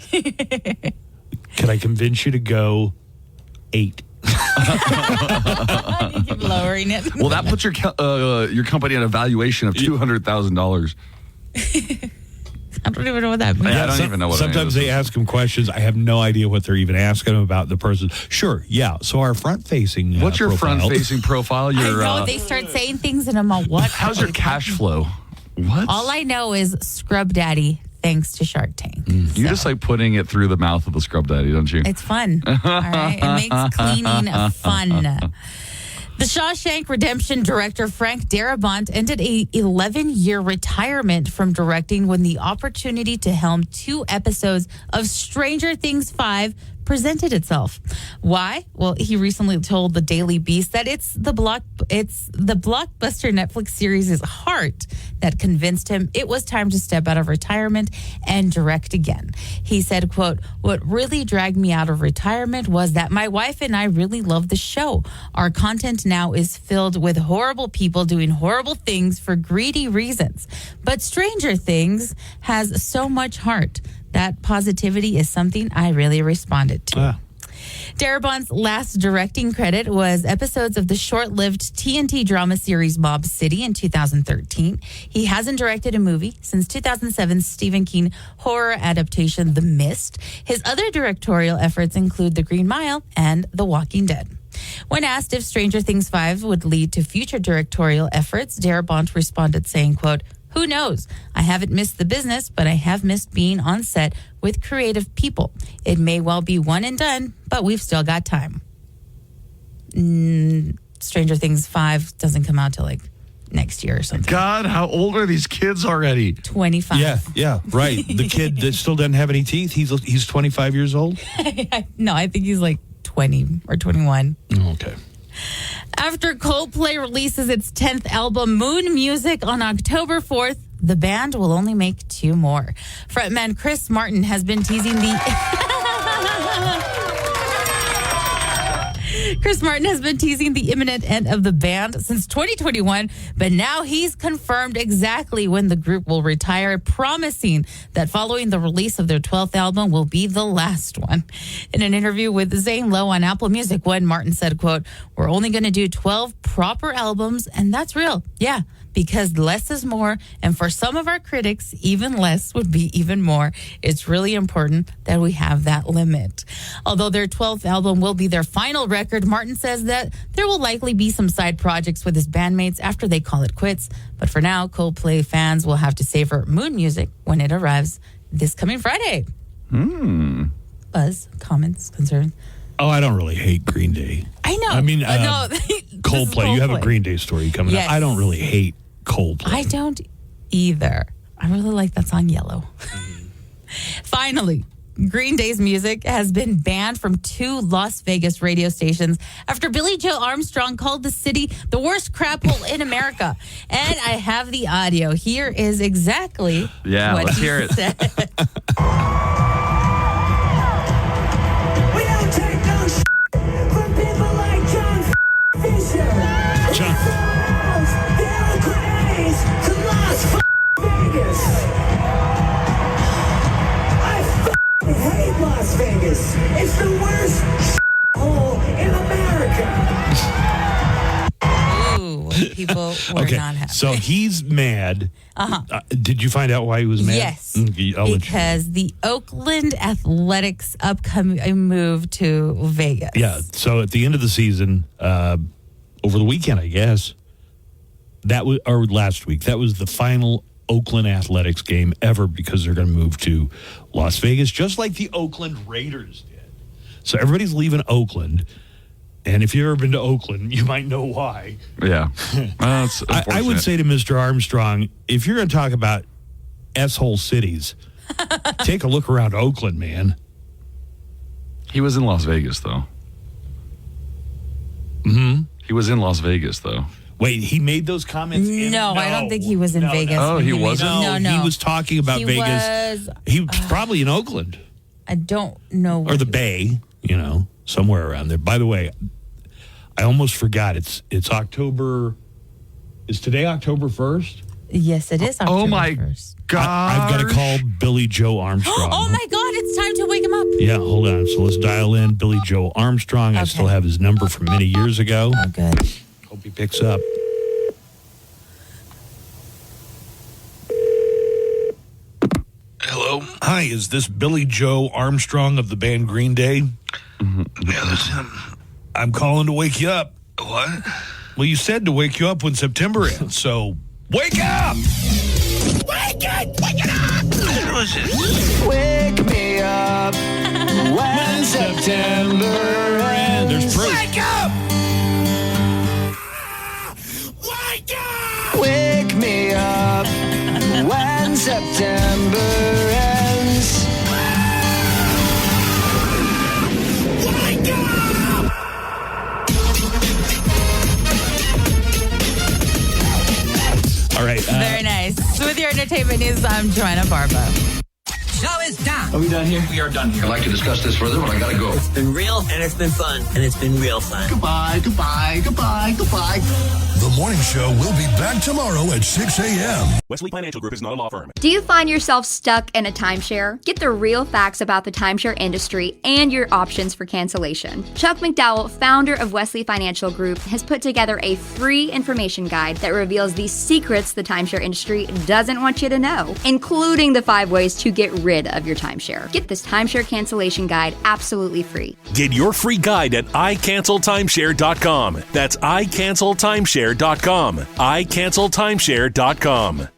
Can I convince you to go 8? You keep lowering it. Well, that puts your company at a valuation of $200,000. I don't even know what that means. I don't even know what Sometimes they ask them questions. I have no idea what they're even asking them about the person. Sure, yeah. So our front-facing What's your profile? front-facing profile? Your, I know, they start saying things and I'm all, what? How's your cash flow? What? All I know is Scrub Daddy, thanks to Shark Tank. You just like putting it through the mouth of the Scrub Daddy, don't you? It's fun. All right. It makes cleaning fun. The Shawshank Redemption director Frank Darabont ended a 11-year retirement from directing when the opportunity to helm 2 episodes of Stranger Things 5 presented itself. Why? Well, he recently told the Daily Beast that it's the blockbuster Netflix series' heart that convinced him it was time to step out of retirement and direct again. He said, quote, "What really dragged me out of retirement was that my wife and I really love the show. Our content now is filled with horrible people doing horrible things for greedy reasons. But Stranger Things has so much heart. That positivity is something I really responded to." Darabont's last directing credit was episodes of the short-lived TNT drama series Mob City in 2013. He hasn't directed a movie since 2007's Stephen King horror adaptation The Mist. His other directorial efforts include The Green Mile and The Walking Dead. When asked if Stranger Things 5 would lead to future directorial efforts, Darabont responded saying, quote, "Who knows? I haven't missed the business, but I have missed being on set with creative people. It may well be one and done, but we've still got time." Stranger Things 5 doesn't come out till like next year or something. God, how old are these kids already? 25. Yeah, right. The kid that still doesn't have any teeth, he's 25 years old? No, I think he's like 20 or 21. Okay. After Coldplay releases its 10th album, Moon Music, on October 4th, the band will only make 2 more. Frontman Chris Martin has been teasing Chris Martin has been teasing the imminent end of the band since 2021, but now he's confirmed exactly when the group will retire, promising that following the release of their 12th album will be the last one. In an interview with Zane Lowe on Apple Music One, Martin said, quote, "We're only going to do 12 proper albums, and that's real. Yeah, because less is more, and for some of our critics, even less would be even more. It's really important that we have that limit." Although their 12th album will be their final record, Martin says that there will likely be some side projects with his bandmates after they call it quits. But for now, Coldplay fans will have to savor Moon Music when it arrives this coming Friday. Buzz, comments, concerns? Oh, I don't really hate Green Day. I know. I mean, no, Coldplay. You have a Green Day story coming Yes. up. I don't really hate Coldplay. I don't either. I really like that song, Yellow. Finally, Green Day's music has been banned from 2 Las Vegas radio stations after Billy Joe Armstrong called the city the worst crap hole in America. And I have the audio. Here is exactly what let's he hear it. said. We don't take no shit from people like John Fisher. The Oakland A's to Las Vegas. I hate Las Vegas. It's the worst hole in America. Ooh, people were not happy. So he's mad. Uh-huh. Did you find out why he was mad? Yes, I'll let you- because the Oakland Athletics upcoming move to Vegas. Yeah. So at the end of the season, over the weekend, I guess, or last week, that was the final Oakland Athletics game ever because they're going to move to Las Vegas, just like the Oakland Raiders did. So everybody's leaving Oakland. And if you've ever been to Oakland, you might know why. Yeah. I would say to Mr. Armstrong, if you're going to talk about S-hole cities, take a look around Oakland, man. He was in Las Vegas, though. He was in Las Vegas, though. Wait, he made those comments? No, I don't think he was in Vegas. Oh, when he made wasn't? those. No. He was talking about He Vegas. He was probably in Oakland. I don't know. Or the Bay, somewhere around there. By the way, I almost forgot. It's October. Is today October 1st? Yes, it is October Oh, my 1st. God. I've got to call Billy Joe Armstrong. Oh, my God. It's time to wake him up. Yeah, hold on. So let's dial in Billy Joe Armstrong. I still have his number from many years ago. Oh, good. Hope he picks up. Hello? Hi, is this Billy Joe Armstrong of the band Green Day? Yeah, that's him. I'm calling to wake you up. What? Well, you said to wake you up when September ends, so wake up! Wake it up! Who is it? Wake me up when September ends. There's proof. Wake up! Wake up! Wake me up when September ends. Wake up! All right. Very nice. So with your entertainment news, I'm Joanna Barba. Show is done. Are we done here? We are done here. I'd like to discuss this further, but I gotta go. It's been real, and it's been fun, and it's been real fun. Goodbye, goodbye, goodbye, goodbye. The morning show will be back tomorrow at 6 a.m. Wesley Financial Group is not a law firm. Do you find yourself stuck in a timeshare? Get the real facts about the timeshare industry and your options for cancellation. Chuck McDowell, founder of Wesley Financial Group, has put together a free information guide that reveals the secrets the timeshare industry doesn't want you to know, including the 5 ways to get rid of your timeshare. Get this timeshare cancellation guide absolutely free. Get your free guide at iCancelTimeshare.com. That's iCancelTimeshare.com. iCancelTimeshare.com.